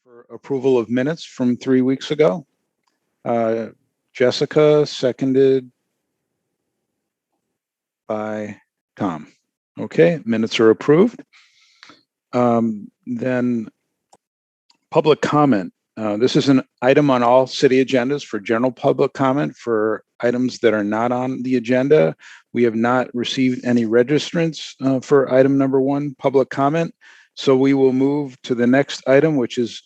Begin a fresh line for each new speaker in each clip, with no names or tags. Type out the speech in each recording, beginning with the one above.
For approval of minutes from 3 weeks ago. Jessica, seconded by Tom. Okay, minutes are approved. Then public comment. This is an item on all city agendas for general public comment for items that are not on the agenda. We have not received any registrants for item number 1, public comment. So we will move to the next item, which is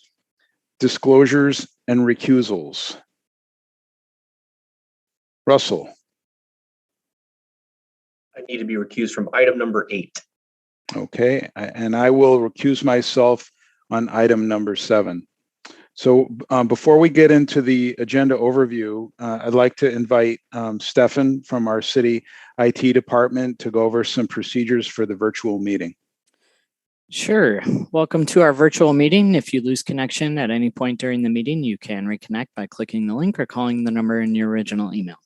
disclosures and recusals. Russell.
I need to be recused from item number 8.
Okay, and I will recuse myself on item number 7. So before we get into the agenda overview, I'd like to invite Stefan from our city IT department to go over some procedures for the virtual meeting.
Sure. Welcome to our virtual meeting. If you lose connection at any point during the meeting, you can reconnect by clicking the link or calling the number in your original email.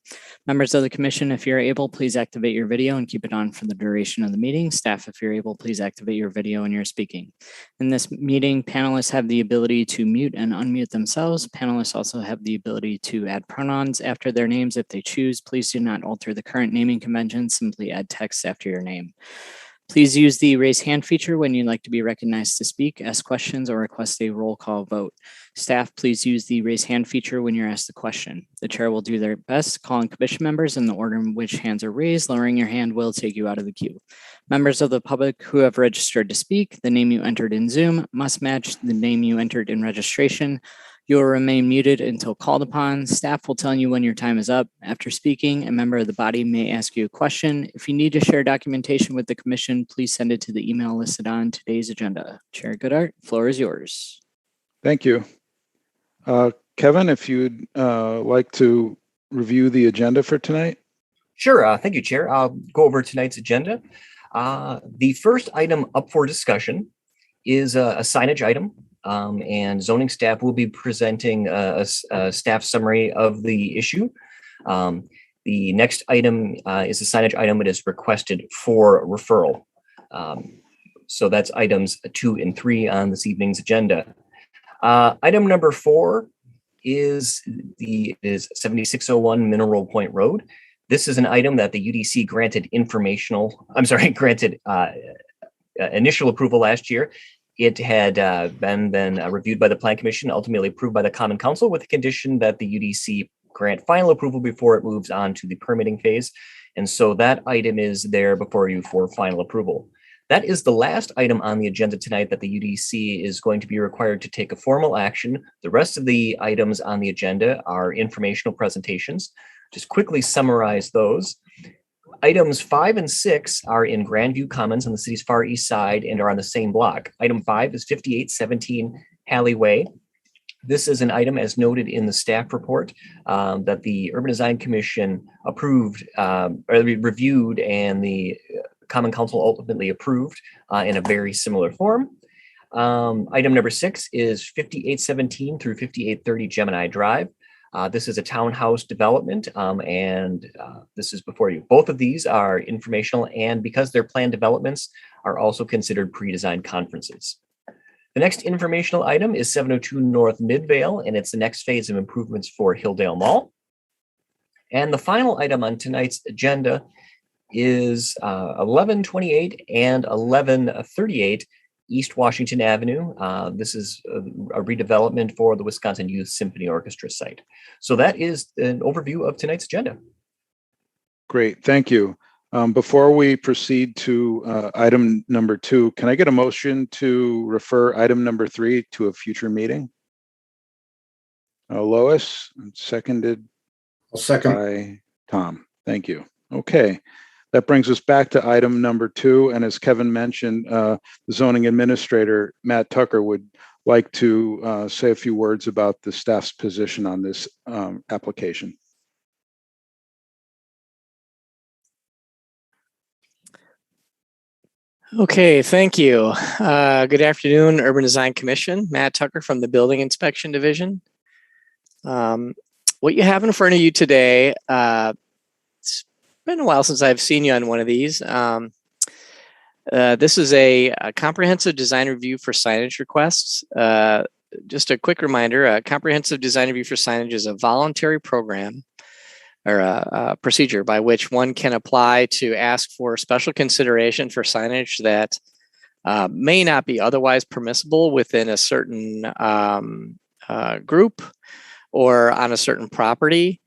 Members of the commission, if you're able, please activate your video and keep it on for the duration of the meeting. Staff, if you're able, please activate your video when you're speaking. In this meeting, panelists have the ability to mute and unmute themselves. Panelists also have the ability to add pronouns after their names if they choose. Please do not alter the current naming convention. Simply add text after your name. Please use the raise hand feature when you'd like to be recognized to speak, ask questions, or request a roll call vote. Staff, please use the raise hand feature when you're asked a question. The chair will do their best calling commission members in the order in which hands are raised. Lowering your hand will take you out of the queue. Members of the public who have registered to speak, the name you entered in Zoom must match the name you entered in registration. You will remain muted until called upon. Staff will tell you when your time is up. After speaking, a member of the body may ask you a question. If you need to share documentation with the commission, please send it to the email listed on today's agenda. Chair Goodart, floor is yours.
Thank you. Kevin, if you'd like to review the agenda for tonight.
Sure. Thank you, Chair. I'll go over tonight's agenda. The first item up for discussion is a signage item. And zoning staff will be presenting a staff summary of the issue. The next item is a signage item that is requested for referral. So that's items 2 and 3 on this evening's agenda. Item number 4 is 7601 Mineral Point Road. This is an item that the UDC granted initial approval last year. It had been then reviewed by the Plan Commission, ultimately approved by the Common Council with the condition that the UDC grant final approval before it moves on to the permitting phase. And so that item is there before you for final approval. That is the last item on the agenda tonight that the UDC is going to be required to take a formal action. The rest of the items on the agenda are informational presentations. Just quickly summarize those. Items 5 and 6 are in Grandview Commons on the city's far east side and are on the same block. Item 5 is 5817 Halley Way. This is an item, as noted in the staff report, that the Urban Design Commission approved or reviewed, and the Common Council ultimately approved in a very similar form. Item number 6 is 5817 through 5830 Gemini Drive. This is a townhouse development, and this is before you. Both of these are informational, and because they're planned developments, are also considered pre-designed conferences. The next informational item is 702 North Midvale, and it's the next phase of improvements for Hilldale Mall. And the final item on tonight's agenda is 1128 and 1138 East Washington Avenue. This is a redevelopment for the Wisconsin Youth Symphony Orchestra site. So that is an overview of tonight's agenda.
Great, thank you. Before we proceed to item number 2, can I get a motion to refer item number 3 to a future meeting? Lois, seconded.
I'll second.
By Tom. Thank you. Okay. That brings us back to item number 2. And as Kevin mentioned, the zoning administrator, Matt Tucker, would like to say a few words about the staff's position on this application.
Okay, thank you. Good afternoon, Urban Design Commission. Matt Tucker from the Building Inspection Division. What you have in front of you today, it's been a while since I've seen you on one of these. This is a comprehensive design review for signage requests. just a quick reminder, a comprehensive design review for signage is a voluntary program or a procedure by which one can apply to ask for special consideration for signage that may not be otherwise permissible within a certain group or on a certain property.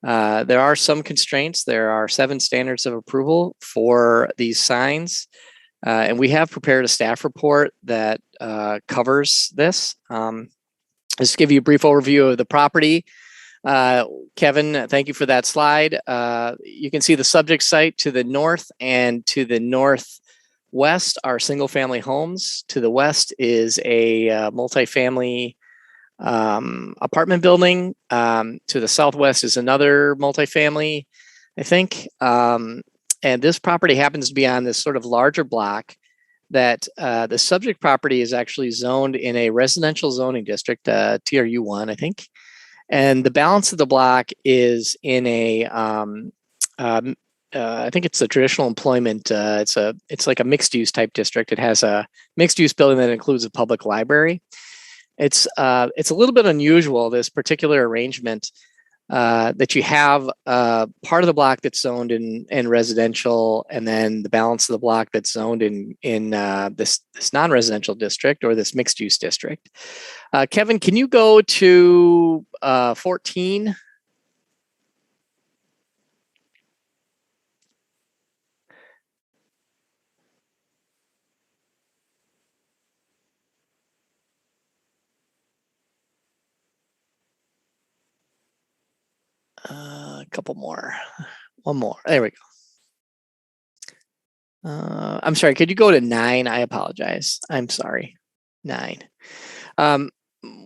There are some constraints. There are 7 standards of approval for these signs. And we have prepared a staff report that covers this. Just to give you a brief overview of the property. Kevin, thank you for that slide. You can see the subject site to the north and to the northwest are single family homes. To the west is a multifamily apartment building. To the southwest is another multifamily, I think. And this property happens to be on this sort of larger block that the subject property is actually zoned in a residential zoning district, TRU1, I think. And the balance of the block is in a, I think it's a traditional employment. It's like a mixed use type district. It has a mixed use building that includes a public library. It's a little bit unusual, this particular arrangement, that you have part of the block that's zoned in residential, and then the balance of the block that's zoned in this non-residential district or this mixed-use district. Kevin, can you go to 14? A couple more. One more. There we go. I'm sorry. Could you go to 9? I apologize. I'm sorry. 9.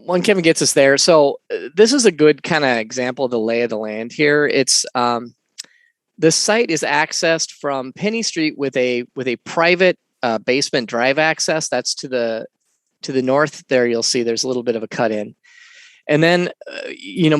When Kevin gets us there. So this is a good kind of example of the lay of the land here. It's the site is accessed from Penny Street with a private basement drive access. That's to the north there. You'll see there's a little bit of a cut in. And then,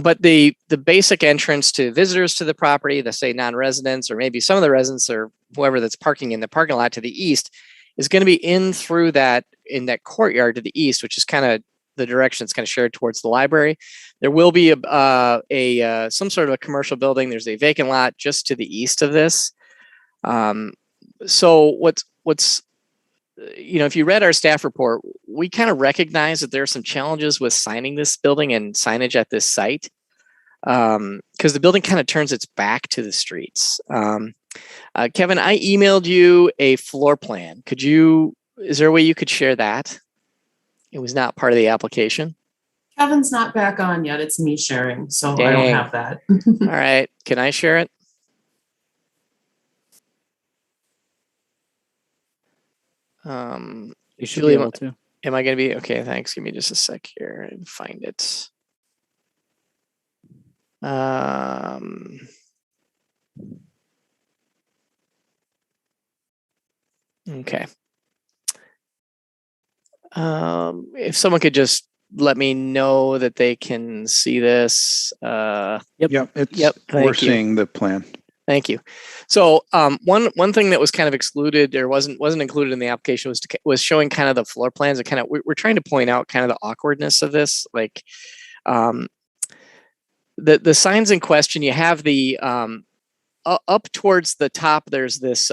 but the basic entrance to visitors to the property, the say non-residents, or maybe some of the residents or whoever that's parking in the parking lot to the east, is going to be in through that, in that courtyard to the east, which is kind of the direction it's kind of shared towards the library. There will be some sort of a commercial building. There's a vacant lot just to the east of this. So what's if you read our staff report, we kind of recognize that there are some challenges with signing this building and signage at this site, because the building kind of turns its back to the streets. Kevin, I emailed you a floor plan. Is there a way you could share that? It was not part of the application.
Kevin's not back on yet. It's me sharing, so
Dang.
I don't have that.
All right. Can I share it?
You should be able to.
Am I going to be okay? Thanks. Give me just a sec here and find it. Okay. If someone could just let me know that they can see this.
Yep.
Thank
We're
you.
seeing the plan.
Thank you. So one thing that was kind of excluded or wasn't included in the application was showing kind of the floor plans and kind of we're trying to point out kind of the awkwardness of this. Like the signs in question, you have the up towards the top. There's this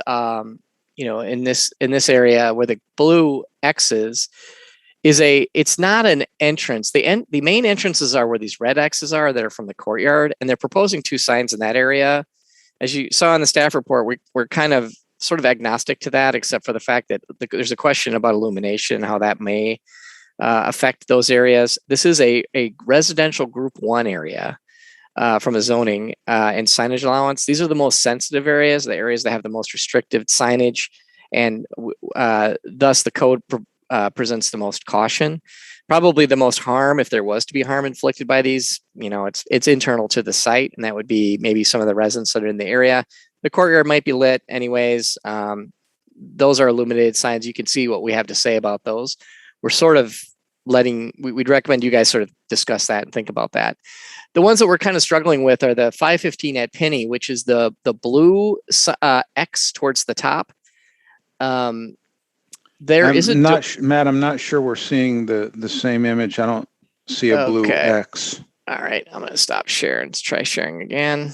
in this area where the blue X's it's not an entrance. The main entrances are where these red X's are that are from the courtyard, and they're proposing 2 signs in that area. As you saw in the staff report, we're kind of sort of agnostic to that, except for the fact that there's a question about illumination, how that may affect those areas. This is a residential group 1 area from a zoning and signage allowance. These are the most sensitive areas, the areas that have the most restrictive signage, and thus the code presents the most caution. Probably the most harm, if there was to be harm inflicted by these, it's internal to the site, and that would be maybe some of the residents that are in the area. The courtyard might be lit anyways. Those are illuminated signs. You can see what we have to say about those. We're sort of we'd recommend you guys sort of discuss that and think about that. The ones that we're kind of struggling with are the 515 at Penny, which is the blue X towards the top. Matt,
I'm not sure we're seeing the same image. I don't see a blue
Okay.
X.
All right, I'm going to stop sharing. Let's try sharing again.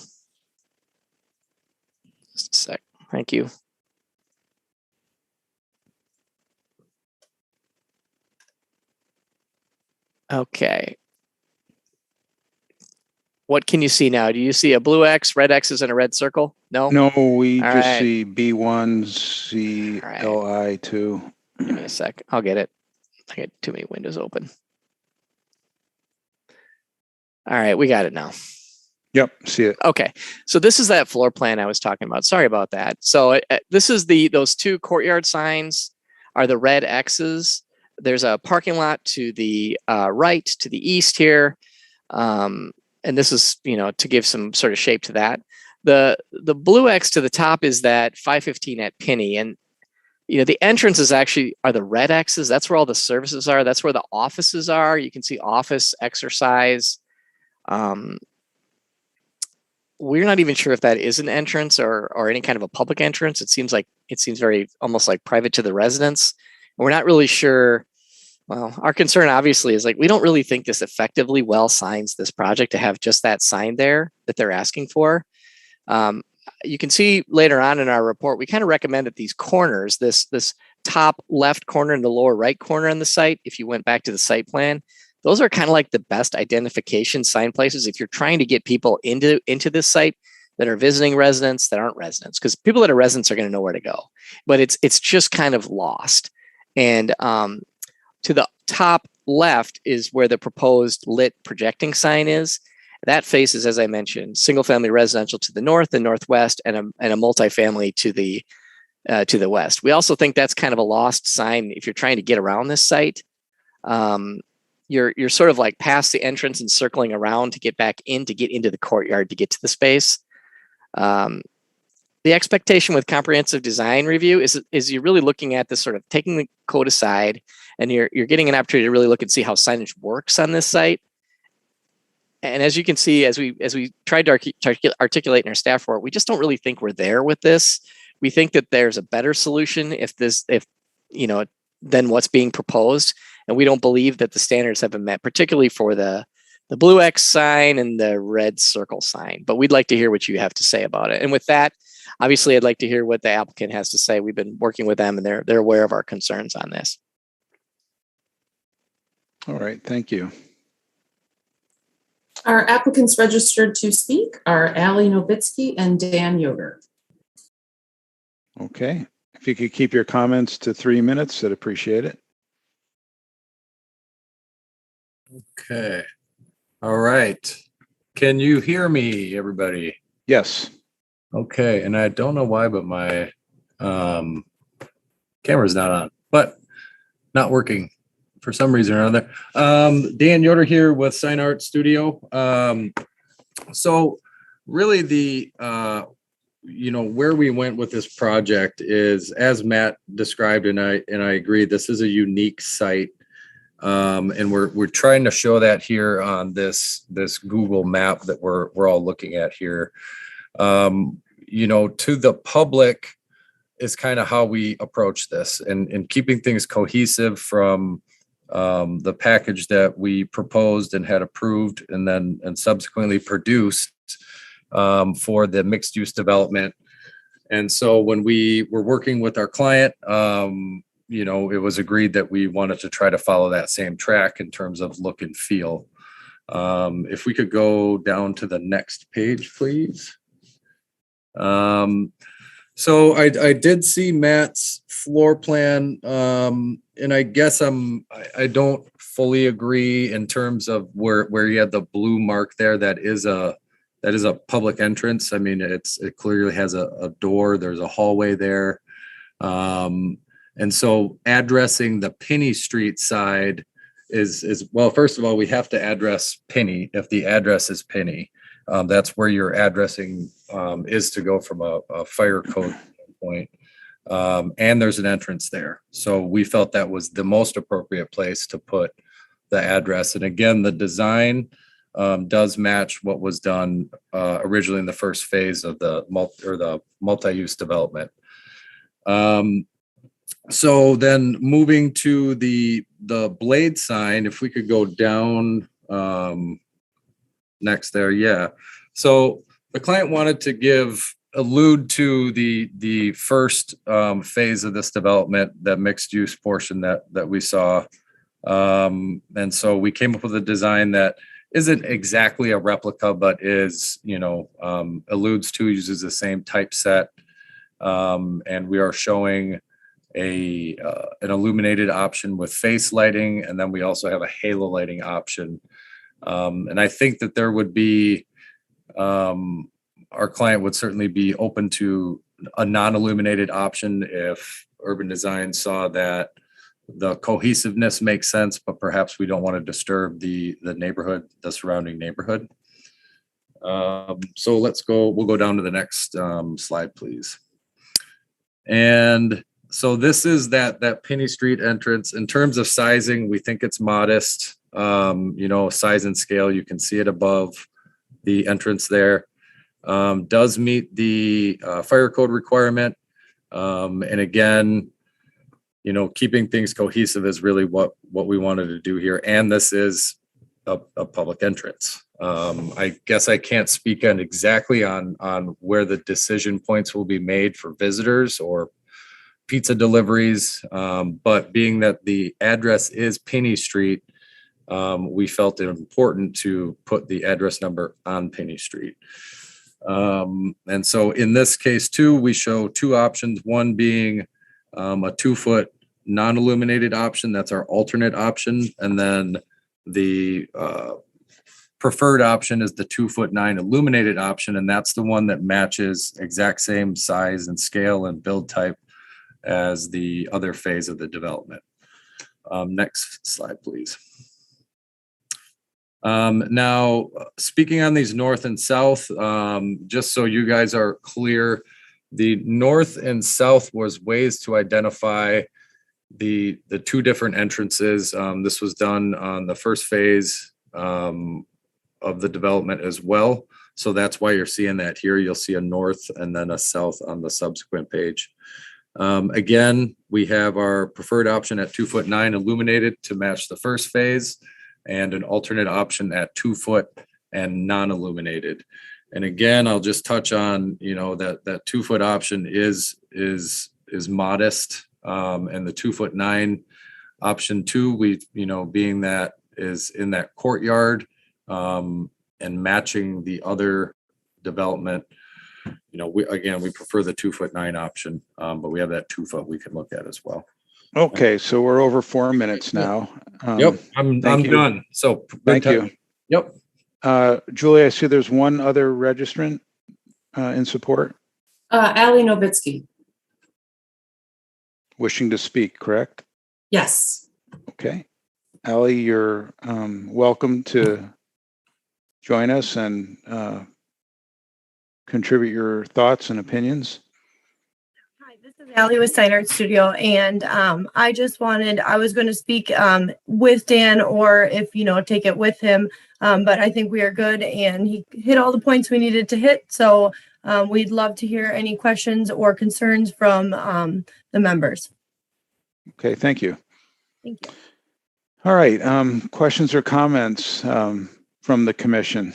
Just a sec. Thank you. Okay. What can you see now? Do you see a blue X, red X's, and a red circle? No?
No, we
All
just
right.
see B1, CLI2.
Give me a sec. I'll get it. I got too many windows open. All right, we got it now.
Yep, see it.
Okay, so this is that floor plan I was talking about. Sorry about that. So this is those two courtyard signs are the red X's. There's a parking lot to the right, to the east here. And this is, to give some sort of shape to that. The blue X to the top is that 515 at Penny. And, the entrances actually are the red X's. That's where all the services are. That's where the offices are. You can see office, exercise. We're not even sure if that is an entrance or any kind of a public entrance. It seems very almost like private to the residents. We're not really sure. Well, our concern obviously is we don't really think this effectively well signs this project to have just that sign there that they're asking for. You can see later on in our report, we kind of recommend that these corners, this top left corner and the lower right corner on the site, if you went back to the site plan, those are kind of like the best identification sign places if you're trying to get people into this site that are visiting residents that aren't residents, because people that are residents are going to know where to go, but it's just kind of lost. And to the top left is where the proposed lit projecting sign is. That faces, as I mentioned, single family residential to the north and northwest, and a multifamily to the west. We also think that's kind of a lost sign if you're trying to get around this site. You're sort of past the entrance and circling around to get back in, to get into the courtyard, to get to the space. The expectation with comprehensive design review is you're really looking at this sort of taking the code aside, and you're getting an opportunity to really look and see how signage works on this site. And as you can see, as we tried to articulate in our staff report, we just don't really think we're there with this. We think that there's a better solution than what's being proposed. And we don't believe that the standards have been met, particularly for the blue X sign and the red circle sign. But we'd like to hear what you have to say about it. And with that, obviously, I'd like to hear what the applicant has to say. We've been working with them, and they're aware of our concerns on this.
All right, thank you.
Our applicants registered to speak are Allie Novitsky and Dan Yoder.
Okay, if you could keep your comments to 3 minutes, I'd appreciate it.
Okay. All right. Can you hear me, everybody?
Yes.
Okay. And I don't know why, but my camera's not on, but not working for some reason or another. Dan Yoder here with Sign Art Studio. So really where we went with this project is, as Matt described, and I agree, this is a unique site. And we're trying to show that here on this Google map that we're all looking at here. To the public is kind of how we approach this, and keeping things cohesive from the package that we proposed and had approved and subsequently produced for the mixed use development. And so when we were working with our client, it was agreed that we wanted to try to follow that same track in terms of look and feel. If we could go down to the next page, please. So I did see Matt's floor plan, and I guess I don't fully agree in terms of where you had the blue mark there. That is a public entrance. I mean, it clearly has a door. There's a hallway there. And so addressing the Penny Street side is well, first of all, we have to address Penny. If the address is Penny, that's where your addressing is to go from a fire code standpoint. And there's an entrance there. So we felt that was the most appropriate place to put the address. And again, the design does match what was done originally in the first phase of the multi-use development. So then moving to the blade sign, if we could go down next there, yeah. So the client wanted to allude to the first phase of this development, that mixed use portion that we saw. And so we came up with a design that isn't exactly a replica, but is, alludes to, uses the same typeset. And we are showing an illuminated option with face lighting, and then we also have a halo lighting option. And I think that there would be, our client would certainly be open to a non-illuminated option if urban design saw that the cohesiveness makes sense, but perhaps we don't want to disturb the neighborhood, the surrounding neighborhood. So we'll go down to the next slide, please. And so this is that Penny Street entrance. In terms of sizing, we think it's modest. Size and scale, you can see it above the entrance there. Does meet the fire code requirement. And again, keeping things cohesive is really what we wanted to do here. And this is a public entrance. I guess I can't speak on exactly on where the decision points will be made for visitors or pizza deliveries. But being that the address is Penny Street, we felt it important to put the address number on Penny Street. And so in this case too, we show two options, one being a 2-foot non-illuminated option. That's our alternate option. And then the preferred option is the 2'9" illuminated option. And that's the one that matches exact same size and scale and build type as the other phase of the development. Next slide, please. Now, speaking on these north and south, just so you guys are clear, the north and south was ways to identify the two different entrances. This was done on the first phase of the development as well. So that's why you're seeing that here. You'll see a north and then a south on the subsequent page. Again, we have our preferred option at 2'9" illuminated to match the first phase, and an alternate option at 2 foot and non-illuminated. And again, I'll just touch on, that 2 foot option is modest. And the 2'9" option 2, being that is in that courtyard, and matching the other development, we prefer the 2'9" option, but we have that 2 foot we can look at as well.
Okay, so we're over 4 minutes now.
Yep, I'm done. So
thank you.
Yep.
Julie, I see there's one other registrant in support.
Allie Novitsky.
Wishing to speak, correct?
Yes.
Okay. Allie, you're welcome to join us and contribute your thoughts and opinions.
Hi, this is Allie with Sign Art Studio, and I was going to speak with Dan, or if take it with him, but I think we are good, and he hit all the points we needed to hit. So we'd love to hear any questions or concerns from the members.
Okay, thank you.
Thank you.
All right, questions or comments from the commission?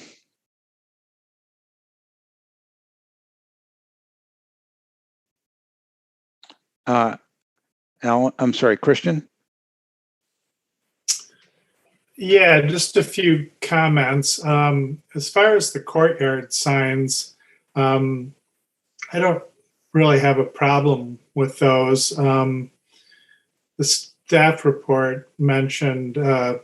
Alan, I'm sorry, Christian?
Yeah, just a few comments. As far as the courtyard signs, I don't really have a problem with those. The staff report mentioned, the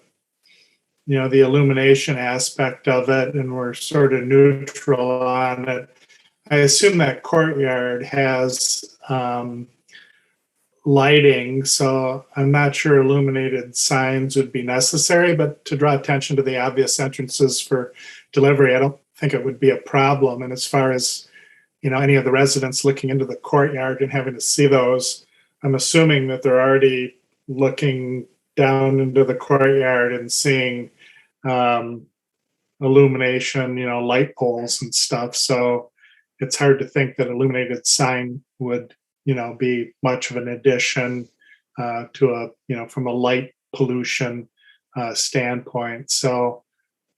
illumination aspect of it, and we're sort of neutral on it. I assume that courtyard has lighting, so I'm not sure illuminated signs would be necessary, but to draw attention to the obvious entrances for delivery, I don't think it would be a problem. And as far as, any of the residents looking into the courtyard and having to see those, I'm assuming that they're already looking down into the courtyard and seeing illumination, light poles and stuff. So it's hard to think that illuminated sign would be much of an addition to from a light pollution standpoint. So,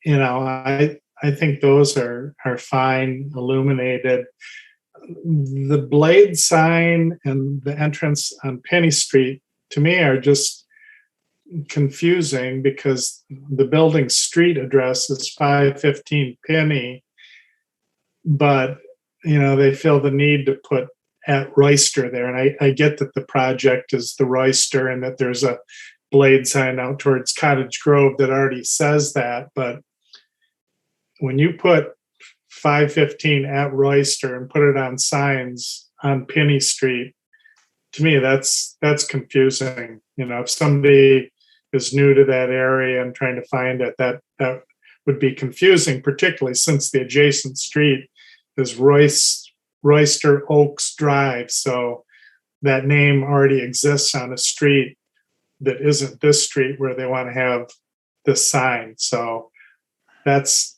I think those are fine, illuminated. The blade sign and the entrance on Penny Street to me are just confusing because the building street address is 515 Penny, but they feel the need to put at Royster there. And I get that the project is the Royster and that there's a blade sign out towards Cottage Grove that already says that. But when you put 515 at Royster and put it on signs on Penny Street, to me, that's confusing. If somebody is new to that area and trying to find it, that would be confusing, particularly since the adjacent street is Royster Oaks Drive. So that name already exists on a street that isn't this street where they want to have this sign. So that's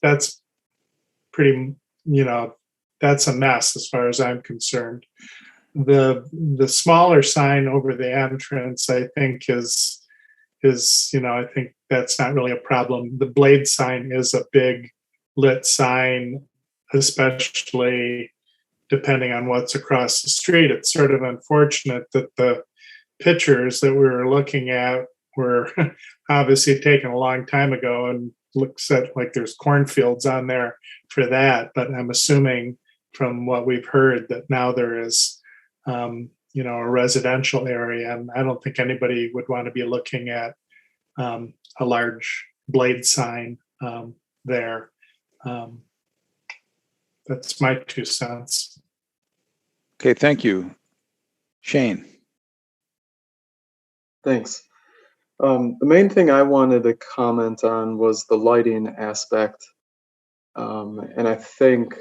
pretty, that's a mess as far as I'm concerned. The smaller sign over the entrance, I think is I think that's not really a problem. The blade sign is a big lit sign, especially depending on what's across the street. It's sort of unfortunate that the pictures that we were looking at were obviously taken a long time ago and looks at like there's cornfields on there for that. But I'm assuming from what we've heard that now there is a residential area, and I don't think anybody would want to be looking at a large blade sign there. That's my 2 cents.
Okay, thank you. Shane.
Thanks. The main thing I wanted to comment on was the lighting aspect. And I think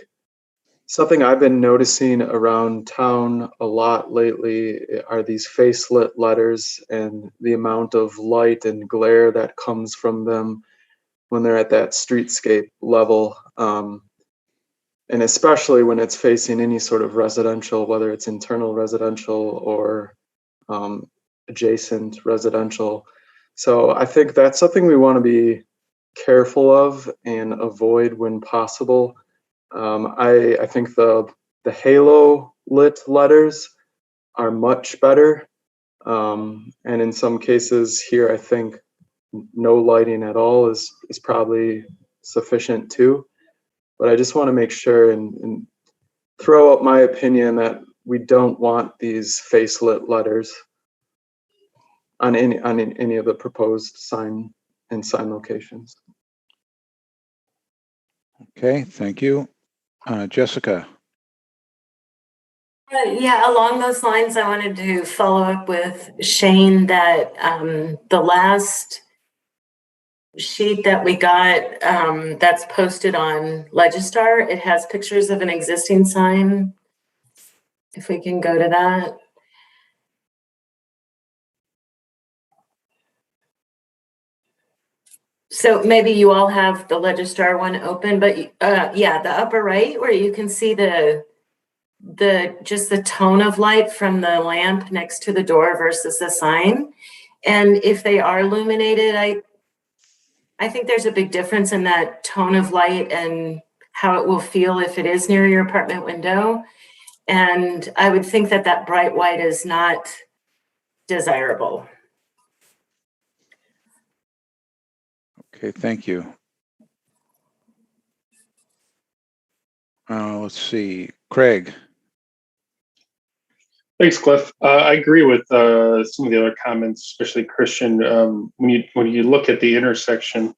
something I've been noticing around town a lot lately are these face-lit letters and the amount of light and glare that comes from them when they're at that streetscape level. And especially when it's facing any sort of residential, whether it's internal residential or adjacent residential. So I think that's something we want to be careful of and avoid when possible. I think the halo lit letters are much better. And in some cases here, I think no lighting at all is probably sufficient too. But I just want to make sure and throw out my opinion that we don't want these face lit letters on any of the proposed sign locations.
Okay, thank you. Jessica.
Yeah, along those lines, I wanted to follow up with Shane that the last sheet that we got that's posted on Legistar, it has pictures of an existing sign. If we can go to that. So maybe you all have the Legistar one open, but yeah, the upper right where you can see just the tone of light from the lamp next to the door versus the sign. And if they are illuminated, I think there's a big difference in that tone of light and how it will feel if it is near your apartment window. And I would think that bright white is not desirable.
Okay, thank you. Let's see, Craig.
Thanks, Cliff. I agree with some of the other comments, especially Christian. When you look at the intersection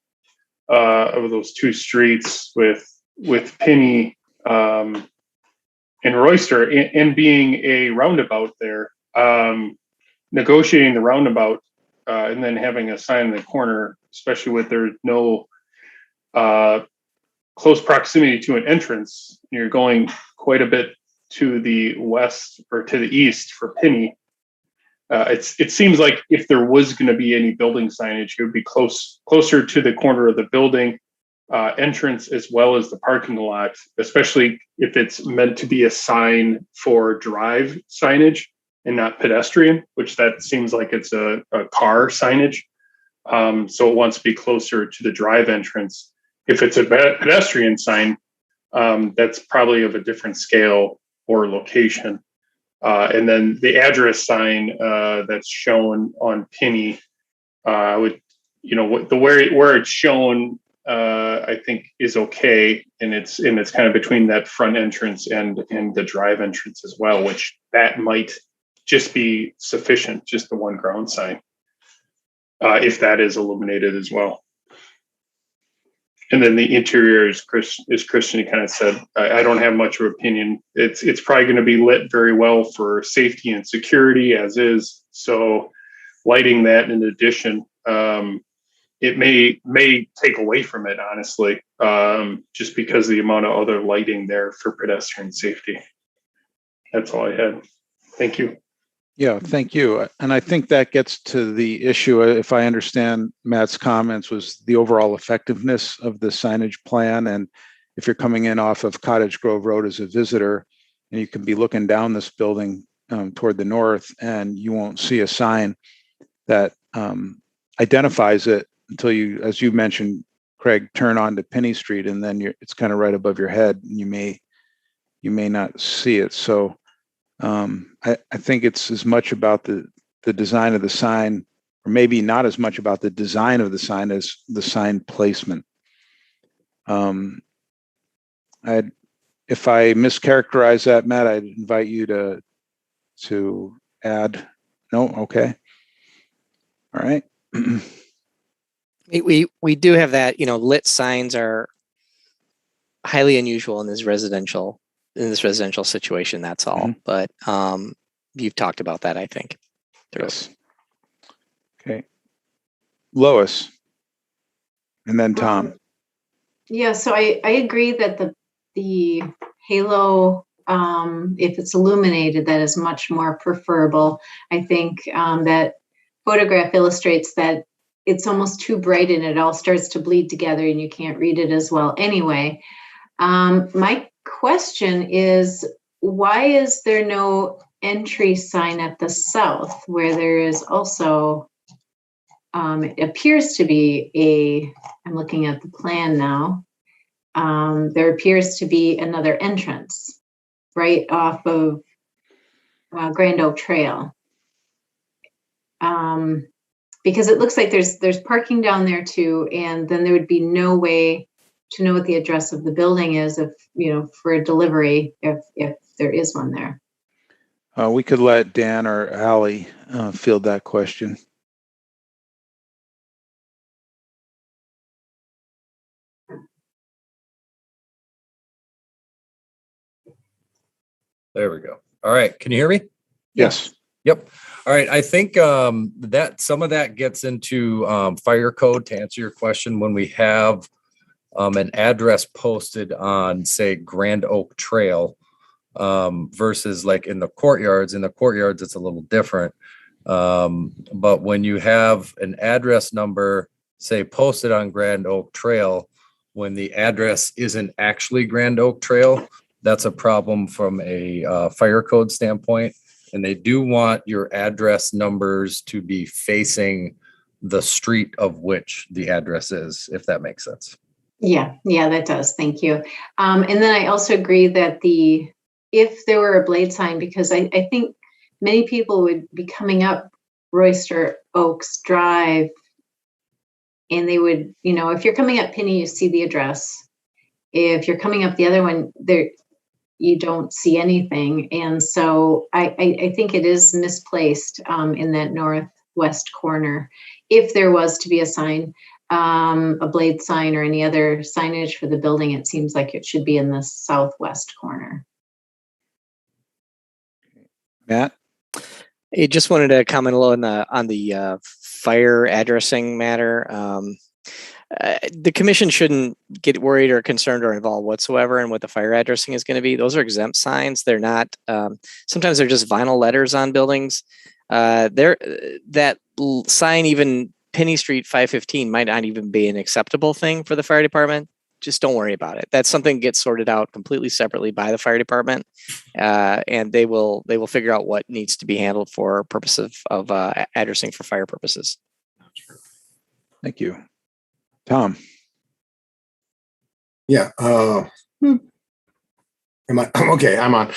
of those two streets with Penny and Royster, and being a roundabout there, negotiating the roundabout and then having a sign in the corner, especially with there's no close proximity to an entrance, you're going quite a bit to the west or to the east for Penny. It seems like if there was going to be any building signage, it would be closer to the corner of the building entrance as well as the parking lot, especially if it's meant to be a sign for drive signage. and not pedestrian, which that seems like it's a car signage. So it wants to be closer to the drive entrance. If it's a pedestrian sign, that's probably of a different scale or location. And then the address sign that's shown on Penny, where it's shown, I think is okay, and it's kind of between that front entrance and the drive entrance as well, which that might just be sufficient, just the one ground sign, if that is illuminated as well. And then the interior, as Christian kind of said, I don't have much of an opinion. It's probably going to be lit very well for safety and security as is. So lighting that in addition, it may take away from it, honestly, just because of the amount of other lighting there for pedestrian safety. That's all I had. Thank you.
Yeah, thank you. And I think that gets to the issue, if I understand Matt's comments, was the overall effectiveness of the signage plan. And if you're coming in off of Cottage Grove Road as a visitor, and you can be looking down this building toward the north, and you won't see a sign that identifies it until you, as you mentioned, Craig, turn onto Penny Street, and then it's kind of right above your head, and you may not see it. So I think it's as much about the design of the sign, or maybe not as much about the design of the sign as the sign placement. If I mischaracterize that, Matt, I'd invite you to add. No, okay, all right.
We do have that. Lit signs are highly unusual in this residential situation. That's all. Mm-hmm. But you've talked about that, I think.
Yes. Okay. Lois, and then Tom.
Yeah, so I agree that the halo, if it's illuminated, that is much more preferable. I think that photograph illustrates that it's almost too bright and it all starts to bleed together and you can't read it as well anyway. My question is, why is there no entry sign at the south where there is also, it appears to be I'm looking at the plan now, there appears to be another entrance right off of Grand Oak Trail. Because it looks like there's parking down there too, and then there would be no way to know what the address of the building is if, for a delivery, if there is one there.
We could let Dan or Allie field that question.
There we go. All right. Can you hear me?
Yes.
Yep. All right. I think that some of that gets into fire code, to answer your question. When we have an address posted on, say, Grand Oak Trail versus like in the courtyards. In the courtyards, it's a little different. But when you have an address number, say, posted on Grand Oak Trail, when the address isn't actually Grand Oak Trail, that's a problem from a fire code standpoint. And they do want your address numbers to be facing the street of which the address is, if that makes sense.
Yeah, that does. Thank you. And then I also agree that if there were a blade sign, because I think many people would be coming up Royster Oaks Drive, and they would, if you're coming up Penny, you see the address. If you're coming up the other one, you don't see anything. And so I think it is misplaced in that northwest corner. If there was to be a sign, a blade sign or any other signage for the building, it seems like it should be in the southwest corner.
Matt?
I just wanted to comment a little on the fire addressing matter. The commission shouldn't get worried or concerned or involved whatsoever in what the fire addressing is going to be. Those are exempt signs. They're not, sometimes they're just vinyl letters on buildings. That sign, even Penny Street 515, might not even be an acceptable thing for the fire department. just don't worry about it. That's something that gets sorted out completely separately by the fire department, and they will figure out what needs to be handled for purposes of addressing for fire purposes.
Thank you. Tom.
Yeah. Am I okay? I'm on.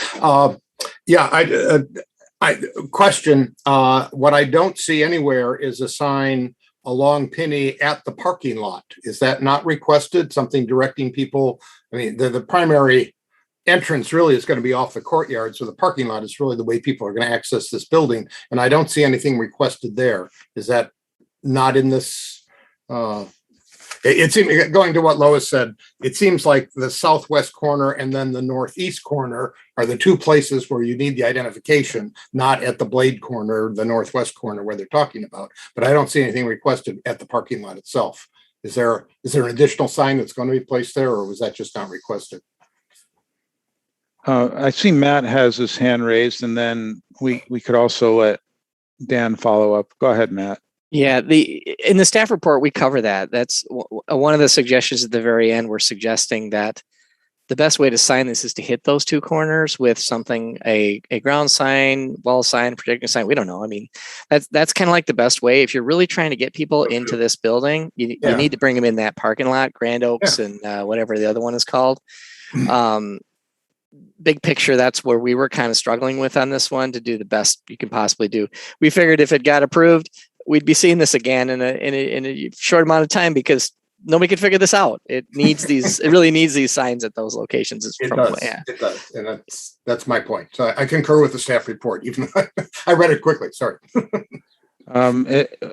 Yeah. I question. What I don't see anywhere is a sign along Penny at the parking lot. Is that not requested? Something directing people? I mean, the primary entrance really is going to be off the courtyard, so the parking lot is really the way people are going to access this building. And I don't see anything requested there. Is that not in this? It seems, going to what Lois said, it seems like the southwest corner and then the northeast corner are the two places where you need the identification, not at the blade corner, the northwest corner where they're talking about. But I don't see anything requested at the parking lot itself. Is there an additional sign that's going to be placed there, or was that just not requested?
I see Matt has his hand raised, and then we could also let Dan follow up. Go ahead, Matt.
Yeah, in the staff report, we cover that. That's one of the suggestions at the very end. We're suggesting that the best way to sign this is to hit those two corners with something, a ground sign, wall sign, projecting sign. We don't know. I mean, that's kind of like the best way. If you're really trying to get people into this building, you need to bring them in that parking lot, Grand Oaks and whatever the other one is called. Big picture, that's where we were kind of struggling with on this one, to do the best you can possibly do. We figured if it got approved, we'd be seeing this again in a short amount of time, because nobody could figure this out. It needs these. It really needs these signs at those locations.
It does, and that's my point. So I concur with the staff report, even though I read it quickly. Sorry.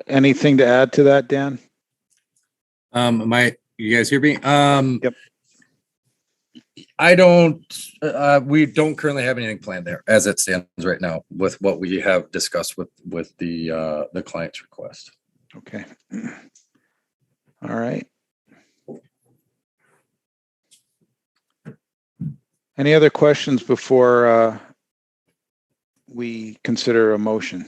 Anything to add to that, Dan?
You guys hear me?
Yep.
We don't currently have anything planned there as it stands right now with what we have discussed with the client's request.
Okay. All right. Any other questions before we consider a motion?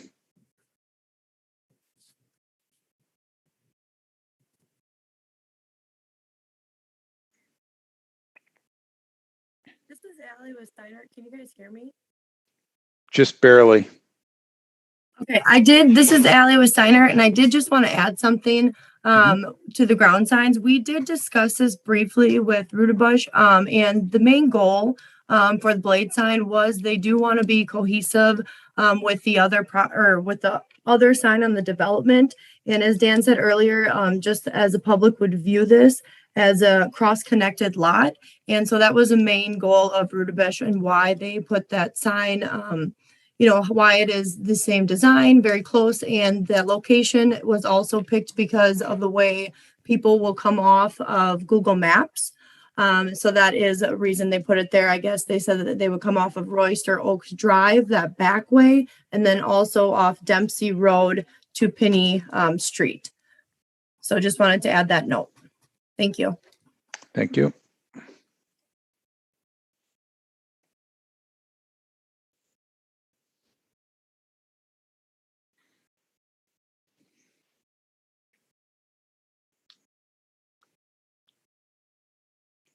This is Allie with Steiner. Can you guys hear me?
Just barely.
Okay, this is Allie with Steiner, and I did just want to add something to the ground signs. We did discuss this briefly with Rudebush, and the main goal for the blade sign was they do want to be cohesive with the other sign on the development. And as Dan said earlier, just as the public would view this as a cross-connected lot. And so that was a main goal of Rudebush and why they put that sign, why it is the same design, very close. And the location was also picked because of the way people will come off of Google Maps. So that is a reason they put it there. I guess they said that they would come off of Royster Oaks Drive, that back way, and then also off Dempsey Road to Penny Street. So just wanted to add that note. Thank you.
Thank you.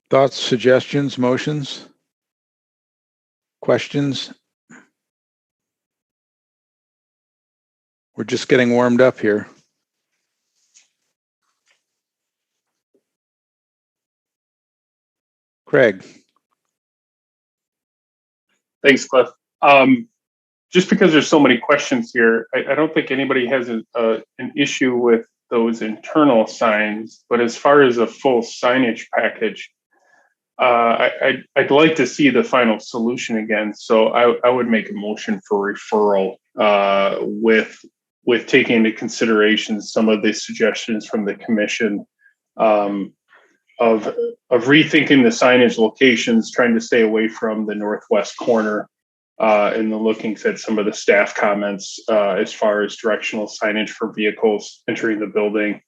Thoughts, suggestions, motions, questions? We're just getting warmed up here. Craig.
Thanks, Cliff. Just because there's so many questions here, I don't think anybody has an issue with those internal signs, but as far as a full signage package, I'd like to see the final solution again. So I would make a motion for referral with taking into consideration some of the suggestions from the commission of rethinking the signage locations, trying to stay away from the northwest corner, and looking at some of the staff comments as far as directional signage for vehicles entering the building,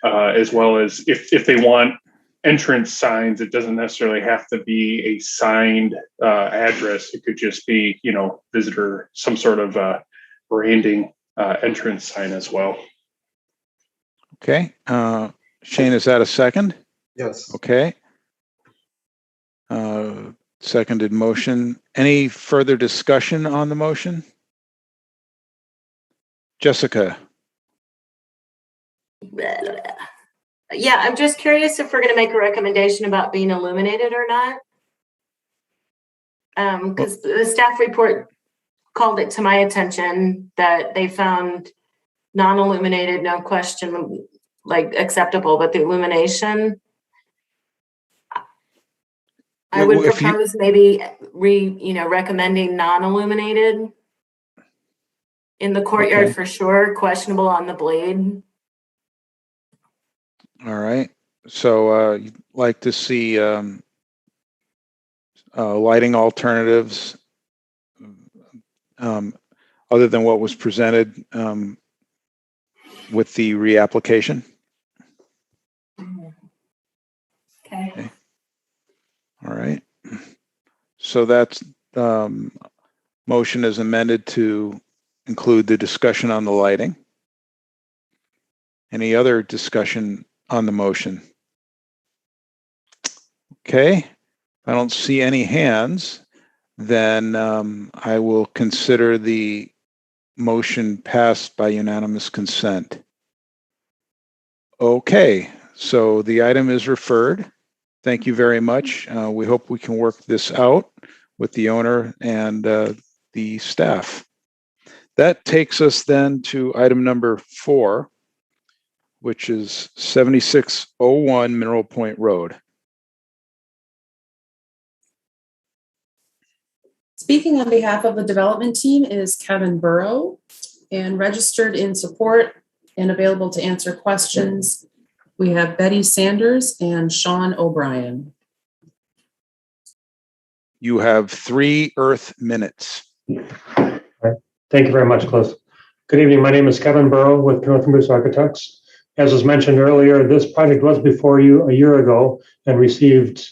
as well as if they want entrance signs, it doesn't necessarily have to be a signed address. It could just be, visitor, some sort of branding entrance sign as well.
Okay. Shane, is that a second?
Yes.
Okay. Seconded motion. Any further discussion on the motion? Jessica?
Yeah, I'm just curious if we're going to make a recommendation about being illuminated or not. Because the staff report called it to my attention that they found non-illuminated, no question, like acceptable, but the illumination, I would propose maybe recommending non-illuminated in the courtyard.
Okay.
For sure, questionable on the blade.
All right. So you'd like to see lighting alternatives other than what was presented with the reapplication?
Okay.
All right. So that's motion is amended to include the discussion on the lighting. Any other discussion on the motion? Okay. I don't see any hands. Then I will consider the motion passed by unanimous consent. Okay, so the item is referred. Thank you very much. We hope we can work this out with the owner and the staff. That takes us then to item number 4, which is 7601 Mineral Point Road.
Speaking on behalf of the development team is Kevin Burrow, and registered in support and available to answer questions, we have Betty Sanders and Sean O'Brien.
You have 3 Earth minutes.
Right. Thank you very much, Cliff. Good evening. My name is Kevin Burrow with North Moose Architects. As was mentioned earlier, this project was before you a year ago and received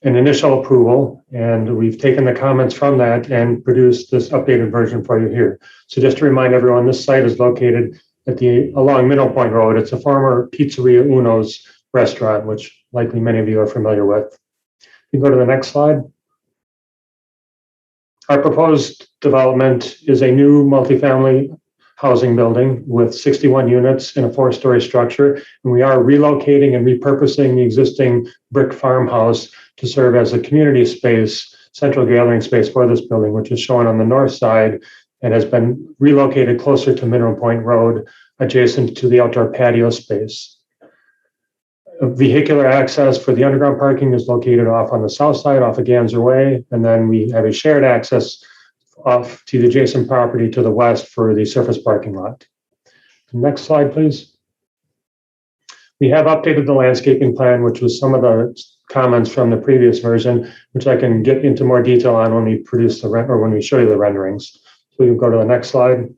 an initial approval, and we've taken the comments from that and produced this updated version for you here. So just to remind everyone, this site is located along Middle Point Road. It's a former Pizzeria Uno's restaurant, which likely many of you are familiar with. You go to the next slide. Our proposed development is a new multifamily housing building with 61 units in a 4-story structure. And we are relocating and repurposing the existing brick farmhouse to serve as a community space, central gathering space for this building, which is shown on the north side and has been relocated closer to Mineral Point Road, adjacent to the outdoor patio space. Vehicular access for the underground parking is located off on the south side, off of Ganser Way, and then we have a shared access off to the adjacent property to the west for the surface parking lot. Next slide, please. We have updated the landscaping plan, which was some of the comments from the previous version, which I can get into more detail on when we produce when we show you the renderings. So you go to the next slide.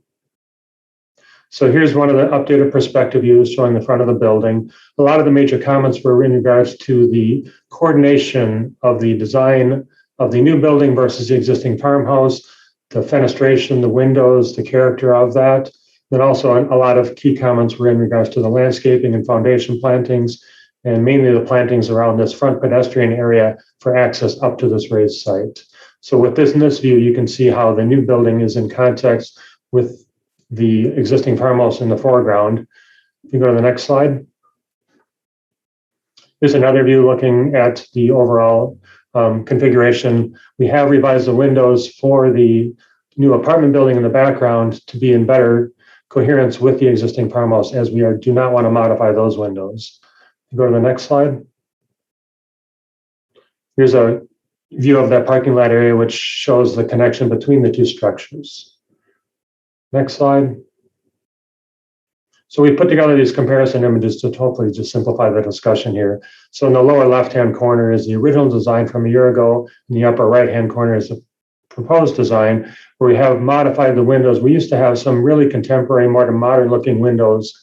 So here's one of the updated perspective views showing the front of the building. A lot of the major comments were in regards to the coordination of the design of the new building versus the existing farmhouse, the fenestration, the windows, the character of that. Then also a lot of key comments were in regards to the landscaping and foundation plantings, and mainly the plantings around this front pedestrian area for access up to this raised site. So with this in this view, you can see how the new building is in context with the existing farmhouse in the foreground. If you go to the next slide. Here's another view looking at the overall configuration. We have revised the windows for the new apartment building in the background to be in better coherence with the existing farmhouse, as we do not want to modify those windows. Go to the next slide. Here's a view of that parking lot area, which shows the connection between the two structures. Next slide. So we put together these comparison images to hopefully just simplify the discussion here. So in the lower left-hand corner is the original design from a year ago. In the upper right-hand corner is the proposed design, where we have modified the windows. We used to have some really contemporary, more modern-looking windows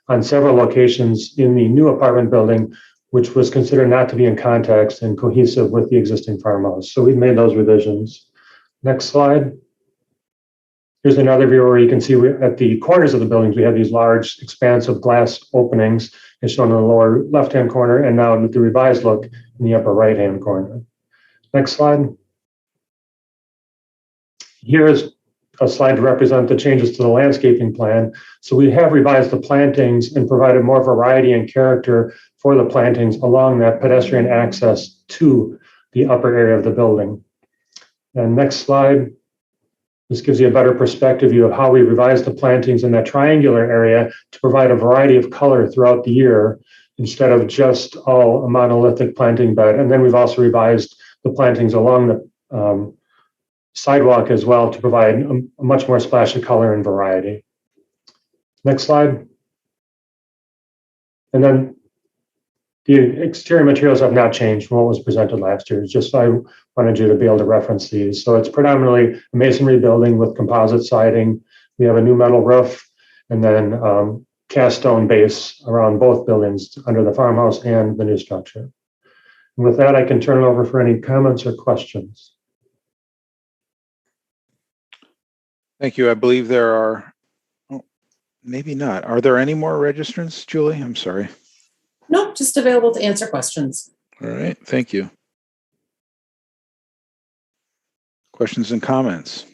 on several locations in the new apartment building, which was considered not to be in context and cohesive with the existing farmhouse. So we've made those revisions. Next slide. Here's another view where you can see at the corners of the buildings, we have these large expansive glass openings as shown in the lower left-hand corner, and now with the revised look in the upper right-hand corner. Next slide. here is a slide to represent the changes to the landscaping plan. So we have revised the plantings and provided more variety and character for the plantings along that pedestrian access to the upper area of the building. And next slide. This gives you a better perspective view of how we revised the plantings in that triangular area to provide a variety of color throughout the year instead of just all a monolithic planting bed. And then we've also revised the plantings along the sidewalk as well to provide a much more splash of color and variety. Next slide. And then the exterior materials have not changed from what was presented last year. It's just I wanted you to be able to reference these. So it's predominantly a masonry building with composite siding. We have a new metal roof and then cast stone base around both buildings under the farmhouse and the new structure. And with that, I can turn it over for any comments or questions.
Thank you. I believe there are, oh, maybe not. Are there any more registrants, Julie? I'm sorry.
Nope, just available to answer questions.
All right, thank you. Questions and comments?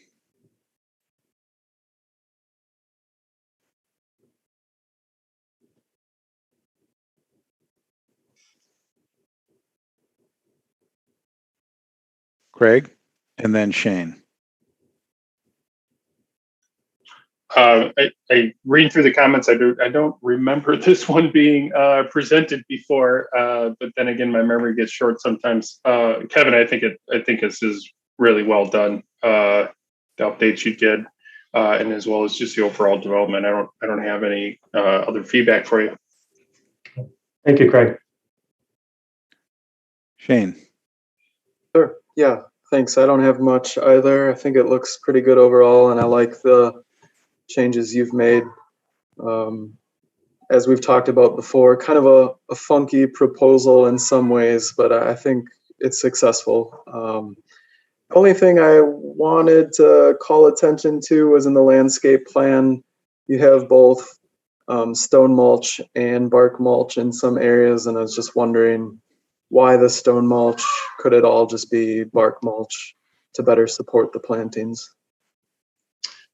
Craig, and then Shane.
I read through the comments. I don't remember this one being presented before, but then again, my memory gets short sometimes. Kevin, I think this is really well done. The updates you did, and as well as just the overall development. I don't have any other feedback for you.
Thank you, Craig.
Shane.
Sure. Yeah. Thanks. I don't have much either. I think it looks pretty good overall, and I like the changes you've made. As we've talked about before, kind of a funky proposal in some ways, but I think it's successful. The only thing I wanted to call attention to was in the landscape plan, you have both stone mulch and bark mulch in some areas, and I was just wondering why the stone mulch. Could it all just be bark mulch to better support the plantings?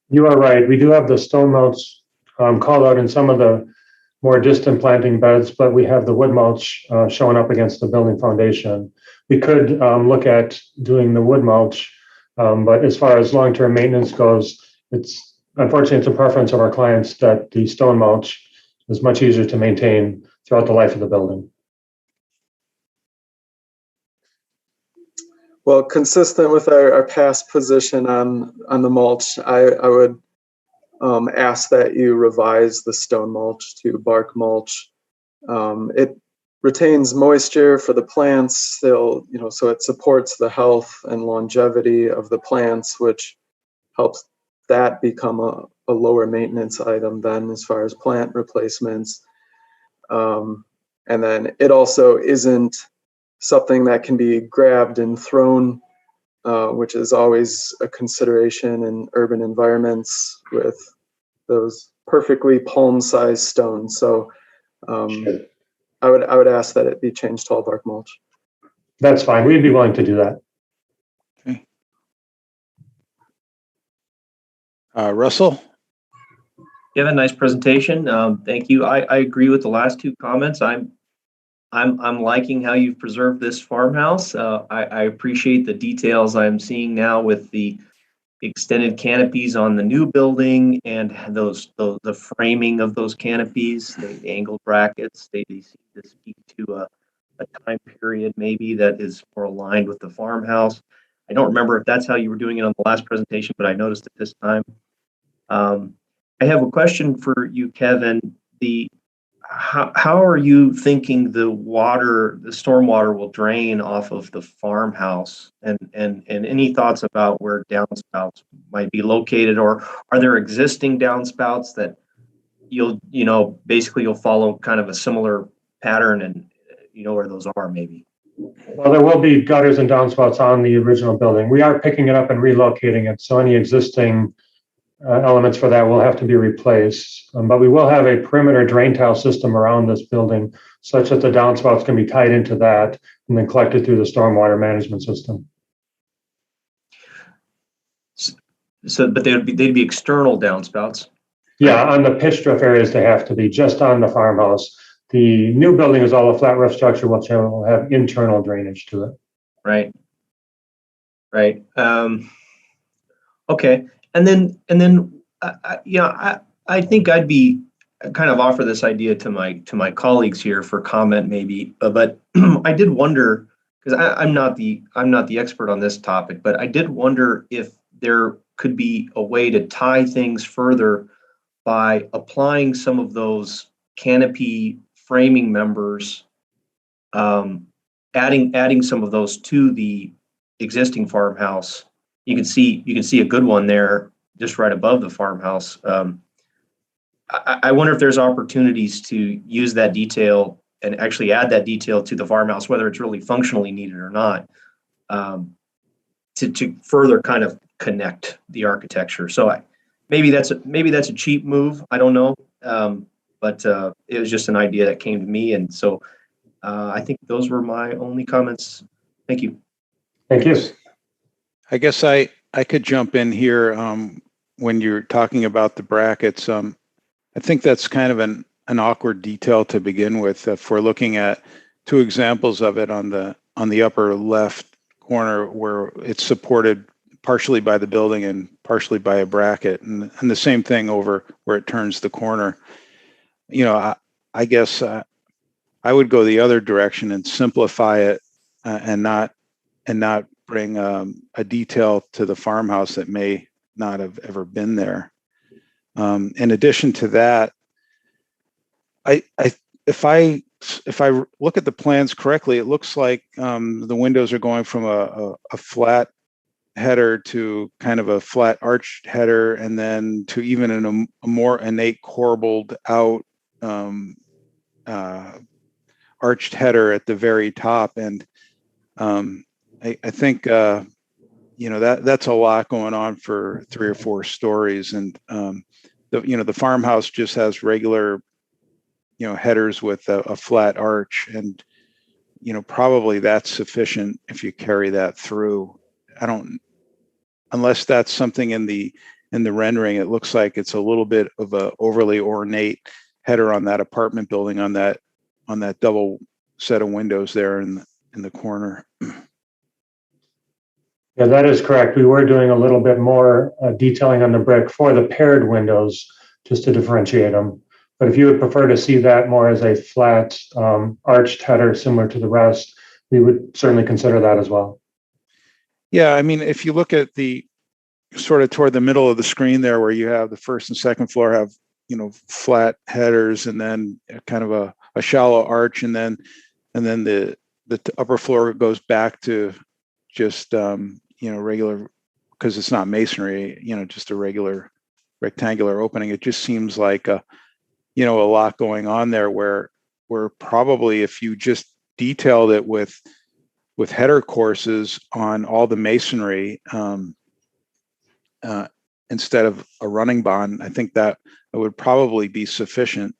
You are right. We do have the stone mulch called out in some of the more distant planting beds, but we have the wood mulch showing up against the building foundation. We could look at doing the wood mulch, but as far as long-term maintenance goes, unfortunately, it's a preference of our clients that the stone mulch is much easier to maintain throughout the life of the building.
Well, consistent with our past position on the mulch, I would ask that you revise the stone mulch to bark mulch. It retains moisture for the plants, so it supports the health and longevity of the plants, which helps that become a lower maintenance item then as far as plant replacements. And then it also isn't something that can be grabbed and thrown, which is always a consideration in urban environments with those perfectly palm-sized stones. So I would ask that it be changed to all bark mulch.
That's fine. We'd be willing to do that.
Okay. Russell?
You have a nice presentation. Thank you. I agree with the last two comments. I'm liking how you've preserved this farmhouse. I appreciate the details I'm seeing now with the extended canopies on the new building and the framing of those canopies, the angled brackets. They seem to speak to a time period maybe that is more aligned with the farmhouse. I don't remember if that's how you were doing it on the last presentation, but I noticed it this time. I have a question for you, Kevin. How are you thinking the stormwater will drain off of the farmhouse, and any thoughts about where downspouts might be located, or are there existing downspouts that you'll follow kind of a similar pattern, and you know where those are maybe?
Well, there will be gutters and downspouts on the original building. We are picking it up and relocating it, so any existing elements for that will have to be replaced. But we will have a perimeter drain tile system around this building such that the downspouts can be tied into that and then collected through the stormwater management system.
but they'd be external downspouts.
Yeah, on the pitched roof areas, they have to be just on the farmhouse. The new building is all a flat roof structure, which will have internal drainage to it.
Right. Right. Okay. And then I think I'd be kind of offer this idea to my colleagues here for comment maybe, but I did wonder, because I'm not the expert on this topic, but I did wonder if there could be a way to tie things further by applying some of those canopy framing members, adding some of those to the existing farmhouse. You can see a good one there just right above the farmhouse. I wonder if there's opportunities to use that detail and actually add that detail to the farmhouse, whether it's really functionally needed or not, to further kind of connect the architecture. So maybe that's a cheap move. I don't know, but it was just an idea that came to me, and so I think those were my only comments. Thank you.
Thank you.
I guess I could jump in here when you're talking about the brackets. I think that's kind of an awkward detail to begin with. If we're looking at two examples of it on the upper left corner where it's supported partially by the building and partially by a bracket, and the same thing over where it turns the corner. I guess I would go the other direction and simplify it and not bring a detail to the farmhouse that may not have ever been there. In addition to that, if I look at the plans correctly, it looks like the windows are going from a flat header to kind of a flat arched header, and then to even in a more innate corbelled out arched header at the very top. And I think that's a lot going on for 3 or 4 stories, and the farmhouse just has regular headers with a flat arch, and probably that's sufficient if you carry that through. Unless that's something in the rendering, it looks like it's a little bit of a overly ornate header on that apartment building on that double set of windows there in the corner.
Yeah, that is correct. We were doing a little bit more detailing on the brick for the paired windows just to differentiate them. But if you would prefer to see that more as a flat arched header similar to the rest, we would certainly consider that as well.
Yeah, I mean, if you look at the sort of toward the middle of the screen there, where you have the first and second floor have flat headers, and then kind of a shallow arch, and then the upper floor goes back to just regular, because it's not masonry, just a regular rectangular opening. It just seems like a lot going on there, where probably if you just detailed it with header courses on all the masonry instead of a running bond, I think that would probably be sufficient.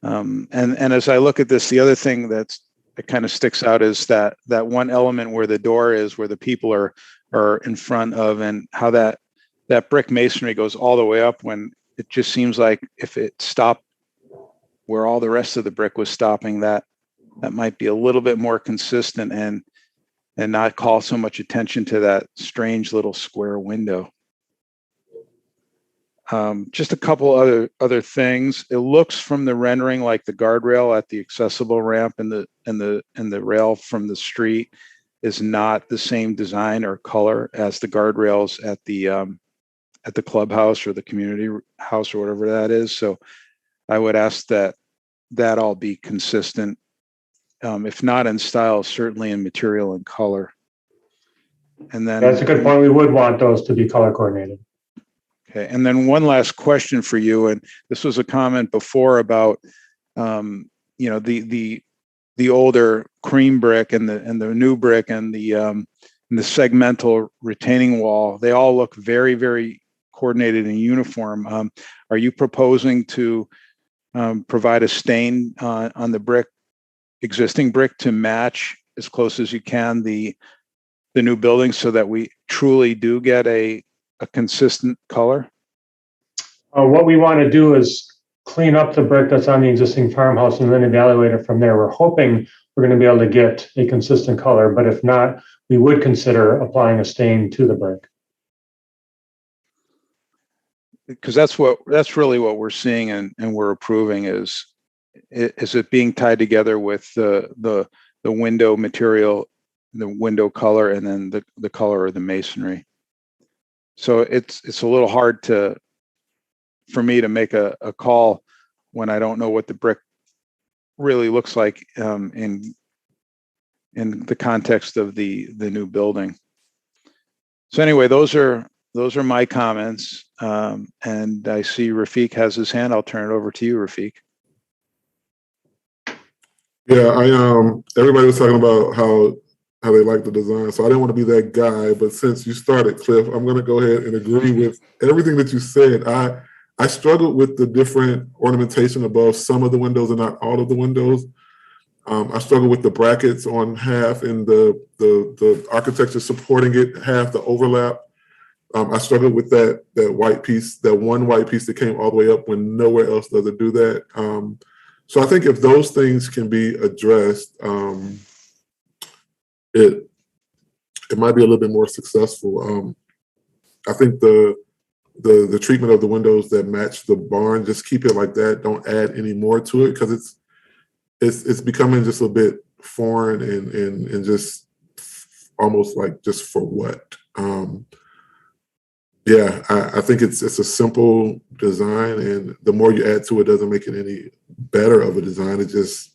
And as I look at this, the other thing that kind of sticks out is that one element where the door is, where the people are in front of, and how that brick masonry goes all the way up, when it just seems like if it stopped where all the rest of the brick was stopping, that might be a little bit more consistent and not call so much attention to that strange little square window. Just a couple other things. It looks from the rendering like the guardrail at the accessible ramp and the rail from the street is not the same design or color as the guardrails at the clubhouse or the community house or whatever that is. So I would ask that all be consistent, if not in style, certainly in material and color. And then
that's a good point. We would want those to be color coordinated.
Okay, and then one last question for you, and this was a comment before about the older cream brick and the new brick and the segmental retaining wall. They all look very, very coordinated and uniform. Are you proposing to provide a stain on the existing brick to match as close as you can the new building, so that we truly do get a a consistent color?
What we want to do is clean up the brick that's on the existing farmhouse and then evaluate it from there. We're hoping we're going to be able to get a consistent color, but if not, we would consider applying a stain to the brick.
Because that's really what we're seeing and we're approving is it being tied together with the window material, the window color, and then the color of the masonry. So it's a little hard for me to make a call when I don't know what the brick really looks like in the context of the new building. So anyway, those are my comments. And I see Rafiq has his hand. I'll turn it over to you, Rafiq.
Yeah, everybody was talking about how they like the design, so I didn't want to be that guy. But since you started, Cliff, I'm going to go ahead and agree with everything that you said. I struggled with the different ornamentation above some of the windows and not all of the windows. I struggled with the brackets on half and the architecture supporting it, half the overlap. I struggled with that white piece, that one white piece that came all the way up when nowhere else does it do that. So I think if those things can be addressed, it might be a little bit more successful. I think the treatment of the windows that match the barn, just keep it like that. Don't add any more to it because it's becoming just a bit foreign and just almost like just for what. Yeah, I think it's a simple design, and the more you add to it doesn't make it any better of a design. It just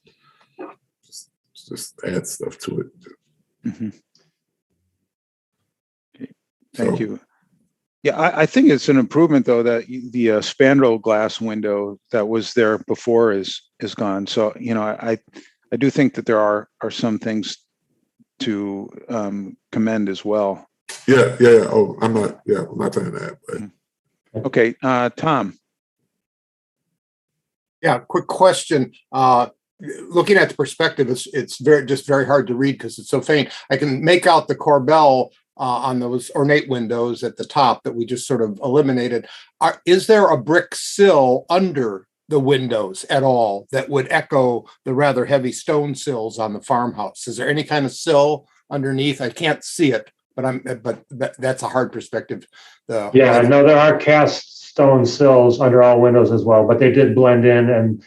adds stuff to it.
Mm-hmm. Okay. Thank you. Yeah, I think it's an improvement though that the spandrel glass window that was there before is gone. So I do think that there are some things to commend as well.
Yeah. Oh, I'm not saying that. But.
Okay, Tom.
Yeah, quick question. Looking at the perspective, it's very hard to read because it's so faint. I can make out the corbel on those ornate windows at the top that we just sort of eliminated. Is there a brick sill under the windows at all that would echo the rather heavy stone sills on the farmhouse? Is there any kind of sill underneath? I can't see it, but that's a hard perspective.
No, there are cast stone sills under all windows as well, but they did blend in, and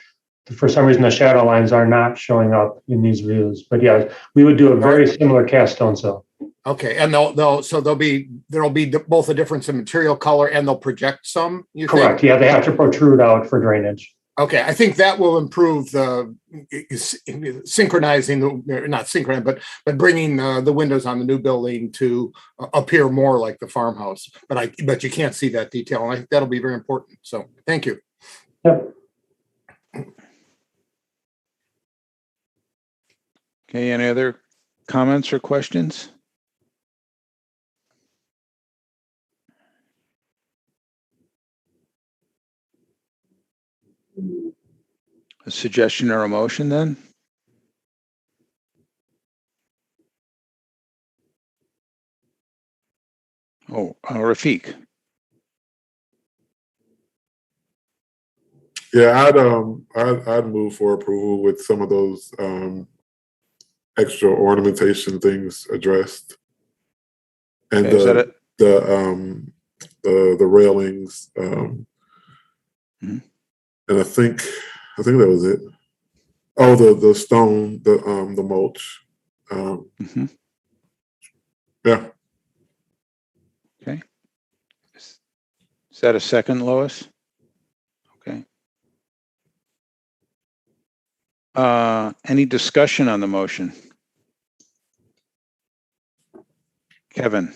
for some reason the shadow lines are not showing up in these views. But yeah, we would do a very similar cast stone sill.
Okay, and there'll be both a difference in material color and they'll project some. You
correct?
Think?
Yeah, they have to protrude out for drainage.
Okay, I think that will improve the synchronizing, not synchronizing, but bringing the windows on the new building to appear more like the farmhouse. But you can't see that detail, and I think that'll be very important. So thank you.
Yep.
Okay, any other comments or questions? A suggestion or a motion then? Oh, Rafiq.
Yeah, I'd move for approval with some of those extra ornamentation things addressed, and
okay,
the railings,
mm-hmm.
And I think that was it. Oh, the stone, the mulch.
Mm-hmm.
Yeah.
Okay. Is that a second, Lois? Okay. Any discussion on the motion? Kevin.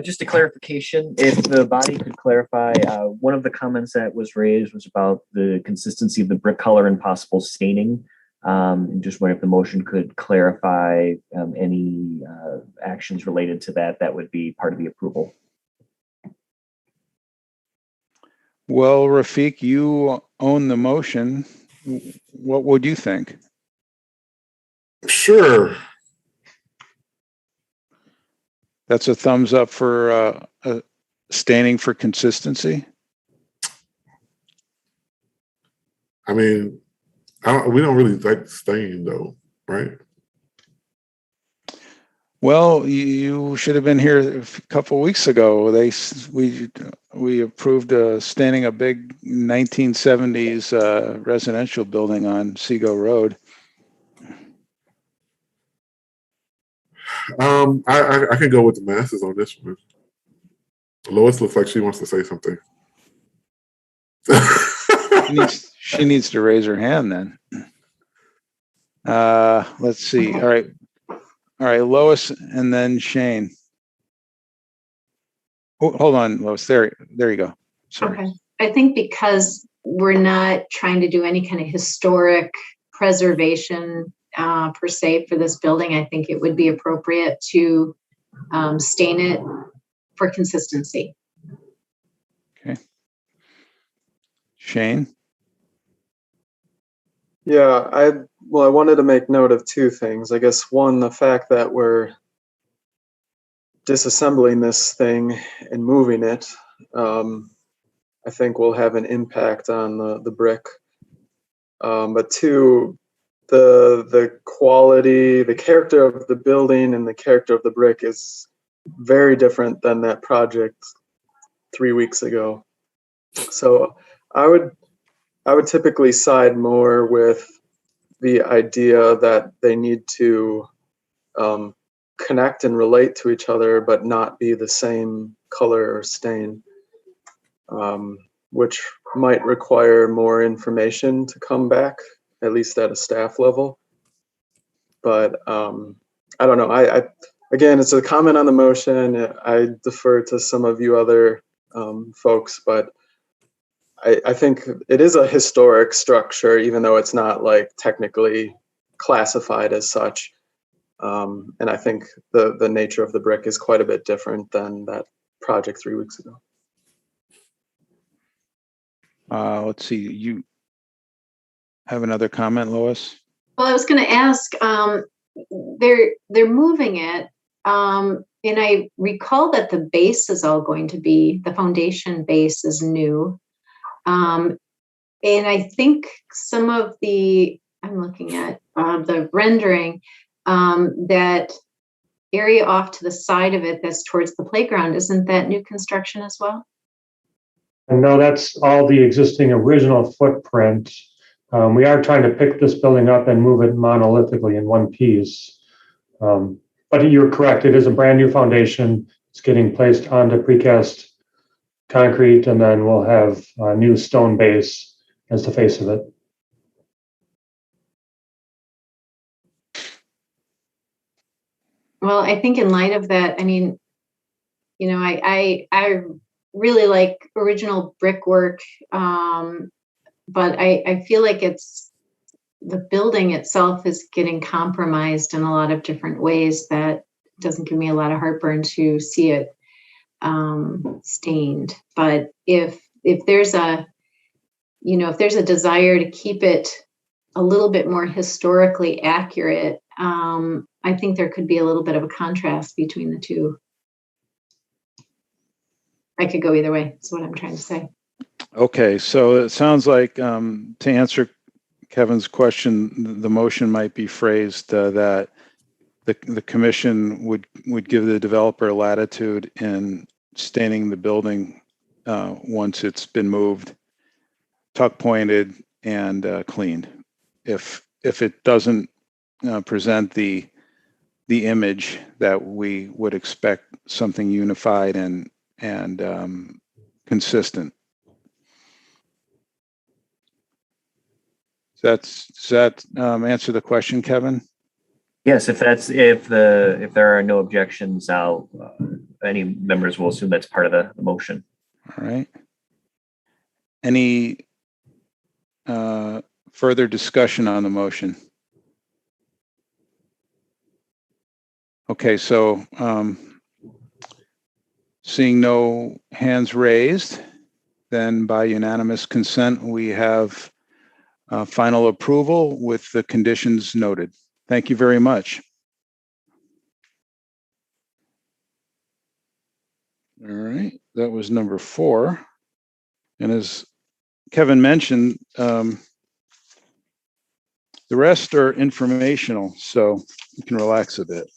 Just a clarification, if the body could clarify, one of the comments that was raised was about the consistency of the brick color and possible staining. And just wonder if the motion could clarify any actions related to that would be part of the approval.
Well, Rafiq, you own the motion. What would you think?
Sure.
That's a thumbs up for staining for consistency.
I mean, we don't really like stain though, right?
Well, you should have been here a couple of weeks ago. We approved staining a big 1970s residential building on Seago Road.
I can go with the masses on this one. Lois looks like she wants to say something.
She needs to raise her hand then. Let's see. All right, Lois, and then Shane. Oh, hold on, Lois. There you go. Sorry.
Okay. I think because we're not trying to do any kind of historic preservation per se for this building, I think it would be appropriate to stain it for consistency.
Okay. Shane?
Yeah, I wanted to make note of two things. I guess one, the fact that we're disassembling this thing and moving it, I think will have an impact on the brick. But two, the quality, the character of the building and the character of the brick is very different than that project 3 weeks ago. So I would typically side more with the idea that they need to connect and relate to each other, but not be the same color or stain, which might require more information to come back, at least at a staff level. But I don't know. Again, it's a comment on the motion. I defer to some of you other folks, but I think it is a historic structure, even though it's not like technically classified as such. And I think the nature of the brick is quite a bit different than that project 3 weeks ago.
Let's see. You have another comment, Lois?
Well, I was going to ask, they're moving it, and I recall that the base is all going to be, the foundation base is new. And I think some of I'm looking at the rendering, that area off to the side of it that's towards the playground, isn't that new construction as well?
And no, that's all the existing original footprint. We are trying to pick this building up and move it monolithically in one piece. But you're correct, it is a brand new foundation. It's getting placed onto precast concrete, and then we'll have a new stone base as the face of it.
Well, I think in light of that, I mean, you know, I really like original brickwork, but I feel like the building itself is getting compromised in a lot of different ways that doesn't give me a lot of heartburn to see it stained. But if there's a desire to keep it a little bit more historically accurate, I think there could be a little bit of a contrast between the two. I could go either way. That's what I'm trying to say.
Okay, so it sounds like to answer Kevin's question, the motion might be phrased that the commission would give the developer latitude in staining the building once it's been moved, tuck pointed, and cleaned. If it doesn't present the image that we would expect, something unified and consistent. Does that answer the question, Kevin?
Yes, if there are no objections, any members will assume that's part of the motion.
All right. Any further discussion on the motion? Okay, so seeing no hands raised, then by unanimous consent, we have final approval with the conditions noted. Thank you very much. All right, that was number 4. And as Kevin mentioned, the rest are informational, so you can relax a bit.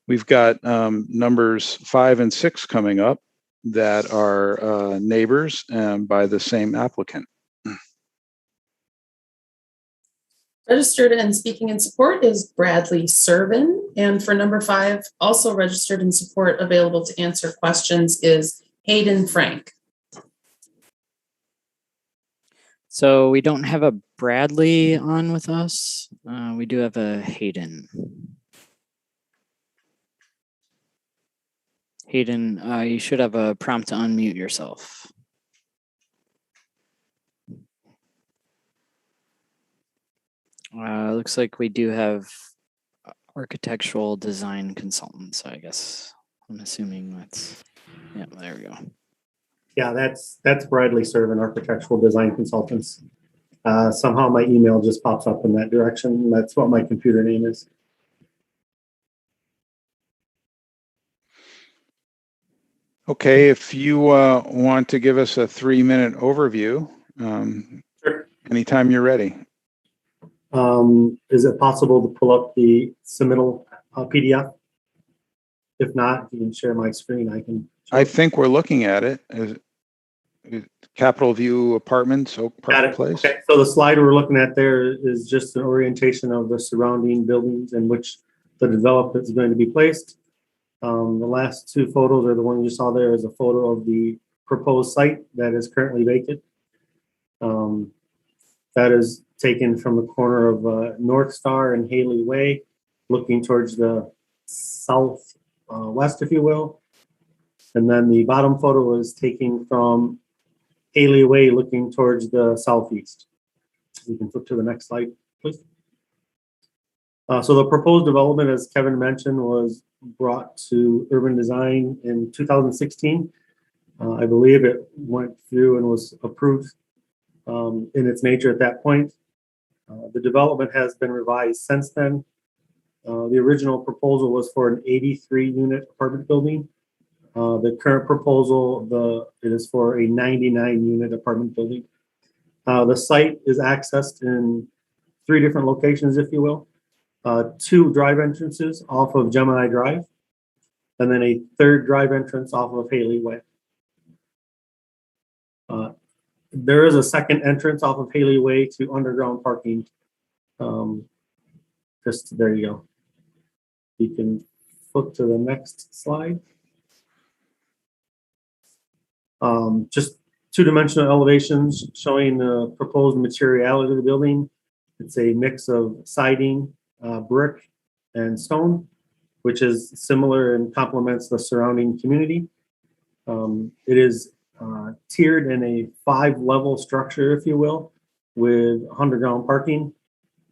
We've got numbers 5 and 6 coming up that are neighbors by the same applicant.
Registered and speaking in support is Bradley Servin. And for number 5, also registered in support, available to answer questions, is Hayden Frank.
So we don't have a Bradley on with us. We do have a Hayden. Hayden, you should have a prompt to unmute yourself. Looks like we do have architectural design consultants, I guess. I'm assuming that's, yeah, there we go.
Yeah, that's Bradley Servin, Architectural Design Consultants. Somehow my email just pops up in that direction. That's what my computer name is.
Okay, if you want to give us a 3-minute overview,
Sure.
Anytime you're ready.
Is it possible to pull up the submittal PDF? If not, you can share my screen.
I think we're looking at it. Is Capitol View Apartments, Oak Park Place.
Okay, so the slide we're looking at there is just an orientation of the surrounding buildings in which the development is going to be placed. The last 2 photos are the one you saw there is a photo of the proposed site that is currently vacant. That is taken from the corner of North Star and Haley Way, looking towards the south west, if you will. And then the bottom photo is taken from Haley Way, looking towards the southeast. You can flip to the next slide, please. So the proposed development, as Kevin mentioned, was brought to urban design in 2016. I believe it went through and was approved in its nature at that point. The development has been revised since then. The original proposal was for an 83-unit apartment building. The current proposal, it is for a 99-unit apartment building. The site is accessed in 3 different locations, if you will. 2 drive entrances off of Gemini Drive, and then a 3rd drive entrance off of Haley Way. There is a 2nd entrance off of Haley Way to underground parking. Just there you go. You can flip to the next slide. Just 2-dimensional elevations showing the proposed materiality of the building. It's a mix of siding, brick, and stone, which is similar and complements the surrounding community. It is tiered in a 5-level structure, if you will, with underground parking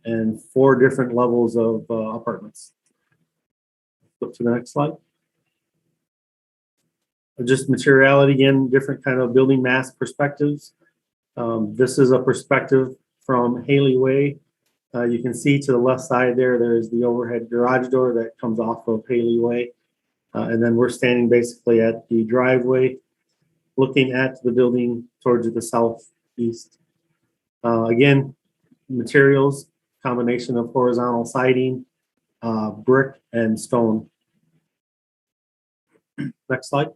and 4 different levels of apartments. Flip to the next slide. Just materiality, again, different kind of building mass perspectives. This is a perspective from Haley Way. You can see to the left side there's the overhead garage door that comes off of Haley Way. And then we're standing basically at the driveway, looking at the building towards the southeast. Again, materials, combination of horizontal siding, brick, and stone. Next slide.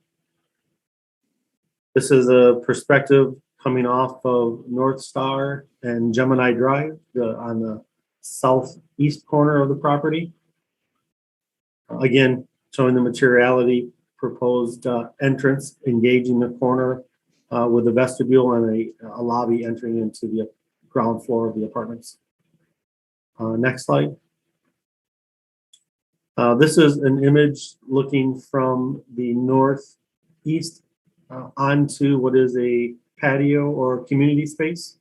This is a perspective coming off of North Star and Gemini Drive on the southeast corner of the property. Again, showing the materiality, proposed entrance engaging the corner with a vestibule and a lobby entering into the ground floor of the apartments. Next slide. This is an image looking from the northeast onto what is a patio or community space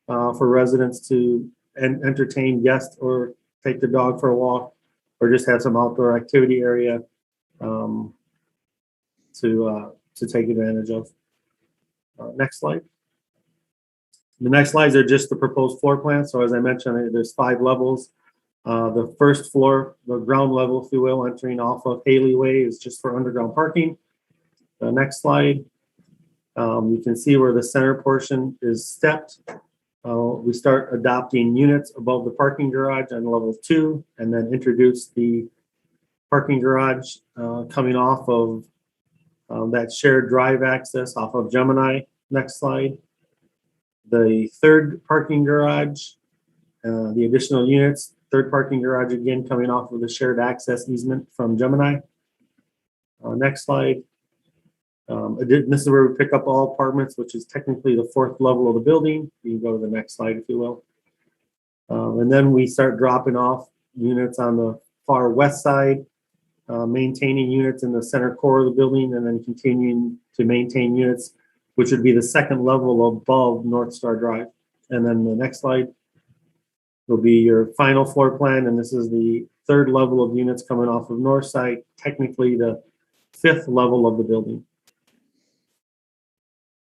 for residents to entertain guests or take the dog for a walk or just have some outdoor activity area to take advantage of. Next slide. The next slides are just the proposed floor plan. So as I mentioned, there's 5 levels. The first floor, the ground level, if you will, entering off of Haley Way is just for underground parking. Next slide. You can see where the center portion is stepped. We start adopting units above the parking garage on level 2, and then introduce the parking garage coming off of that shared drive access off of Gemini. Next slide. The third parking garage, the additional units, third parking garage again coming off of the shared access easement from Gemini. Next slide. This is where we pick up all apartments, which is technically the 4th level of the building. You can go to the next slide if you will. And then we start dropping off units on the far west side, maintaining units in the center core of the building, and then continuing to maintain units, which would be the 2nd level above North Star Drive. And then the next slide will be your final floor plan, and this is the 3rd level of units coming off of North Side, technically the 5th level of the building.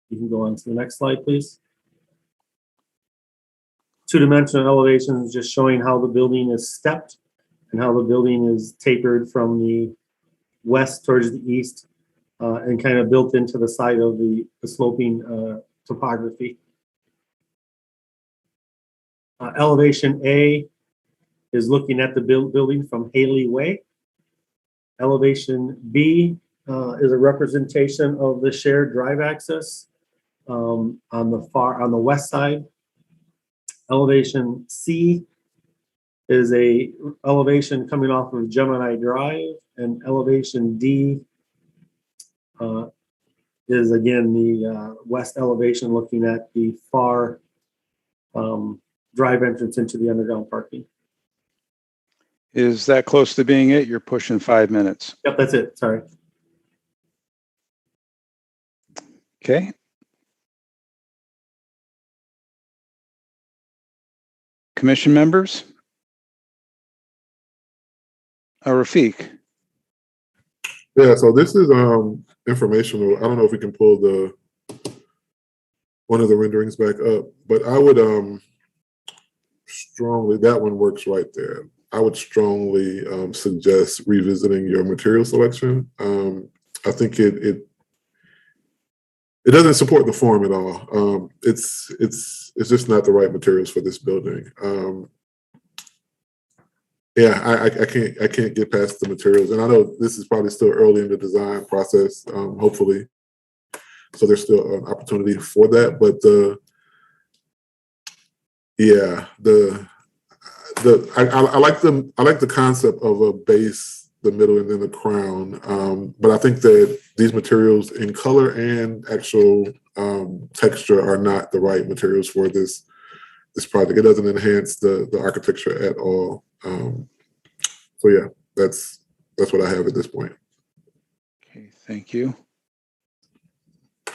You can go on to the next slide, please. 2-dimensional elevations just showing how the building is stepped and how the building is tapered from the west towards the east and kind of built into the side of the sloping topography. Elevation A is looking at the building from Haley Way. Elevation B is a representation of the shared drive access on the west side. Elevation C is a elevation coming off of Gemini Drive, and elevation D is again the west elevation looking at the far drive entrance into the underground parking.
Is that close to being it? You're pushing 5 minutes.
Yep, that's it. Sorry.
Okay. Commission members? Rafiq.
Yeah, so this is informational. I don't know if we can pull one of the renderings back up, but I would strongly, that one works right there. I would strongly suggest revisiting your material selection. I think it doesn't support the form at all. It's just not the right materials for this building. Yeah, I can't get past the materials, and I know this is probably still early in the design process. Hopefully, so there's still an opportunity for that. But I like the concept of a base, the middle, and then the crown. But I think that these materials in color and actual texture are not the right materials for this project. It doesn't enhance the architecture at all. So yeah, that's what I have at this point.
Okay, thank you. I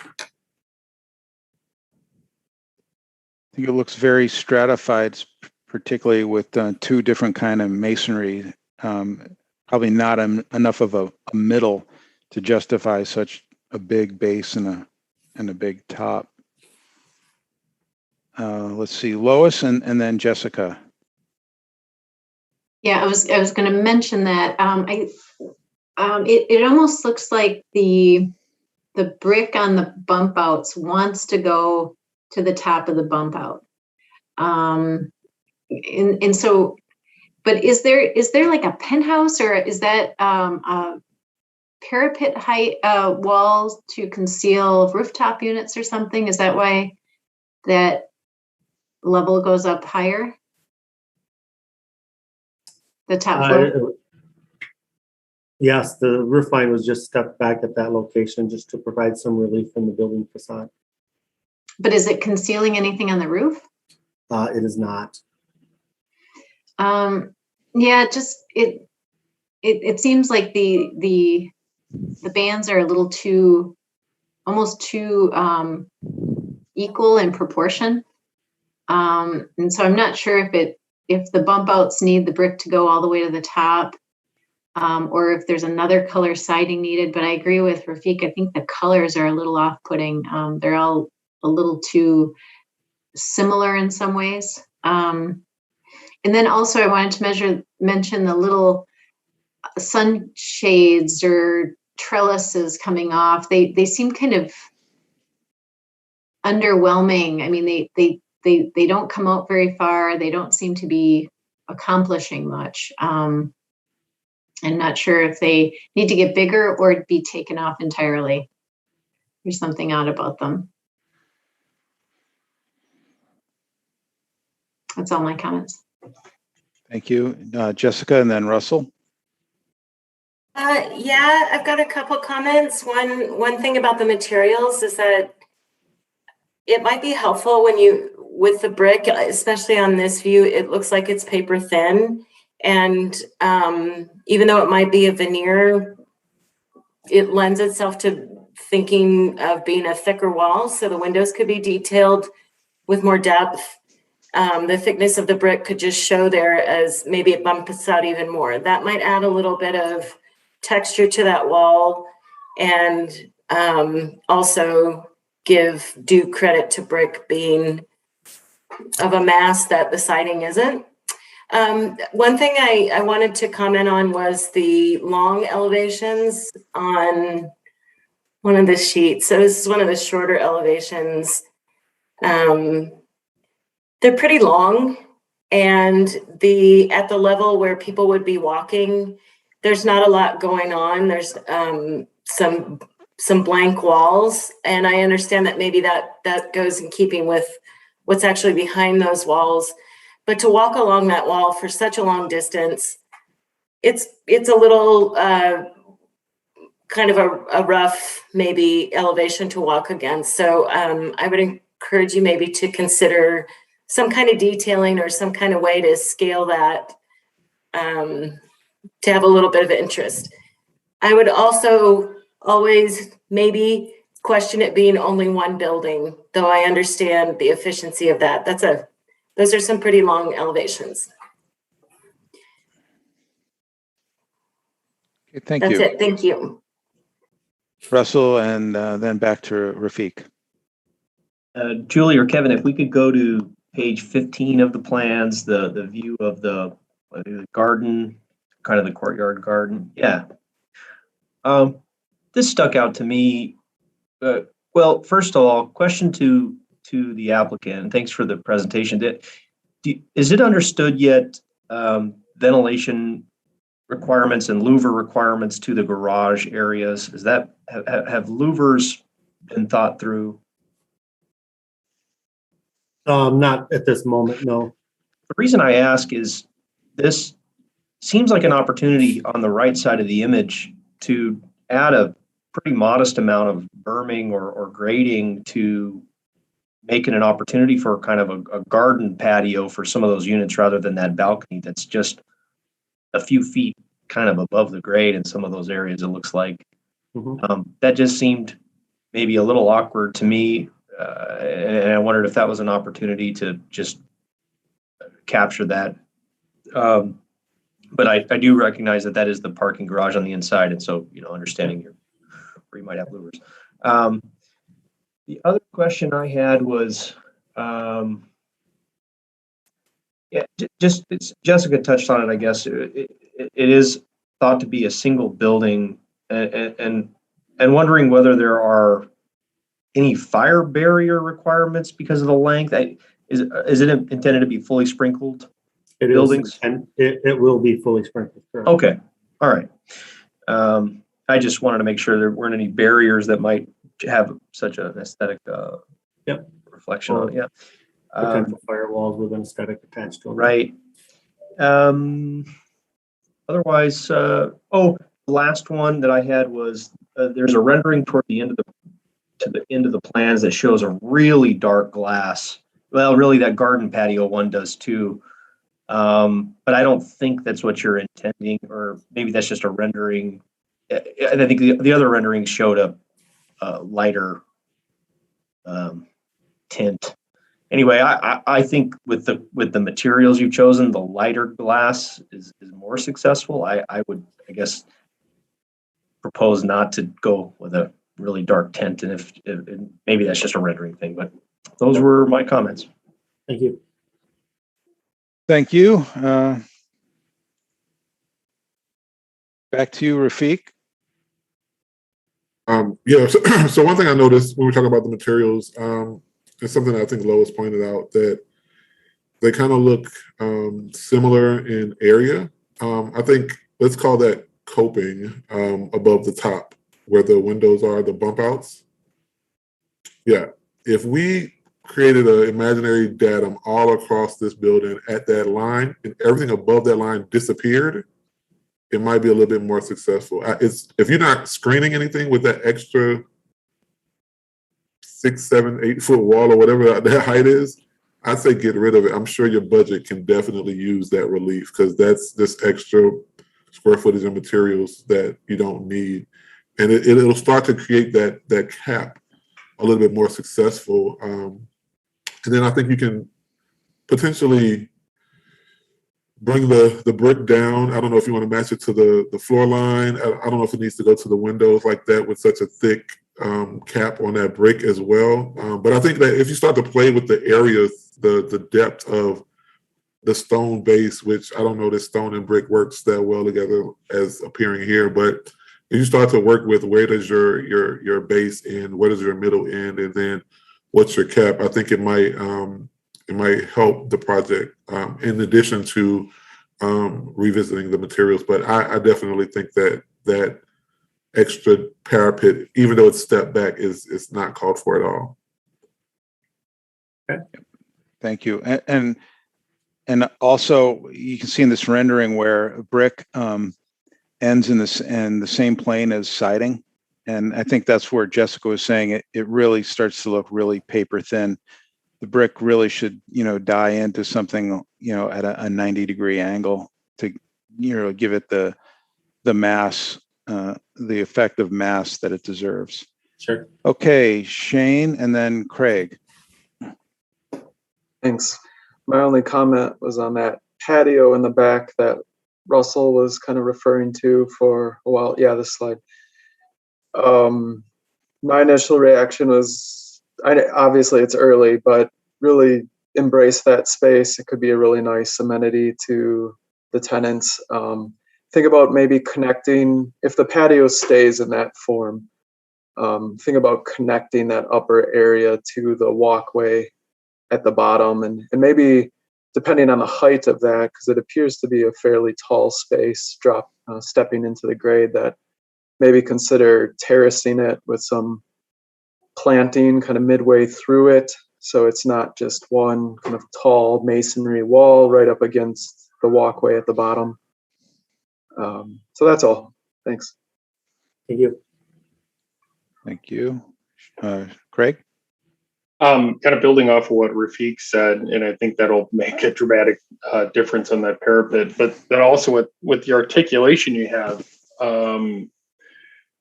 think it looks very stratified, particularly with 2 different kind of masonry. Probably not enough of a middle to justify such a big base and a big top. Let's see, Lois and then Jessica.
Yeah, I was going to mention that it almost looks like the brick on the bump outs wants to go to the top of the bump out. And so, but is there like a penthouse, or is that a parapet height walls to conceal rooftop units or something? Is that why that level goes up higher? The top floor?
Yes, the roof line was just stepped back at that location just to provide some relief in the building facade.
But is it concealing anything on the roof?
It is not.
Yeah, just it seems like the bands are a little too, almost too equal in proportion. And so I'm not sure if the bump outs need the brick to go all the way to the top, or if there's another color siding needed. But I agree with Rafiq. I think the colors are a little off-putting. They're all a little too similar in some ways. And then also I wanted to mention the little sunshades or trellises coming off, they seem kind of underwhelming. I mean, they don't come out very far. They don't seem to be accomplishing much. I'm not sure if they need to get bigger or be taken off entirely. There's something odd about them. That's all my comments.
Thank you. Jessica and then Russell.
Yeah, I've got a couple comments. One thing about the materials is that it might be helpful when with the brick, especially on this view, it looks like it's paper thin. And even though it might be a veneer, it lends itself to thinking of being a thicker wall. So the windows could be detailed with more depth. The thickness of the brick could just show there as maybe it bumps out even more. That might add a little bit of texture to that wall, and also give due credit to brick being of a mass that the siding isn't. One thing I wanted to comment on was the long elevations on one of the sheets. So this is one of the shorter elevations. They're pretty long, and at the level where people would be walking, there's not a lot going on. There's some blank walls, and I understand that maybe that goes in keeping with what's actually behind those walls. But to walk along that wall for such a long distance, it's a little kind of a rough maybe elevation to walk against. So I would encourage you maybe to consider some kind of detailing or some kind of way to scale that to have a little bit of person. I would also always maybe question it being only one building, though I understand the efficiency of that. Those are some pretty long elevations.
Okay, thank
That's
you.
it. Thank you.
Russell, and then back to Rafiq.
Julie or Kevin, if we could go to page 15 of the plans, the view of the garden, kind of the courtyard garden. Yeah. This stuck out to me. Well, first of all, question to the applicant. Thanks for the presentation. Is it understood yet ventilation requirements and louver requirements to the garage areas? Is that have louvers been thought through?
Not at this moment, no.
The reason I ask is this seems like an opportunity on the right side of the image to add a pretty modest amount of berming or grading to make it an opportunity for kind of a garden patio for some of those units rather than that balcony that's just a few feet kind of above the grade in some of those areas, it looks like. That just seemed maybe a little awkward to me. And I wondered if that was an opportunity to just capture that. But I do recognize that is the parking garage on the inside. And so, understanding where you might have louvers. The other question I had was, Jessica touched on it, I guess. It is thought to be a single building, and wondering whether there are any fire barrier requirements because of the length. Is it intended to be fully sprinkled buildings?
And it will be fully sprinkled. Correct.
Okay. All right. I just wanted to make sure there weren't any barriers that might have such an aesthetic reflection on it. Yeah.
Potential firewalls with an aesthetic attached to them.
Right. Otherwise, the last one that I had was there's a rendering toward the end of the plans that shows a really dark glass. Well, really that garden patio one does too. But I don't think that's what you're intending, or maybe that's just a rendering. And I think the other rendering showed a lighter tint. Anyway, I think with the materials you've chosen, the lighter glass is more successful. I would, I guess, propose not to go with a really dark tint, and if maybe that's just a rendering thing. But those were my comments.
Thank you.
Thank you. Back to you, Rafiq.
Yeah, so one thing I noticed when we talk about the materials, is something I think Lois pointed out, that they kind of look similar in area. I think let's call that coping above the top where the windows are, the bump outs. Yeah, if we created an imaginary datum all across this building at that line and everything above that line disappeared, it might be a little bit more successful. If you're not screening anything with that extra 6, 7, 8 foot wall or whatever that height is, I'd say get rid of it. I'm sure your budget can definitely use that relief, because that's this extra square footage and materials that you don't need. And it'll start to create that cap a little bit more successful. And then I think you can potentially bring the brick down. I don't know if you want to match it to the floor line. I don't know if it needs to go to the windows like that with such a thick cap on that brick as well. But I think that if you start to play with the areas, the depth of the stone base, which I don't know that stone and brick works that well together as appearing here, but if you start to work with where does your base end, where does your middle end, and then what's your cap, I think it might help the project in addition to revisiting the materials. But I definitely think that extra parapet, even though it's stepped back, is not called for at all.
Okay. Thank you. And also you can see in this rendering where brick ends in the same plane as siding. And I think that's where Jessica was saying it really starts to look really paper thin. The brick really should, die into something, at a 90-degree angle to, give it the mass, the effect of mass that it deserves.
Sure.
Okay, Shane and then Craig.
Thanks. My only comment was on that patio in the back that Russell was kind of referring to for a while. Yeah, this slide. My initial reaction was, obviously it's early, but really embrace that space. It could be a really nice amenity to the tenants. Think about maybe connecting, if the patio stays in that form, think about connecting that upper area to the walkway at the bottom, and maybe depending on the height of that, because it appears to be a fairly tall space, stepping into the grade, that maybe consider terracing it with some planting kind of midway through it, so it's not just one kind of tall masonry wall right up against the walkway at the bottom. So that's all. Thanks.
Thank you.
Thank you. Craig?
Kind of building off of what Rafiq said, and I think that'll make a dramatic difference on that parapet, but then also with the articulation you have, I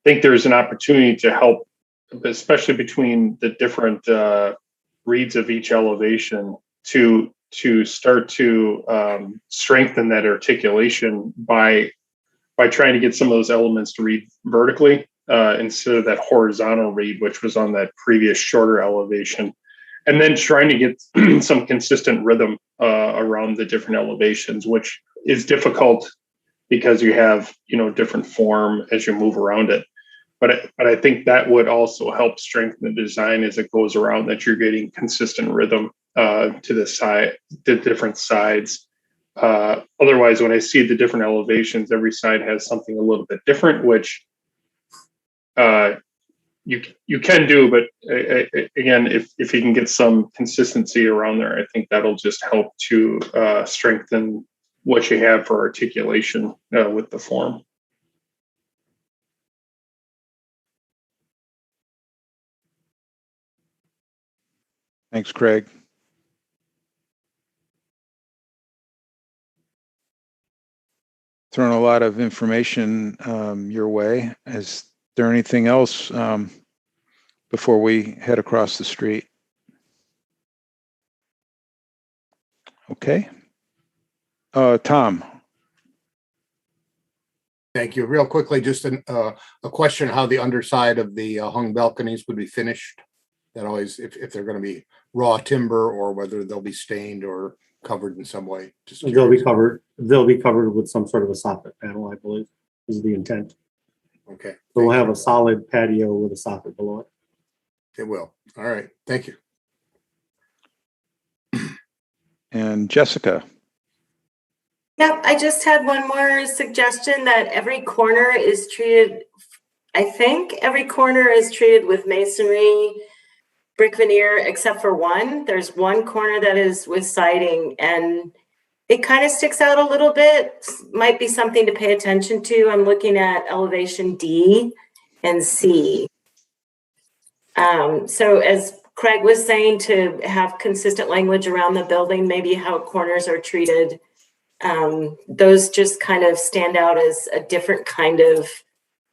think there's an opportunity to help, especially between the different reads of each elevation, to start to strengthen that articulation by trying to get some of those elements to read vertically instead of that horizontal read, which was on that previous shorter elevation, and then trying to get some consistent rhythm around the different elevations, which is difficult because you have, different form as you move around it. But I think that would also help strengthen the design as it goes around, that you're getting consistent rhythm to the different sides. Otherwise, when I see the different elevations, every side has something a little bit different, which you can do, but again, if you can get some consistency around there, I think that'll just help to strengthen what you have for articulation with the form.
Thanks, Craig. Throwing a lot of information your way. Is there anything else before we head across the street? Okay. Tom.
Thank you. Real quickly, just a question: how the underside of the hung balconies would be finished? That always, if they're going to be raw timber, or whether they'll be stained or covered in some way. Just
they'll be covered. They'll be covered with some sort of a soffit panel, I believe, is the intent.
Okay.
So we'll have a solid patio with a soffit below it.
It will. All right. Thank you.
And Jessica.
Yep, I just had one more suggestion that every corner is treated, I think every corner is treated with masonry, brick veneer, except for one. There's one corner that is with siding and it kind of sticks out a little bit. Might be something to pay attention to. I'm looking at elevation D and C. So as Craig was saying, to have consistent language around the building, maybe how corners are treated. Those just kind of stand out as a different kind of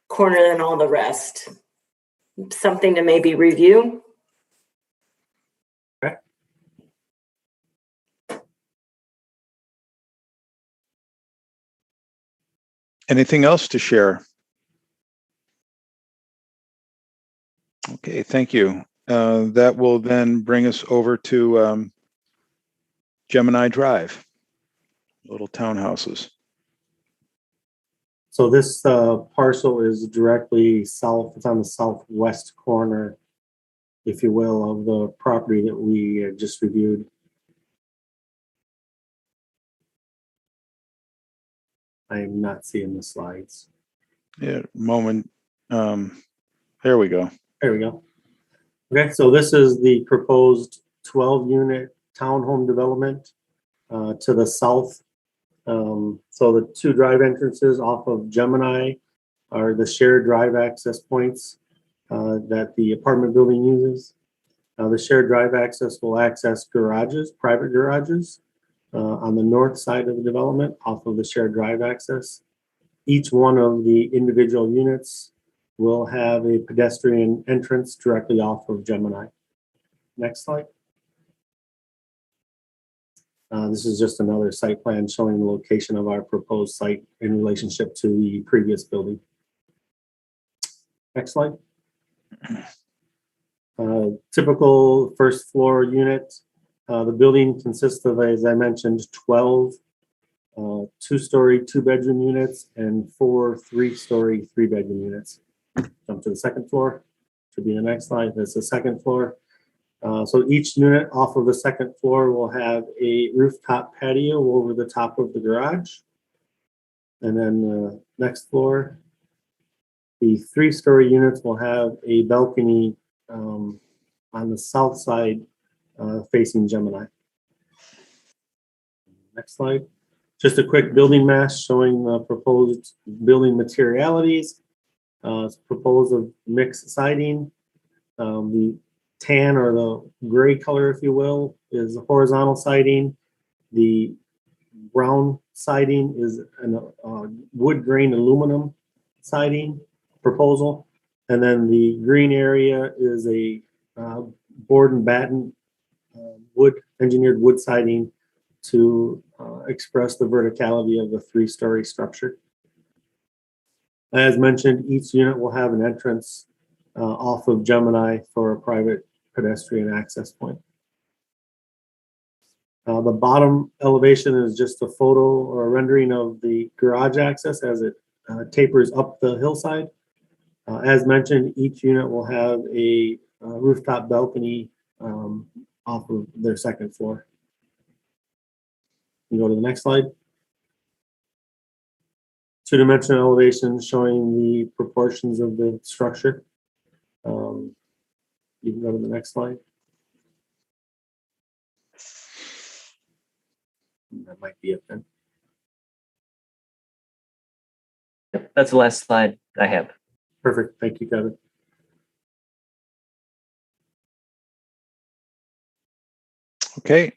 corner than all the rest. Something to maybe review.
Okay.
Anything else to share? Okay, thank you. That will then bring us over to Gemini Drive, little townhouses.
So this parcel is directly south, it's on the southwest corner, if you will, of the property that we just reviewed. I am not seeing the slides.
Yeah, moment. There we go.
There we go. Okay, so this is the proposed 12-unit townhome development to the south. So the two drive entrances off of Gemini are the shared drive access points that the apartment building uses. The shared drive access will access garages, private garages, on the north side of the development off of the shared drive access. Each one of the individual units will have a pedestrian entrance directly off of Gemini. Next slide. This is just another site plan showing the location of our proposed site in relationship to the previous building. Next slide. Typical first floor unit. The building consists of, as I mentioned, 12 two-story, two-bedroom units and 4 three-story, three-bedroom units. Jump to the second floor. Should be the next slide. That's the second floor. So each unit off of the second floor will have a rooftop patio over the top of the garage. And then the next floor, the 3-story units will have a balcony on the south side facing Gemini. Next slide. Just a quick building mass showing the proposed building materialities. It's proposed of mixed siding. The tan or the gray color, if you will, is horizontal siding. The brown siding is a wood grain aluminum siding proposal. And then the green area is a board and batten engineered wood siding to express the verticality of the 3-story structure. As mentioned, each unit will have an entrance off of Gemini for a private pedestrian access point. The bottom elevation is just a photo or a rendering of the garage access as it tapers up the hillside. As mentioned, each unit will have a rooftop balcony off of their second floor. You go to the next slide. Two-dimensional elevation showing the proportions of the structure. You can go to the next slide. That might be it then.
Yep, that's the last slide I have.
Perfect. Thank you, Kevin.
Okay,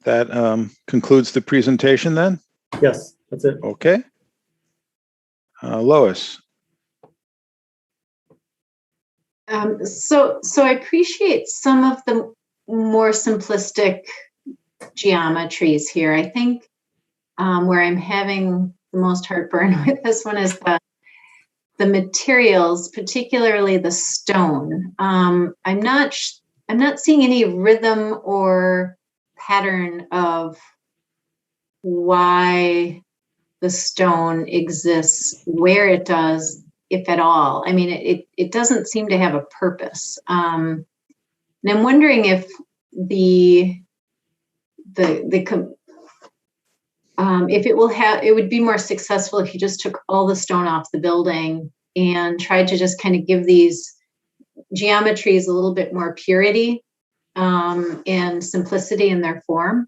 that concludes the presentation then?
Yes, that's it.
Okay. Lois.
So I appreciate some of the more simplistic geometries here. I think where I'm having the most heartburn with this one is the materials, particularly the stone. I'm not seeing any rhythm or pattern of why the stone exists where it does if at all. I mean, it doesn't seem to have a purpose. And I'm wondering if if it would be more successful if you just took all the stone off the building and tried to just kind of give these geometries a little bit more purity and simplicity in their form.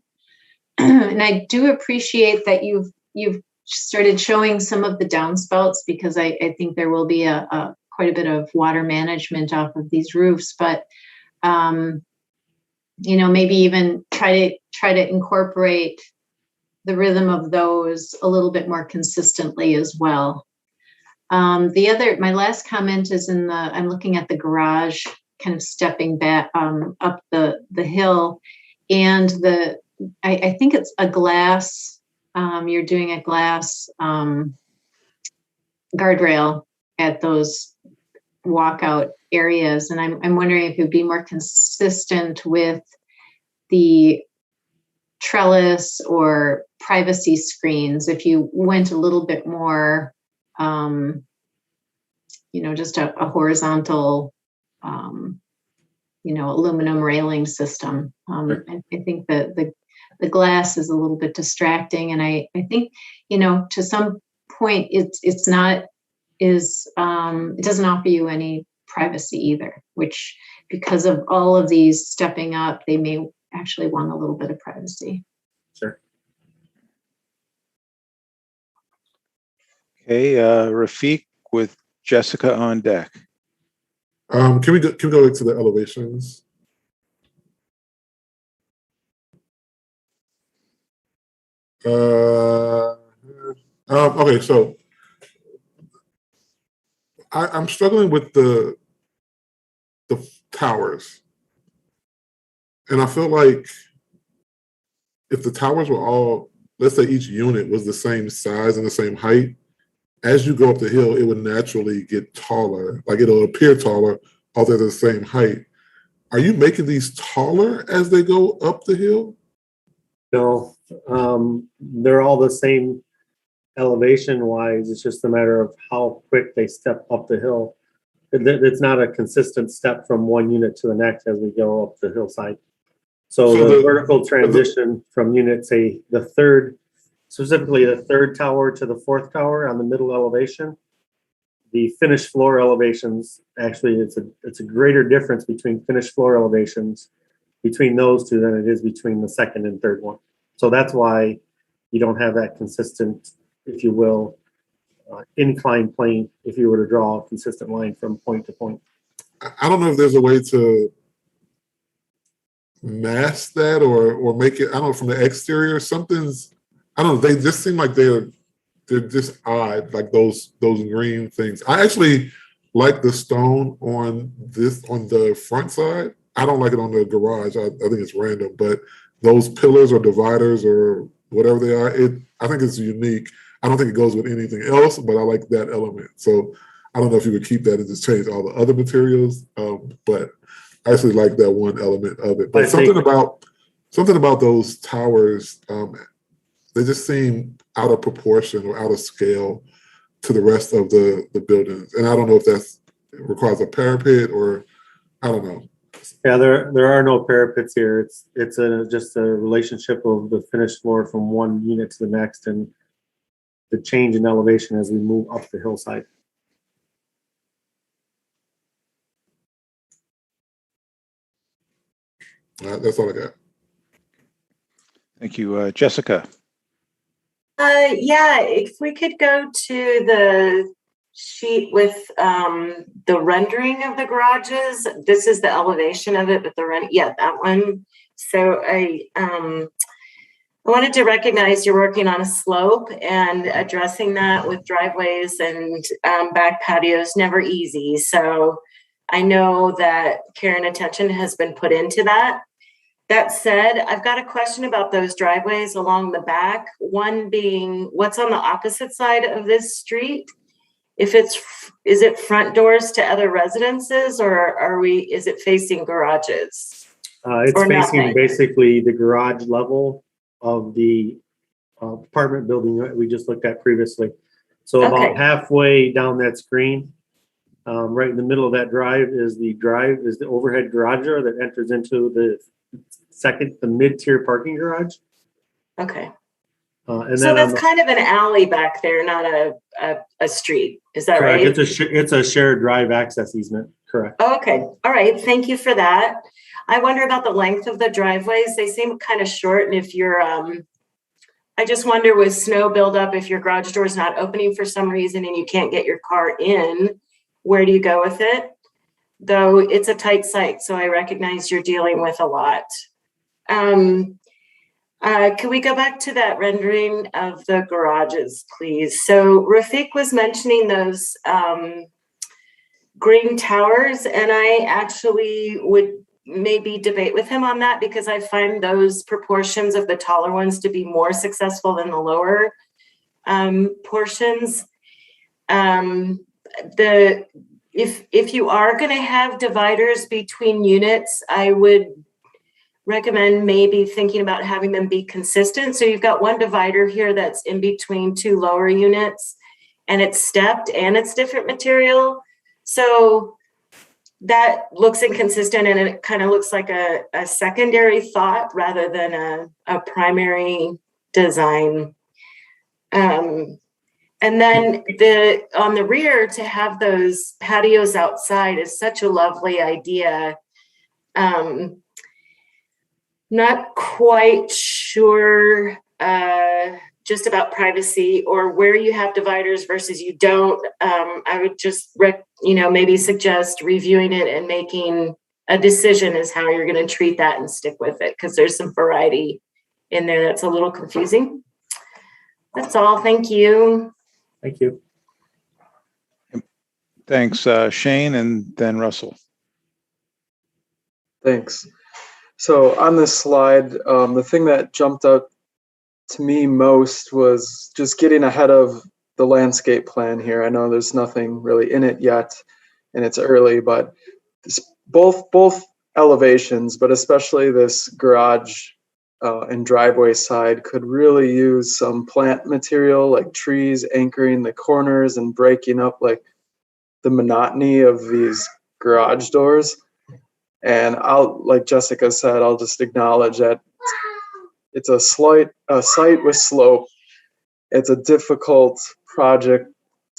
And I do appreciate that you've started showing some of the downspouts, because I think there will be a quite a bit of water management off of these roofs, but maybe even try to incorporate the rhythm of those a little bit more consistently as well. My last comment is I'm looking at the garage, kind of stepping back up the hill, and I think it's a glass. You're doing a glass guardrail at those walkout areas, and I'm wondering if it would be more consistent with the trellis or privacy screens if you went a little bit more, just a horizontal, aluminum railing system. I think that the glass is a little bit distracting, and I think, to some point it doesn't offer you any privacy either, which, because of all of these stepping up, they may actually want a little bit of privacy.
Sure.
Okay, Rafiq with Jessica on deck.
Can we go to the elevations? Okay, so I'm struggling with the towers. And I feel like if the towers were all, let's say each unit was the same size and the same height, as you go up the hill, it would naturally get taller. Like it'll appear taller, although they're the same height. Are you making these taller as they go up the hill?
No, they're all the same elevation wise. It's just a matter of how quick they step up the hill. It's not a consistent step from one unit to the next as we go up the hillside. So the vertical transition from unit, say specifically the third tower to the fourth tower on the middle elevation, the finished floor elevations, actually it's a greater difference between finished floor elevations between those two than it is between the second and third one. So that's why you don't have that consistent, if you will, inclined plane if you were to draw a consistent line from point to point.
I don't know if there's a way to mask that or make it, I don't know, from the exterior, I don't know, they just seem like they're just odd, like those green things. I actually like the stone on the front side. I don't like it on the garage. I think it's random, but those pillars or dividers or whatever they are, I think it's unique. I don't think it goes with anything else, but I like that element. So I don't know if you would keep that and just change all the other materials, but I actually like that one element of it. But something about those towers, they just seem out of proportion or out of scale to the rest of the buildings. And I don't know if it requires a parapet or I don't know.
Yeah, there are no parapets here. It's just a relationship of the finished floor from one unit to the next and the change in elevation as we move up the hillside.
That's all I got.
Thank you, Jessica.
Yeah, if we could go to the sheet with the rendering of the garages. This is the elevation of it, but that one. So I wanted to recognize you're working on a slope, and addressing that with driveways and back patios never easy. So I know that care and attention has been put into that. That said, I've got a question about those driveways along the back. One being, what's on the opposite side of this street? Is it front doors to other residences, or is it facing garages?
It's facing basically the garage level of the apartment building that we just looked at previously. So about
Okay.
halfway down that screen, right in the middle of that drive is the overhead garage door that enters into the mid-tier parking garage.
Okay.
And
So
then
that's kind of an alley back there, not a street. Is that
correct.
right?
It's a shared drive access easement. Correct.
Okay. All right. Thank you for that. I wonder about the length of the driveways. They seem kind of short. And if you're, I just wonder with snow buildup, if your garage door is not opening for some reason and you can't get your car in, where do you go with it? Though it's a tight site, so I recognize you're dealing with a lot. Can we go back to that rendering of the garages, please? So Rafiq was mentioning those green towers, and I actually would maybe debate with him on that because I find those proportions of the taller ones to be more successful than the lower portions. If you are going to have dividers between units, I would recommend maybe thinking about having them be consistent. So you've got one divider here that's in between two lower units, and it's stepped and it's different material. So that looks inconsistent, and it kind of looks like a secondary thought rather than a primary design. And then on the rear, to have those patios outside is such a lovely idea. Not quite sure just about privacy or where you have dividers versus you don't. I would just maybe suggest reviewing it and making a decision as how you're going to treat that and stick with it, because there's some variety in there that's a little confusing. That's all. Thank you.
Thank you.
Thanks, Shane, and then Russell.
Thanks. So on this slide, the thing that jumped out to me most was just getting ahead of the landscape plan here. I know there's nothing really in it yet, and it's early, but both elevations, but especially this garage and driveway side, could really use some plant material like trees anchoring the corners and breaking up like the monotony of these garage doors. And like Jessica said, I'll just acknowledge that it's a site with slope. It's a difficult project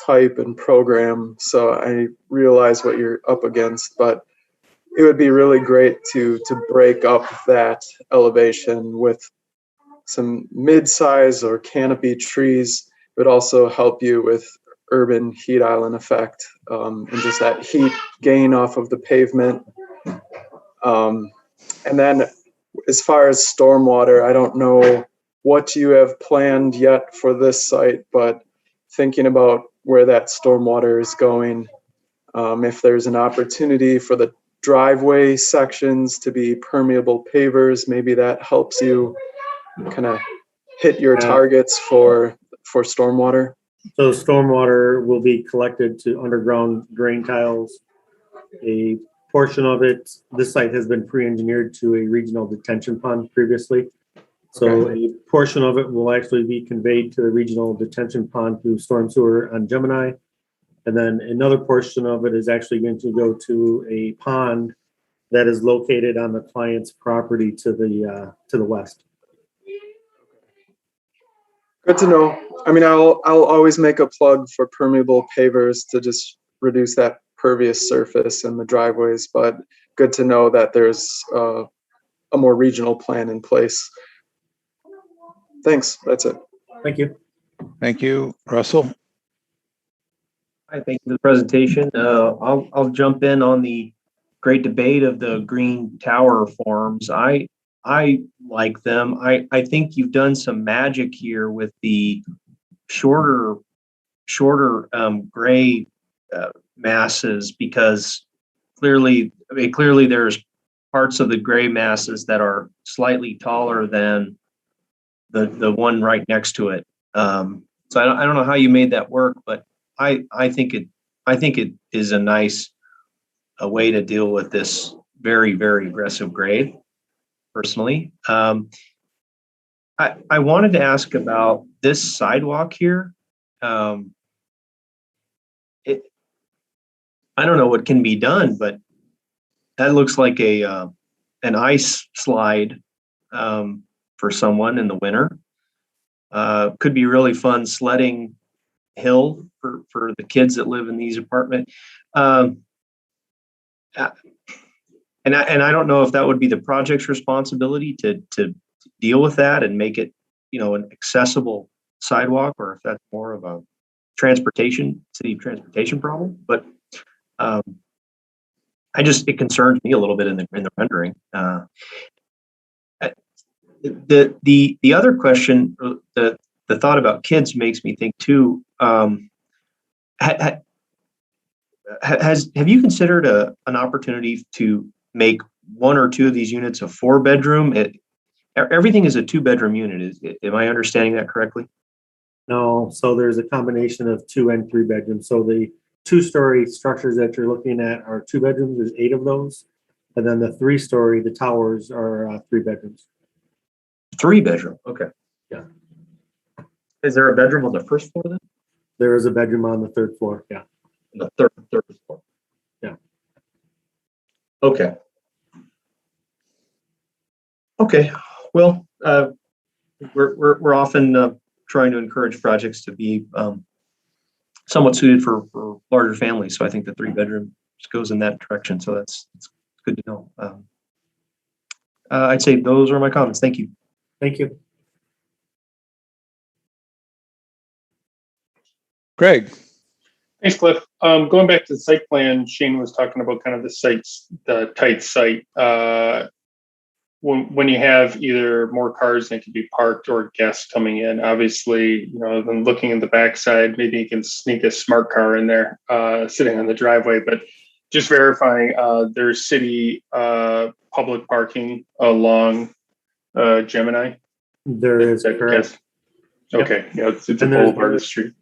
type and program, so I realize what you're up against, but it would be really great to break up that elevation with some mid-size or canopy trees. It would also help you with urban heat island effect, and just that heat gain off of the pavement. And then as far as stormwater, I don't know what you have planned yet for this site, but thinking about where that stormwater is going, if there's an opportunity for the driveway sections to be permeable pavers, maybe that helps you kind of hit your targets for stormwater.
So stormwater will be collected to underground drain tiles. A portion of it, this site has been pre-engineered to a regional detention pond previously. So a portion of it will actually be conveyed to the regional detention pond through storm sewer on Gemini. And then another portion of it is actually going to go to a pond that is located on the client's property to the west.
Good to know. I mean, I'll always make a plug for permeable pavers to just reduce that pervious surface in the driveways, but good to know that there's a more regional plan in place. Thanks. That's it.
Thank you.
Thank you, Russell.
I thank you for the presentation. I'll jump in on the great debate of the green tower forms. I like them. I think you've done some magic here with the shorter gray masses, because clearly there's parts of the gray masses that are slightly taller than the one right next to it. So I don't know how you made that work, but I think it is a nice way to deal with this very, very aggressive grade, personally. I wanted to ask about this sidewalk here. I don't know what can be done, but that looks like an ice slide for someone in the winter. Could be really fun sledding hill for the kids that live in these apartments. And I don't know if that would be the project's responsibility to deal with that and make it, an accessible sidewalk, or if that's more of a city transportation problem. But it concerns me a little bit in the rendering. The other question, the thought about kids makes me think too. Have you considered an opportunity to make one or two of these units a 4-bedroom? Everything is a 2-bedroom unit. Am I understanding that correctly?
No, so there's a combination of 2 and 3 bedrooms. So the 2-story structures that you're looking at are 2 bedrooms. There's 8 of those. And then the 3-story, the towers are 3 bedrooms.
3-bedroom. Okay.
Yeah.
Is there a bedroom on the first floor then?
There is a bedroom on the 3rd floor. Yeah.
The third floor.
Yeah.
Okay. Okay. Well, we're often trying to encourage projects to be somewhat suited for larger families. So I think the 3-bedroom goes in that direction. So that's good to know. I'd say those are my comments. Thank you.
Thank you.
Greg.
Thanks, Cliff. Going back to the site plan, Shane was talking about kind of the tight site. When you have either more cars that can be parked or guests coming in, obviously, then looking in the backside, maybe you can sneak a smart car in there, sitting on the driveway. But just verifying, there's city public parking along Gemini.
There is, correct.
Okay, yeah, it's a boulevard of the street.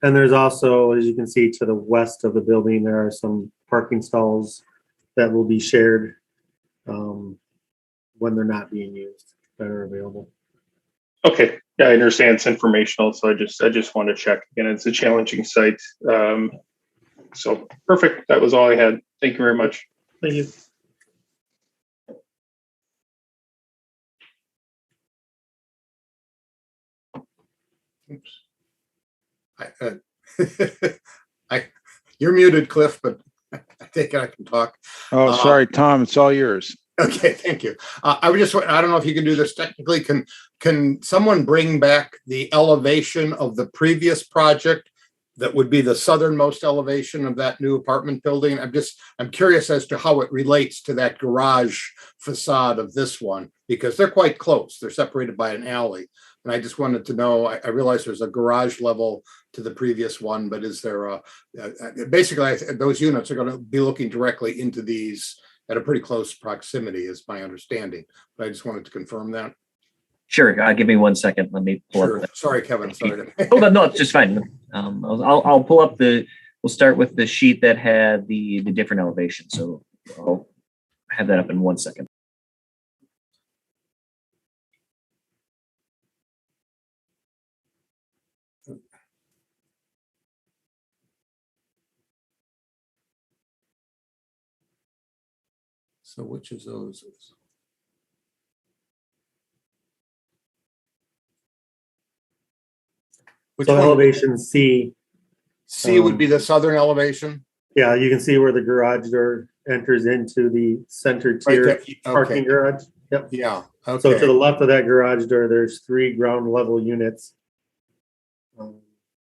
And there's also, as you can see to the west of the building, there are some parking stalls that will be shared when they're not being used, that are available.
Okay, yeah, I understand it's informational, so I just want to check. Again, it's a challenging site. So perfect. That was all I had. Thank you very much.
Thank you.
You're muted, Cliff, but I think I can talk.
Oh, sorry, Tom, it's all yours.
Okay, thank you. I don't know if you can do this technically. Can someone bring back the elevation of the previous project that would be the southernmost elevation of that new apartment building? I'm curious as to how it relates to that garage facade of this one, because they're quite close. They're separated by an alley. And I just wanted to know, I realize there's a garage level to the previous one, but is there basically those units are going to be looking directly into these at a pretty close proximity is my understanding, but I just wanted to confirm that.
Sure. Give me 1 second. Let me pull
Sure.
up.
Sorry, Kevin. Sorry.
No, it's just fine. I'll pull up we'll start with the sheet that had the different elevations. So I'll have that up in 1 second.
So which of those is? Which
So
one?
elevation C.
C would be the southern elevation?
Yeah, you can see where the garage door enters into the center tier parking garage. Yep.
Yeah. Okay.
So to the left of that garage door, there's 3 ground level units.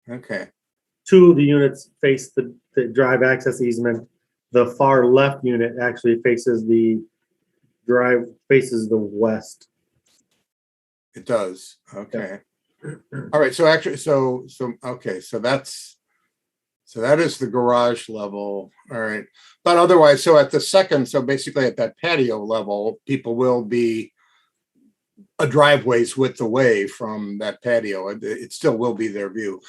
Okay.
2 of the units face the drive access easement. The far left unit actually faces the west.
It does. Okay. All right. So actually, okay. So that is the garage level. All right. But otherwise, so at the second, so basically at that patio level, people will be a driveway's width away from that patio. It still will be their view.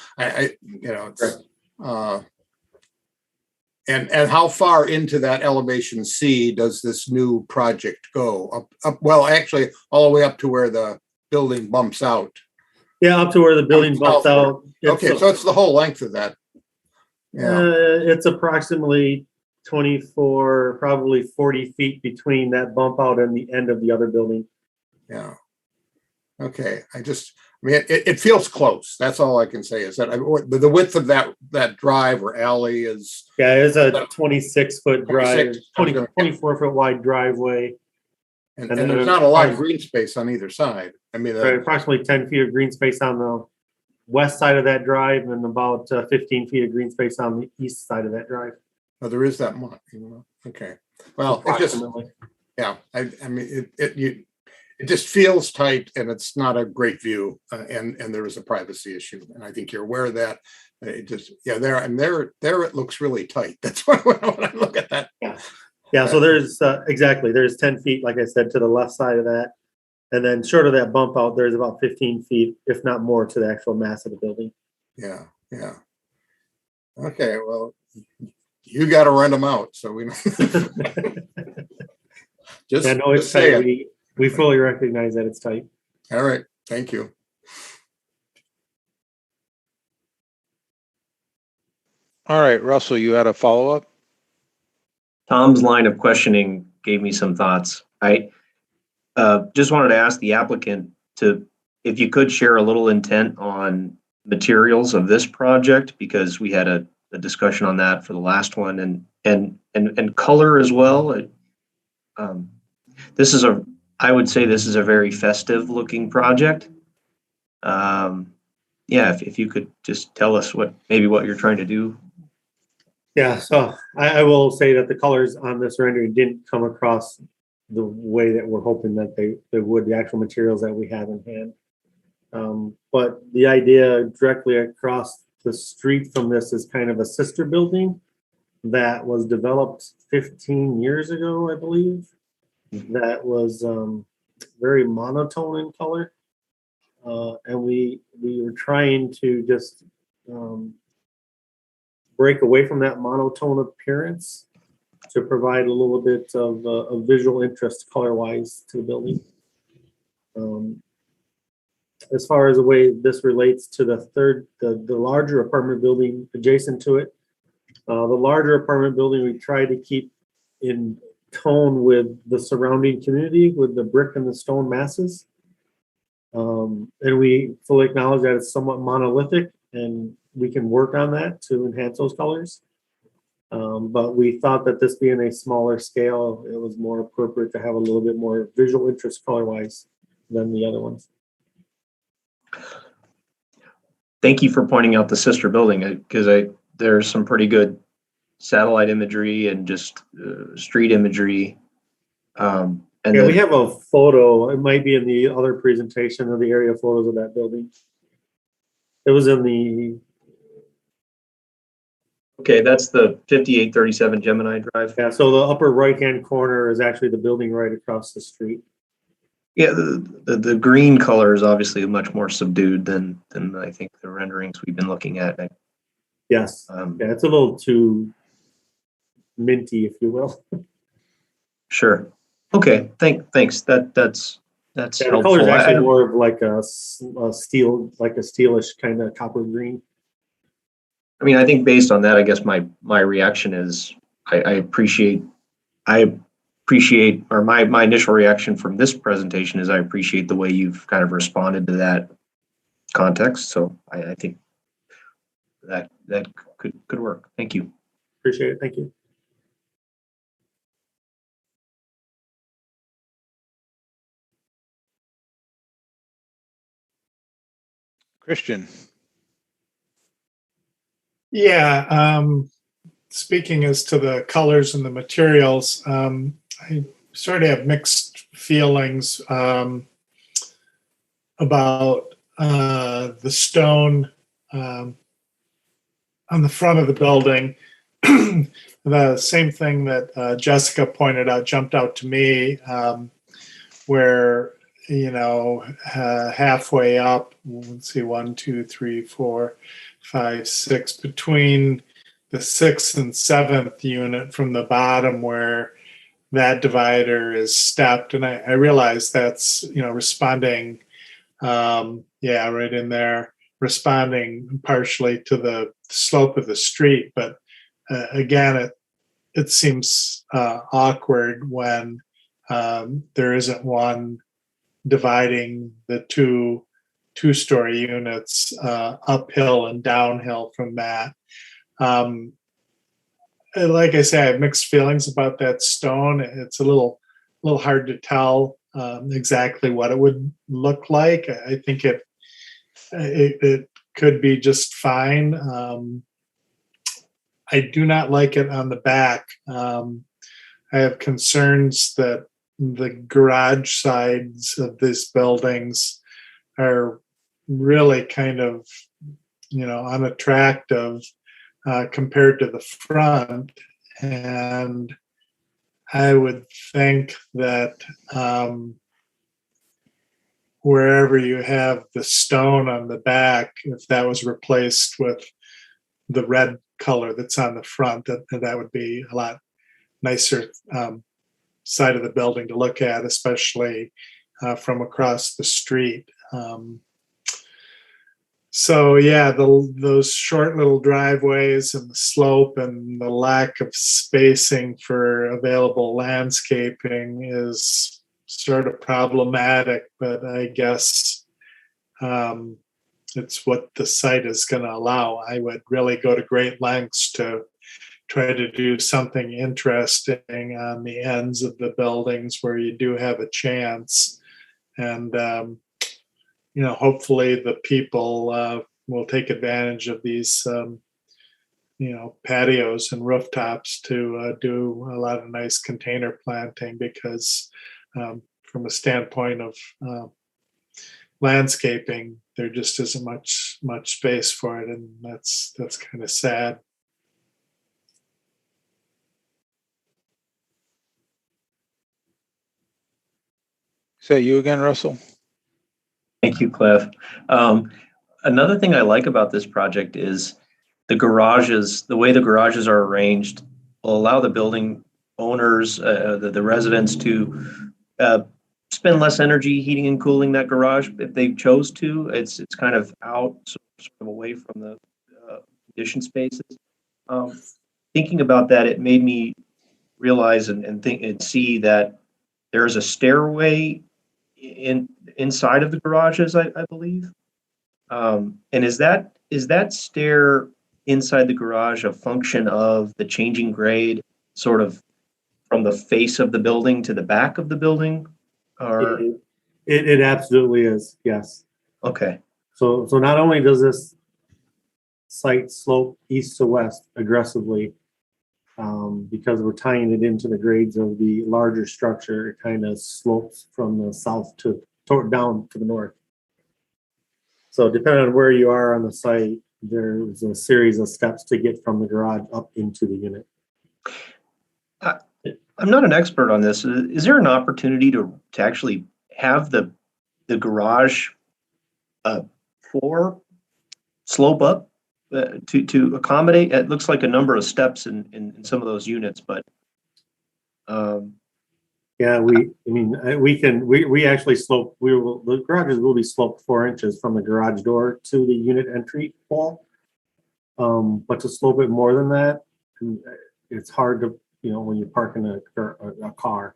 And how far into that elevation C does this new project go? Up well, actually, all the way up to where the building bumps out.
Yeah, up to where the building bumps out.
Okay, so it's the whole length of that.
It's approximately 24, probably 40 feet between that bump out and the end of the other building.
Yeah. Okay, I mean, it feels close. That's all I can say is that the width of that drive or alley is.
Yeah, it's a 26-foot drive,
26,
24-foot wide driveway.
And there's not a lot of green space on either side. I mean,
approximately 10 feet of green space on the west side of that drive and about 15 feet of green space on the east side of that drive.
Oh, there is that much. Okay. Well, it just, yeah, I mean, it just feels tight and it's not a great view. And there is a privacy issue. And I think you're aware of that. It just, yeah, there it looks really tight. That's when I look at that.
Yeah, so there's exactly, there's 10 feet, like I said, to the left side of that. And then short of that bump out, there's about 15 feet, if not more, to the actual mass of the building.
Yeah, yeah. Okay, well, you got to rent them out. So we
just, I know it's tight. We fully recognize that it's tight.
All right, thank you.
All right, Russell, you had a follow-up?
Tom's line of questioning gave me some thoughts. I just wanted to ask the applicant if you could share a little intent on materials of this project, because we had a discussion on that for the last one, and color as well. I would say this is a very festive looking project. Yeah, if you could just tell us what you're trying to do.
Yeah, so I will say that the colors on this rendering didn't come across the way that we're hoping that they would, the actual materials that we have in hand. But the idea directly across the street from this is kind of a sister building that was developed 15 years ago, I believe. That was very monotone in color. And we were trying to just break away from that monotone appearance to provide a little bit of visual interest color-wise to the building. As far as the way this relates to the larger apartment building adjacent to it, the larger apartment building we try to keep in tone with the surrounding community with the brick and the stone masses. And we fully acknowledge that it's somewhat monolithic and we can work on that to enhance those colors. But we thought that this being a smaller scale, it was more appropriate to have a little bit more visual interest color-wise than the other ones.
Thank you for pointing out the sister building, because there's some pretty good satellite imagery and just street imagery. And
yeah, we have a photo. It might be in the other presentation of the area photos of that building. It was in the.
Okay, that's the 5837 Gemini Drive.
Yeah, so the upper right-hand corner is actually the building right across the street.
Yeah, the green color is obviously much more subdued than I think the renderings we've been looking at.
Yes, yeah, it's a little too minty, if you will.
Sure. Okay. Thanks. That's
yeah,
helpful.
The color is actually more of like a steel, like a steelish kind of copper green.
I mean, I think based on that, I guess my reaction is I appreciate, or my initial reaction from this presentation is I appreciate the way you've kind of responded to that context. So I think that could work. Thank you.
Appreciate it. Thank you.
Christian.
Yeah, speaking as to the colors and the materials, I sort of have mixed feelings about the stone on the front of the building. The same thing that Jessica pointed out jumped out to me, where halfway up, let's see, 1, 2, 3, 4, 5, 6, between the 6th and 7th unit from the bottom where that divider is stepped. And I realize that's, responding, right in there, responding partially to the slope of the street, but again, it seems awkward when there isn't one dividing the two-story units uphill and downhill from that. Like I say, I have mixed feelings about that stone. It's a little hard to tell exactly what it would look like. I think it could be just fine. I do not like it on the back. I have concerns that the garage sides of these buildings are really kind of, unattractive compared to the front. And I would think that wherever you have the stone on the back, if that was replaced with the red color that's on the front, that would be a lot nicer side of the building to look at, especially from across the street. So yeah, those short little driveways and the slope and the lack of spacing for available landscaping is sort of problematic, but I guess it's what the site is going to allow. I would really go to great lengths to try to do something interesting on the ends of the buildings where you do have a chance. And hopefully the people will take advantage of these, patios and rooftops to do a lot of nice container planting, because from a standpoint of landscaping, there just isn't much space for it, and that's kind of sad.
Say you again, Russell?
Thank you, Cliff. Another thing I like about this project is the garages. The way the garages are arranged will allow the building owners, the residents, to spend less energy heating and cooling that garage if they chose to. It's kind of out, sort of away from the addition spaces. Thinking about that, it made me realize and think and see that there is a stairway inside of the garages, I believe. And is that stair inside the garage a function of the changing grade, sort of from the face of the building to the back of the building? Or
it absolutely is, yes.
Okay.
So not only does this site slope east to west aggressively, because we're tying it into the grades of the larger structure, it kind of slopes from the south to down to the north. So depending on where you are on the site, there's a series of steps to get from the garage up into the unit.
I'm not an expert on this. Is there an opportunity to actually have the garage floor slope up to accommodate? It looks like a number of steps in some of those units, but
yeah, we actually slope. The garages will be sloped 4 inches from the garage door to the unit entry wall. But to slope it more than that, it's hard to, when you're parking a car.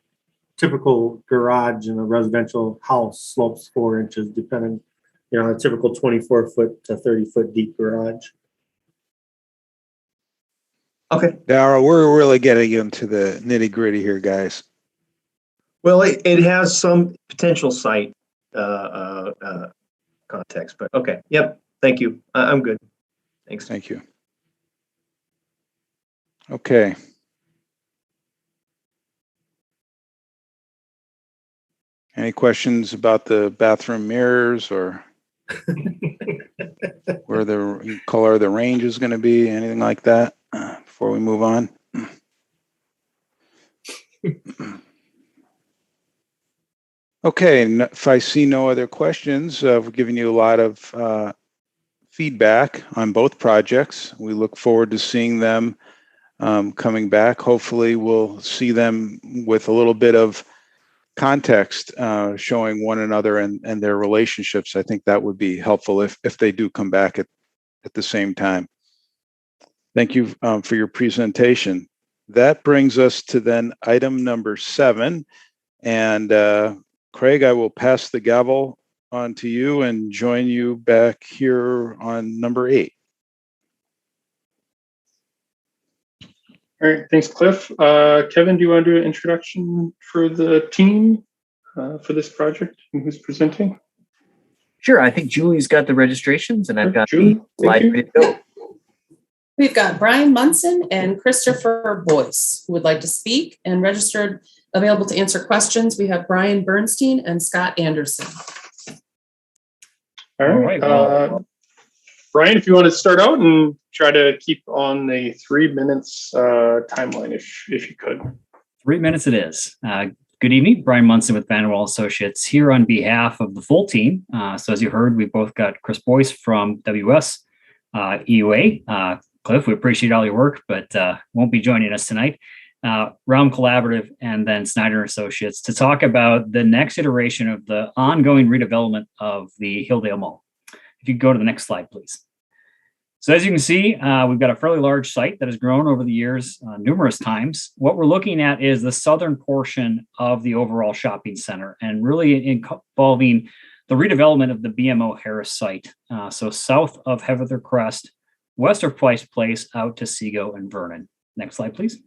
Typical garage in a residential house slopes 4 inches, depending, a typical 24-foot to 30-foot deep garage.
Okay.
Darryl, we're really getting into the nitty gritty here, guys.
Well, it has some potential site context, but okay. Yep. Thank you. I'm good. Thanks.
Thank you. Okay. Any questions about the bathroom mirrors or where the color of the range is going to be, anything like that before we move on? Okay, if I see no other questions, we're giving you a lot of feedback on both projects. We look forward to seeing them coming back. Hopefully we'll see them with a little bit of context showing one another and their relationships, I think that would be helpful if they do come back at the same time. Thank you for your presentation. That brings us to then item number 7. And Craig, I will pass the gavel on to you and join you back here on number 8.
All right, thanks, Cliff. Kevin, do you want to do an introduction for the team for this project and who's presenting?
Sure, I think Julie's got the registrations and I've got
Julie,
the slide ready to go.
We've got Brian Munson and Christopher Boyce who would like to speak, and registered available to answer questions. We have Brian Bernstein and Scott Anderson.
All right. Brian, if you want to start out and try to keep on the 3 minutes timeline, if you could.
3 minutes it is. Good evening, Brian Munson with Vanderwall Associates here on behalf of the full team. So as you heard, we've both got Chris Boyce from WS EUA. Cliff, we appreciate all your work, but won't be joining us tonight. Realm Collaborative and then Snyder Associates to talk about the next iteration of the ongoing redevelopment of the Hilldale Mall. If you go to the next slide, please. So as you can see, we've got a fairly large site that has grown over the years numerous times. What we're looking at is the southern portion of the overall shopping center and really involving the redevelopment of the BMO Harris site. So south of Heather Crest, west of Price Place, out to Seago and Vernon. Next slide, please.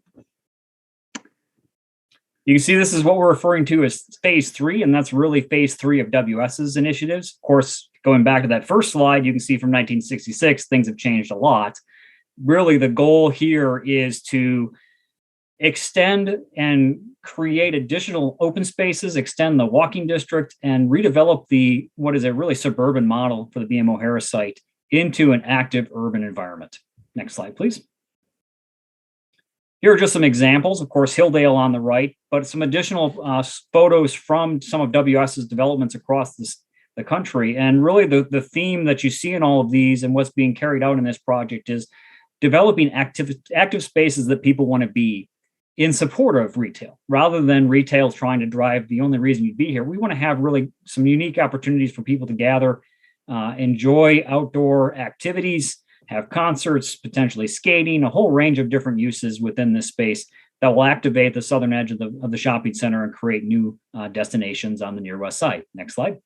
You can see this is what we're referring to as phase 3, and that's really phase 3 of WS's initiatives. Of course, going back to that first slide, you can see from 1966, things have changed a lot. Really, the goal here is to extend and create additional open spaces, extend the walking district, and redevelop what is a really suburban model for the BMO Harris site into an active urban environment. Next slide, please. Here are just some examples. Of course, Hilldale on the right, but some additional photos from some of WS's developments across the country. And really the theme that you see in all of these and what's being carried out in this project is developing active spaces that people want to be in support of retail, rather than retail trying to drive the only reason you'd be here. We want to have really some unique opportunities for people to gather, enjoy outdoor activities, have concerts, potentially skating, a whole range of different uses within this space that will activate the southern edge of the shopping center and create new destinations on the near west side. Next slide.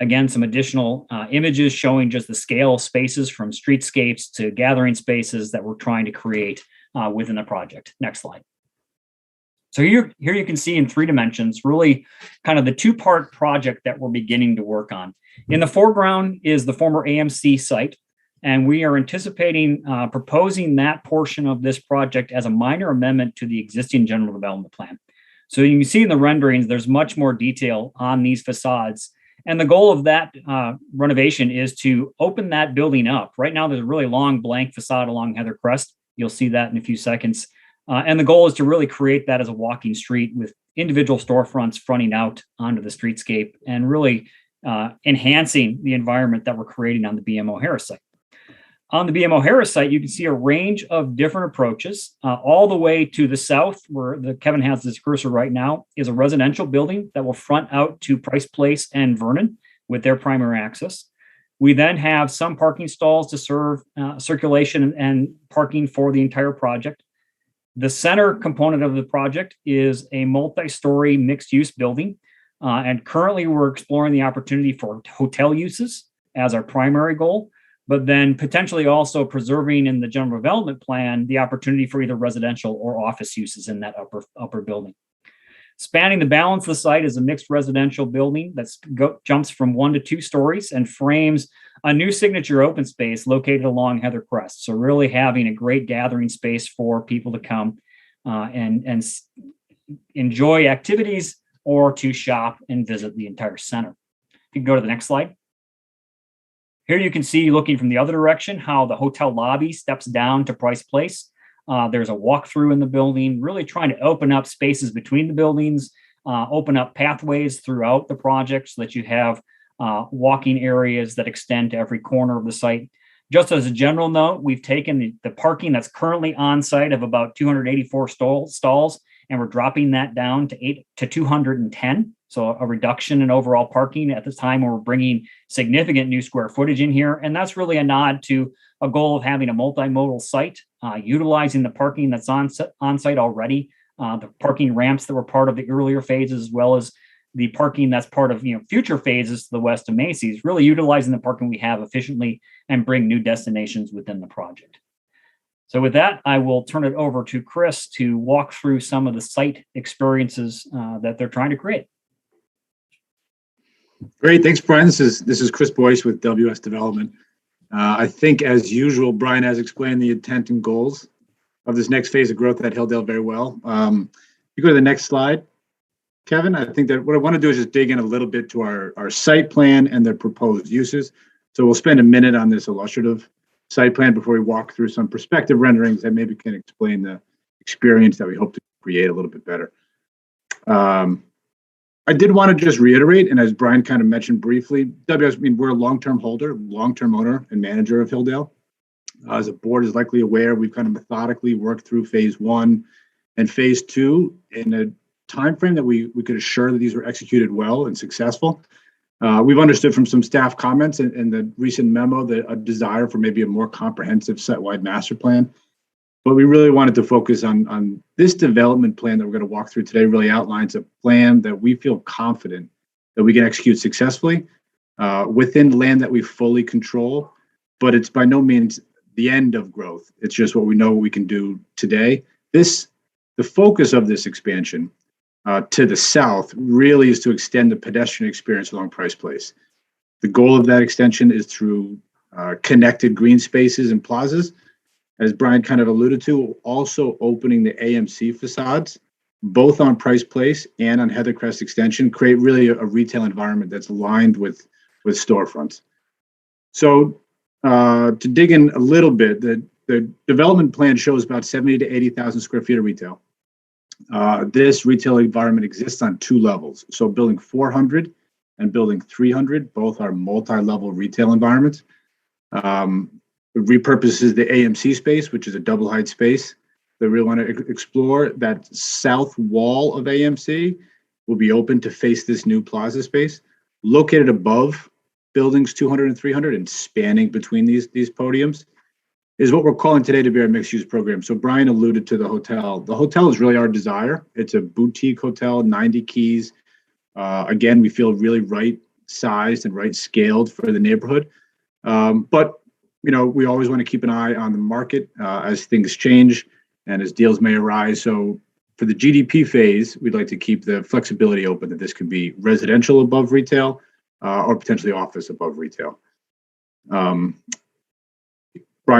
Again, some additional images showing just the scale of spaces from streetscapes to gathering spaces that we're trying to create within the project. Next slide. So here you can see in 3 dimensions, really kind of the 2-part project that we're beginning to work on. In the foreground is the former AMC site, and we are anticipating proposing that portion of this project as a minor amendment to the existing general development plan. So you can see in the renderings, there's much more detail on these facades. And the goal of that renovation is to open that building up. Right now, there's a really long blank facade along Heather Crest. You'll see that in a few seconds. And the goal is to really create that as a walking street with individual storefronts fronting out onto the streetscape and really enhancing the environment that we're creating on the BMO Harris site. On the BMO Harris site, you can see a range of different approaches. All the way to the south, where Kevin has this cursor right now, is a residential building that will front out to Price Place and Vernon with their primary access. We then have some parking stalls to serve circulation and parking for the entire project. The center component of the project is a multi-story mixed-use building. And currently we're exploring the opportunity for hotel uses as our primary goal, but then potentially also preserving in the general development plan the opportunity for either residential or office uses in that upper building. Spanning the balance of the site is a mixed residential building that jumps from 1 to 2 stories and frames a new signature open space located along Heather Crest. So really having a great gathering space for people to come and enjoy activities or to shop and visit the entire center. If you can go to the next slide. Here you can see, looking from the other direction, how the hotel lobby steps down to Price Place. There's a walkthrough in the building, really trying to open up spaces between the buildings, open up pathways throughout the project so that you have walking areas that extend to every corner of the site. Just as a general note, we've taken the parking that's currently on site of about 284 stalls and we're dropping that down to 210. So a reduction in overall parking at this time when we're bringing significant new square footage in here. And that's really a nod to a goal of having a multimodal site, utilizing the parking that's on site already, the parking ramps that were part of the earlier phases, as well as the parking that's part of future phases to the west of Macy's, really utilizing the parking we have efficiently and bring new destinations within the project. So with that, I will turn it over to Chris to walk through some of the site experiences that they're trying to create.
Great, thanks, Brian. This is Chris Boyce with WS Development. I think, as usual, Brian has explained the intent and goals of this next phase of growth at Hilldale very well. You go to the next slide, Kevin. I think that what I want to do is just dig in a little bit to our site plan and the proposed uses. So we'll spend a minute on this illustrative site plan before we walk through some perspective renderings that maybe can explain the experience that we hope to create a little bit better. I did want to just reiterate, and as Brian kind of mentioned briefly, we're a long-term holder, long-term owner and manager of Hilldale. As the board is likely aware, we've kind of methodically worked through phase 1 and phase 2 in a time frame that we could assure that these were executed well and successful. We've understood from some staff comments in the recent memo that a desire for maybe a more comprehensive site-wide master plan. But we really wanted to focus on this development plan that we're going to walk through today. Really outlines a plan that we feel confident that we can execute successfully within land that we fully control, but it's by no means the end of growth. It's just what we know we can do today. The focus of this expansion to the south really is to extend the pedestrian experience along Price Place. The goal of that extension is through connected green spaces and plazas, as Brian kind of alluded to, also opening the AMC facades, both on Price Place and on Heathercrest Extension, create really a retail environment that's aligned with storefronts. So to dig in a little bit, the development plan shows about 70 to 80,000 square feet of retail. This retail environment exists on 2 levels. So building 400 and building 300, both are multi-level retail environments. It repurposes the AMC space, which is a double height space. They really want to explore that south wall of AMC will be open to face this new plaza space, located above buildings 200 and 300 and spanning between these podiums, is what we're calling today to be our mixed-use program. So Brian alluded to the hotel. The hotel is really our desire. It's a boutique hotel, 90 keys. Again, we feel really right-sized and right-scaled for the neighborhood. But we always want to keep an eye on the market as things change and as deals may arise. So for the GDP phase, we'd like to keep the flexibility open that this could be residential above retail or potentially office above retail. Brian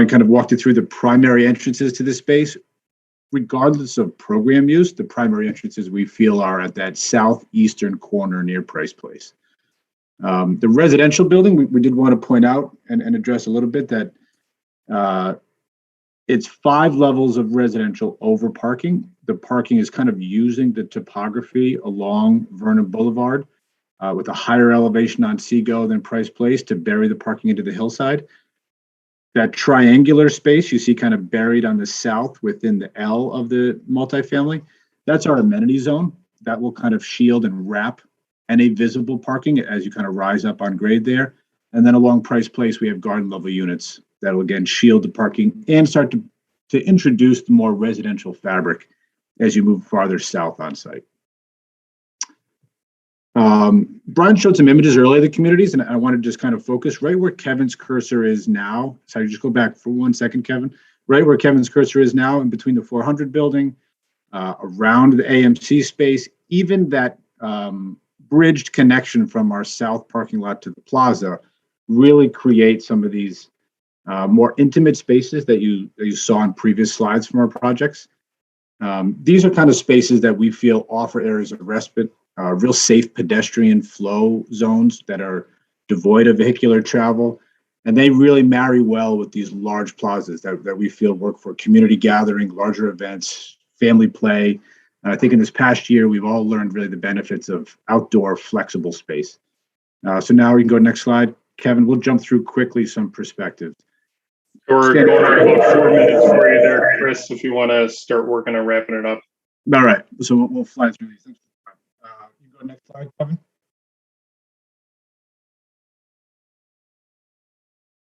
kind of walked you through the primary entrances to this space. Regardless of program use, the primary entrances we feel are at that southeastern corner near Price Place. The residential building, we did want to point out and address a little bit that it's 5 levels of residential over parking. The parking is kind of using the topography along Vernon Boulevard with a higher elevation on Seago than Price Place to bury the parking into the hillside. That triangular space you see kind of buried on the south within the L of the multifamily, that's our amenity zone. That will kind of shield and wrap any visible parking as you kind of rise up on grade there. And then along Price Place, we have garden level units that will again shield the parking and start to introduce the more residential fabric as you move farther south on site. Brian showed some images earlier of the communities, and I want to just kind of focus right where Kevin's cursor is now. Sorry, just go back for 1 second, Kevin. Right where Kevin's cursor is now in between the 400 building, around the AMC space, even that bridged connection from our south parking lot to the plaza really create some of these more intimate spaces that you saw in previous slides from our projects. These are kind of spaces that we feel offer areas of respite, real safe pedestrian flow zones that are devoid of vehicular travel. And they really marry well with these large plazas that we feel work for community gathering, larger events, family play. And I think in this past year, we've all learned really the benefits of outdoor flexible space. So now we can go next slide. Kevin, we'll jump through quickly some perspectives.
We're going on about 4 minutes for you there, Chris, if you want to start working on wrapping it up.
All right, so we'll fly through these things. You go next slide, Kevin.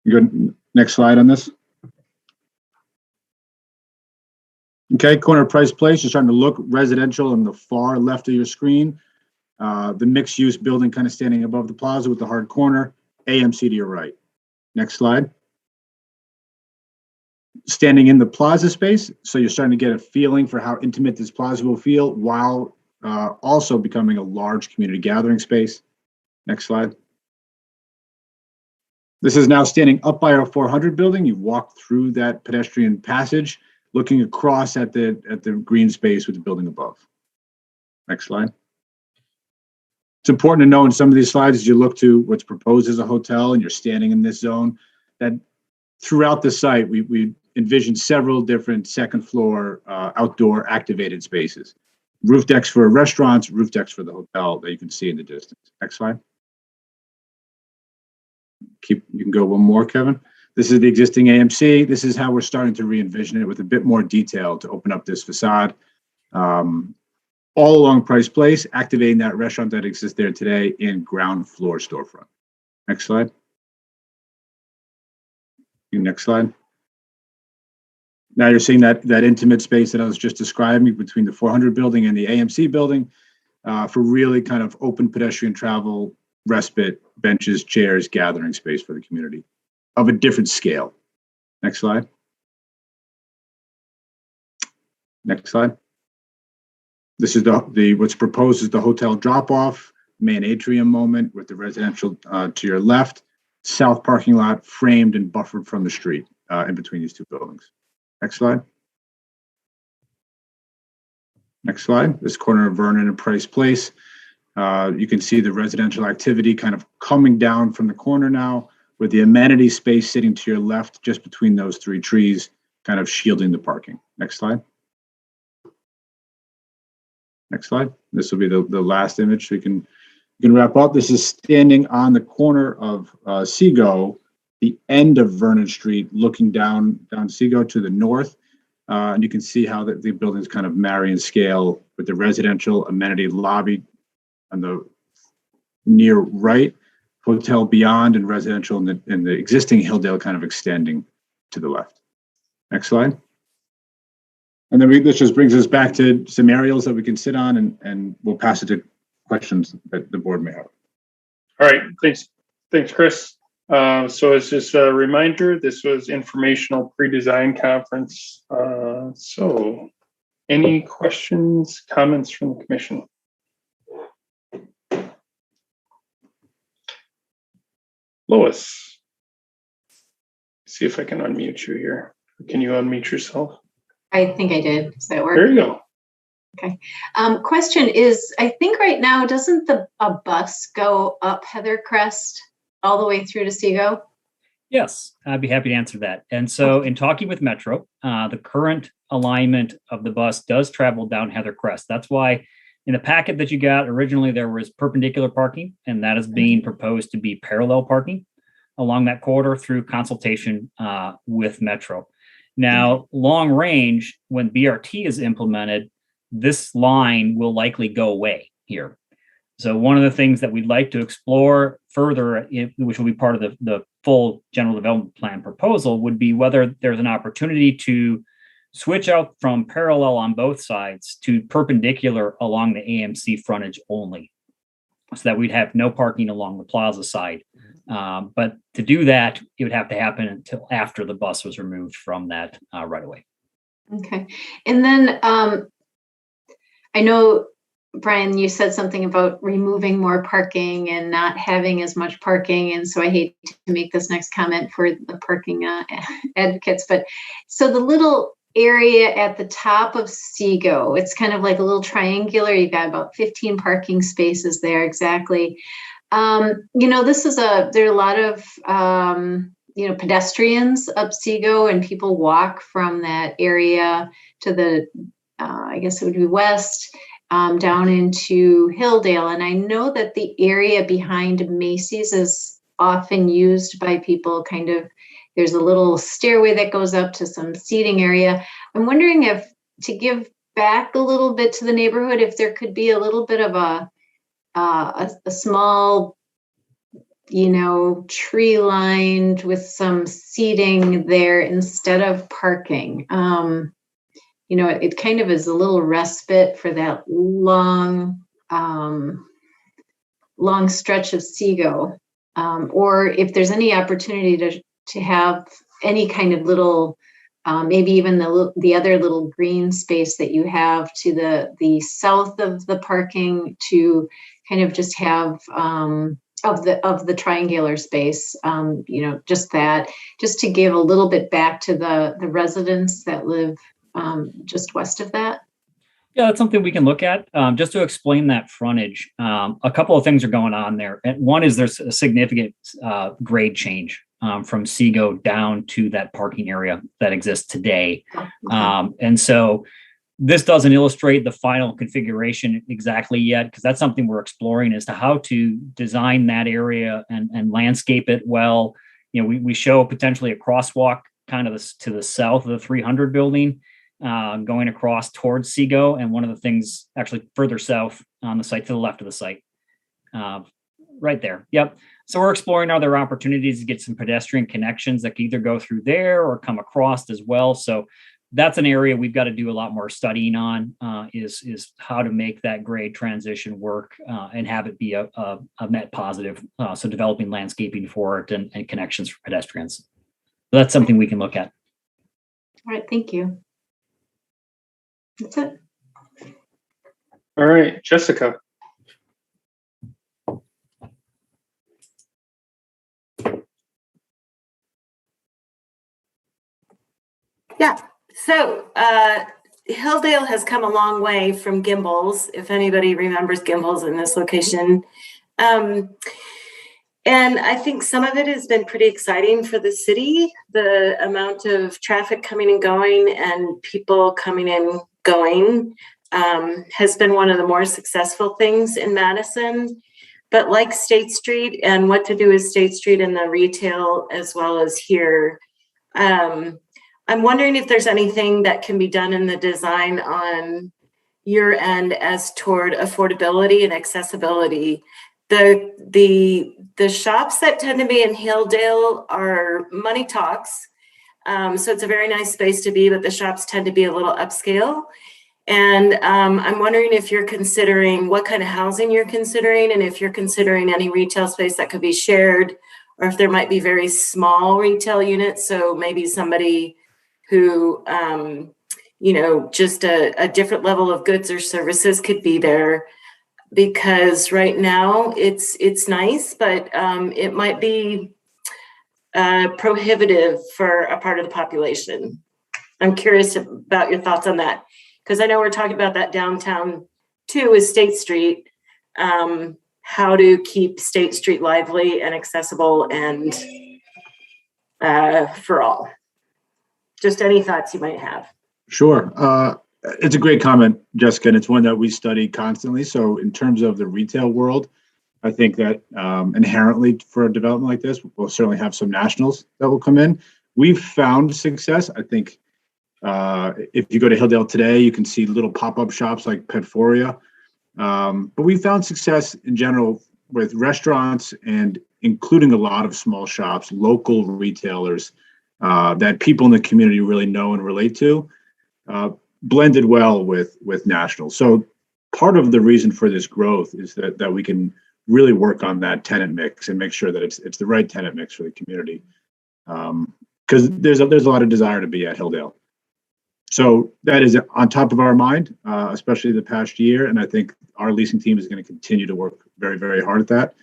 You go next slide on this. Okay, corner of Price Place, you're starting to look residential on the far left of your screen. The mixed-use building kind of standing above the plaza with the hard corner, AMC to your right. Next slide. Standing in the plaza space, so you're starting to get a feeling for how intimate this plaza will feel while also becoming a large community gathering space. Next slide. This is now standing up by our 400 building. You walk through that pedestrian passage, looking across at the green space with the building above. Next slide. It's important to know in some of these slides as you look to what's proposed as a hotel and you're standing in this zone, that throughout the site, we envision several different second floor outdoor activated spaces. Roof decks for restaurants, roof decks for the hotel that you can see in the distance. Next slide. You can go one more, Kevin. This is the existing AMC. This is how we're starting to re-envision it with a bit more detail to open up this facade. All along Price Place, activating that restaurant that exists there today in ground floor storefront. Next slide. Next slide. Now you're seeing that intimate space that I was just describing between the 400 building and the AMC building for really kind of open pedestrian travel, respite, benches, chairs, gathering space for the community of a different scale. Next slide. Next slide. This is what's proposed is the hotel drop-off, main atrium moment with the residential to your left, south parking lot framed and buffered from the street in between these two buildings. Next slide. Next slide. This corner of Vernon and Price Place. You can see the residential activity kind of coming down from the corner now with the amenity space sitting to your left just between those three trees, kind of shielding the parking. Next slide. Next slide. This will be the last image. So you can wrap up. This is standing on the corner of Seago, the end of Vernon Street, looking down Seago to the north. And you can see how the buildings kind of marry in scale with the residential amenity lobby on the near right, hotel beyond, and residential in the existing Hilldale kind of extending to the left. Next slide. And then this just brings us back to some aerials that we can sit on, and we'll pass it to questions that the board may have.
All right, thanks, Chris. So as just a reminder, this was informational pre-design conference. So any questions, comments from the commission? Lois, see if I can unmute you here. Can you unmute yourself?
I think I did. Does that work?
There you go.
Okay. Question is, I think right now, doesn't a bus go up Heather Crest all the way through to Seago?
Yes, I'd be happy to answer that. And so in talking with Metro, the current alignment of the bus does travel down Heather Crest. That's why in the packet that you got originally, there was perpendicular parking, and that is being proposed to be parallel parking along that corridor through consultation with Metro. Now, long range, when BRT is implemented, this line will likely go away here. So one of the things that we'd like to explore further, which will be part of the full general development plan proposal, would be whether there's an opportunity to switch out from parallel on both sides to perpendicular along the AMC frontage only, so that we'd have no parking along the plaza side. But to do that, it would have to happen until after the bus was removed from that right away.
Okay. And then I know, Brian, you said something about removing more parking and not having as much parking. And so I hate to make this next comment for the parking advocates, but so the little area at the top of Seago, it's kind of like a little triangular. You've got about 15 parking spaces there exactly. This is there are a lot of, pedestrians up Seago, and people walk from that area to the, I guess it would be west, down into Hilldale. And I know that the area behind Macy's is often used by people there's a little stairway that goes up to some seating area. I'm wondering if to give back a little bit to the neighborhood, if there could be a little bit of a small, tree lined with some seating there instead of parking. It kind of is a little respite for that long stretch of Seago. Or if there's any opportunity to have any kind of little, maybe even the other little green space that you have to the south of the parking, to kind of just have of the triangular space, just to give a little bit back to the residents that live just west of that.
Yeah, that's something we can look at. Just to explain that frontage, a couple of things are going on there. And one is there's a significant grade change from Seago down to that parking area that exists today. And so this doesn't illustrate the final configuration exactly yet, because that's something we're exploring as to how to design that area and landscape it well. We show potentially a crosswalk kind of to the south of the 300 building, going across towards Seago, and one of the things actually further south on the site to the left of the site, right there. Yep. So we're exploring other opportunities to get some pedestrian connections that can either go through there or come across as well. So that's an area we've got to do a lot more studying on, is how to make that grade transition work and have it be a net positive. So developing landscaping for it and connections for pedestrians. So that's something we can look at.
All right, thank you. That's it.
All right, Jessica.
Yeah, so Hilldale has come a long way from Gimbels, if anybody remembers Gimbels in this location. And I think some of it has been pretty exciting for the city. The amount of traffic coming and going and people coming and going has been one of the more successful things in Madison. But like State Street and what to do with State Street and the retail as well as here, I'm wondering if there's anything that can be done in the design on your end as toward affordability and accessibility. The shops that tend to be in Hilldale are money talks. So it's a very nice space to be, but the shops tend to be a little upscale. And I'm wondering if you're considering what kind of housing you're considering, and if you're considering any retail space that could be shared, or if there might be very small retail units. So maybe somebody who, just a different level of goods or services could be there. Because right now it's nice, but it might be prohibitive for a part of the population. I'm curious about your thoughts on that, because I know we're talking about that downtown too with State Street, how to keep State Street lively and accessible and for all. Just any thoughts you might have.
Sure. It's a great comment, Jessica, and it's one that we study constantly. So in terms of the retail world, I think that inherently for a development like this, we'll certainly have some nationals that will come in. We've found success. I think if you go to Hilldale today, you can see little pop-up shops like Petforia. But we found success in general with restaurants and including a lot of small shops, local retailers that people in the community really know and relate to. Blended well with national. So part of the reason for this growth is that we can really work on that tenant mix and make sure that it's the right tenant mix for the community. Because there's a lot of desire to be at Hilldale. So that is on top of our mind, especially the past year. And I think our leasing team is going to continue to work very, very hard at that.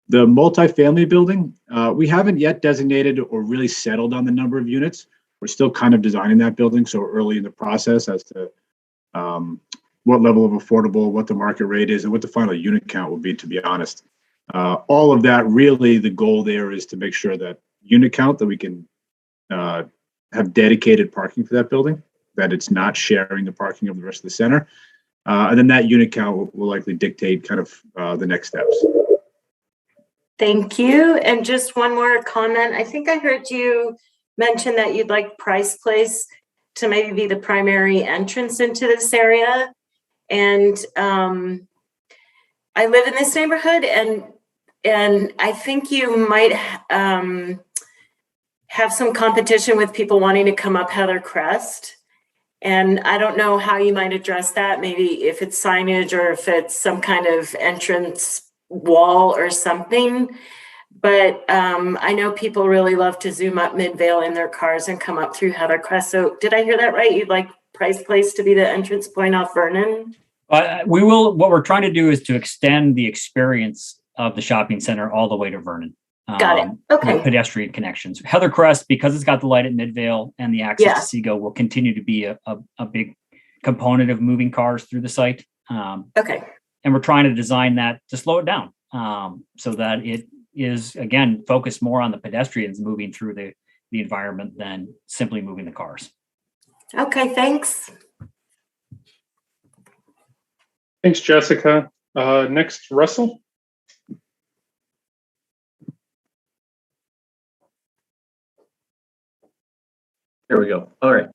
The multifamily building, we haven't yet designated or really settled on the number of units. We're still kind of designing that building so early in the process as to what level of affordable, what the market rate is, and what the final unit count will be, to be honest. All of that, really, the goal there is to make sure that unit count, that we can have dedicated parking for that building, that it's not sharing the parking of the rest of the center. And then that unit count will likely dictate kind of the next steps.
Thank you. And just one more comment. I think I heard you mention that you'd like Price Place to maybe be the primary entrance into this area. And I live in this neighborhood, and I think you might have some competition with people wanting to come up Heather Crest. And I don't know how you might address that, maybe if it's signage or if it's some kind of entrance wall or something. But I know people really love to zoom up Midvale in their cars and come up through Heather Crest. So did I hear that right? You'd like Price Place to be the entrance point off Vernon?
We will. What we're trying to do is to extend the experience of the shopping center all the way to Vernon.
Got it. Okay.
With pedestrian connections. Heather Crest, because it's got the light at Midvale and the access to Seago, will continue to be a big component of moving cars through the site.
Okay.
And we're trying to design that to slow it down so that it is, again, focused more on the pedestrians moving through the environment than simply moving the cars.
Okay, thanks.
Thanks, Jessica. Next, Russell.
There we go. All right.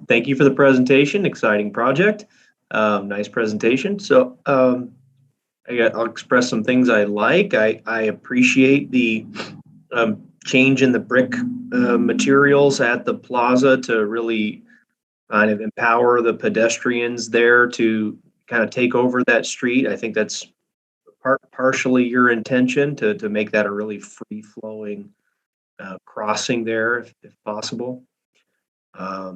Thank you for the presentation. Exciting project. Nice presentation. So I'll express some things I like. I appreciate the change in the brick materials at the plaza to really kind of empower the pedestrians there to kind of take over that street. I think that's partially your intention to make that a really free-flowing crossing there if possible. I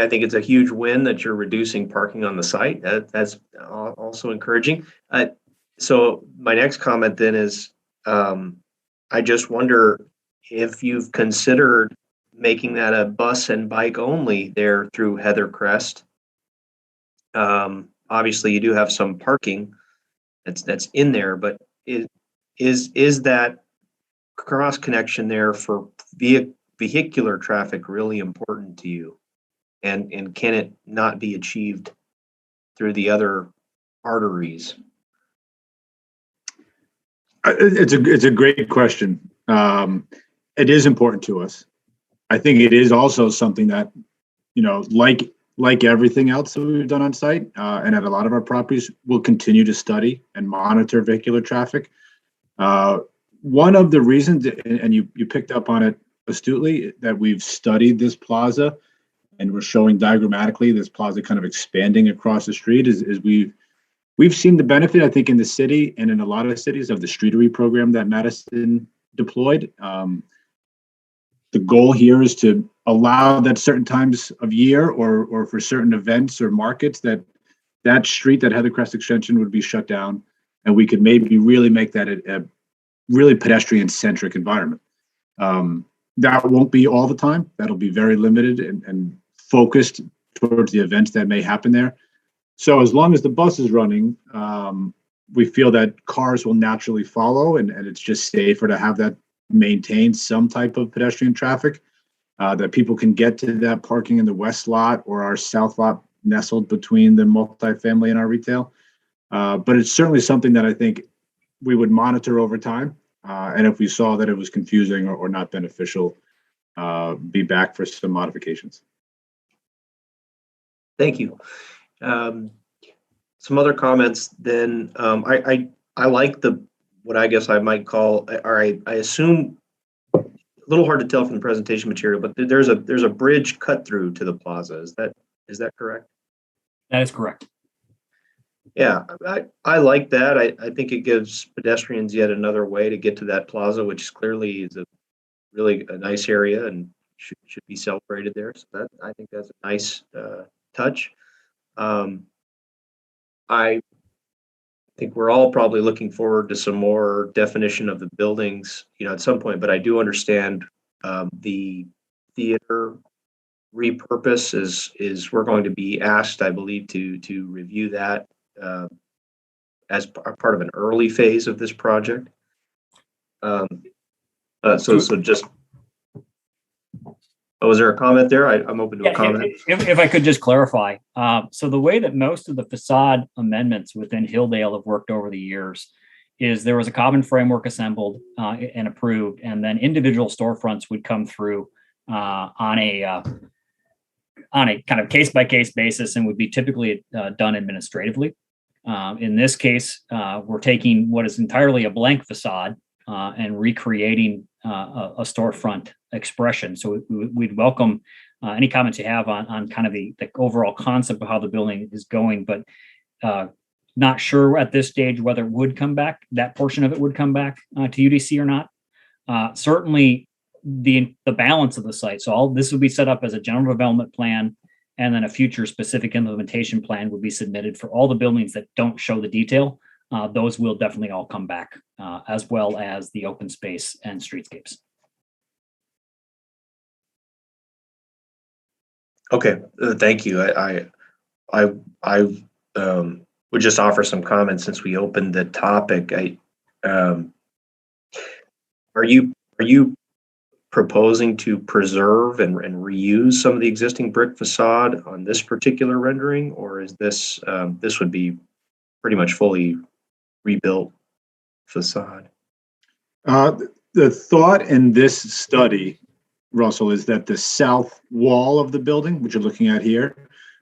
think it's a huge win that you're reducing parking on the site. That's also encouraging. So my next comment then is, I just wonder if you've considered making that a bus and bike only there through Heather Crest. Obviously you do have some parking that's in there, but is that cross connection there for vehicular traffic really important to you? And can it not be achieved through the other arteries?
It's a great question. It is important to us. I think it is also something that, like everything else that we've done on site and at a lot of our properties, we'll continue to study and monitor vehicular traffic. One of the reasons, and you picked up on it astutely, that we've studied this plaza and we're showing diagrammatically this plaza kind of expanding across the street is we've seen the benefit, I think, in the city and in a lot of cities of the streetery program that Madison deployed. The goal here is to allow that certain times of year or for certain events or markets that street, that Heather Crest extension would be shut down, and we could maybe really make that a really pedestrian-centric environment. That won't be all the time. That'll be very limited and focused towards the events that may happen there. So as long as the bus is running, we feel that cars will naturally follow, and it's just safer to have that maintain some type of pedestrian traffic, that people can get to that parking in the west lot or our south lot nestled between the multifamily and our retail. But it's certainly something that I think we would monitor over time. And if we saw that it was confusing or not beneficial, be back for some modifications.
Thank you. Some other comments then. I like what I guess I might call, or I assume, a little hard to tell from the presentation material, but there's a bridge cut through to the plaza. Is that correct?
That is correct.
Yeah, I like that. I think it gives pedestrians yet another way to get to that plaza, which clearly is a really nice area and should be celebrated there. So I think that's a nice touch. I think we're all probably looking forward to some more definition of the buildings, at some point. But I do understand the theater repurpose is we're going to be asked, I believe, to review that as part of an early phase of this project. So just. Oh, was there a comment there? I'm open to a comment.
If I could just clarify. So the way that most of the facade amendments within Hilldale have worked over the years is there was a common framework assembled and approved, and then individual storefronts would come through on a kind of case by case basis and would be typically done administratively. In this case, we're taking what is entirely a blank facade and recreating a storefront expression. So we'd welcome any comments you have on kind of the overall concept of how the building is going, but not sure at this stage whether it would come back, that portion of it would come back to UDC or not. Certainly the balance of the site. So all this would be set up as a general development plan, and then a future specific implementation plan would be submitted for all the buildings that don't show the detail. Those will definitely all come back, as well as the open space and streetscapes.
Okay, thank you. I would just offer some comments since we opened the topic. Are you proposing to preserve and reuse some of the existing brick facade on this particular rendering, or is this would be pretty much fully rebuilt facade?
The thought in this study, Russell, is that the south wall of the building, which you're looking at here,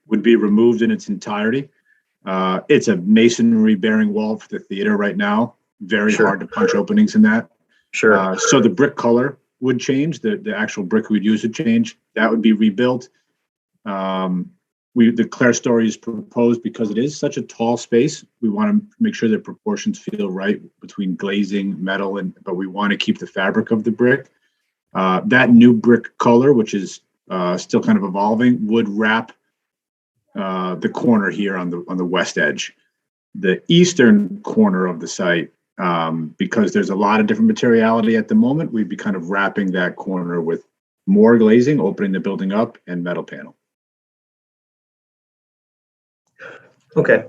would be removed in its entirety. It's a masonry bearing wall for the theater right now. Very hard to punch openings in that.
Sure.
So the brick color would change. The actual brick we'd use would change. That would be rebuilt. The clerestory is proposed because it is such a tall space. We want to make sure that proportions feel right between glazing, metal, but we want to keep the fabric of the brick. That new brick color, which is still kind of evolving, would wrap the corner here on the west edge. The eastern corner of the site, because there's a lot of different materiality at the moment, we'd be kind of wrapping that corner with more glazing, opening the building up, and metal panel.
Okay.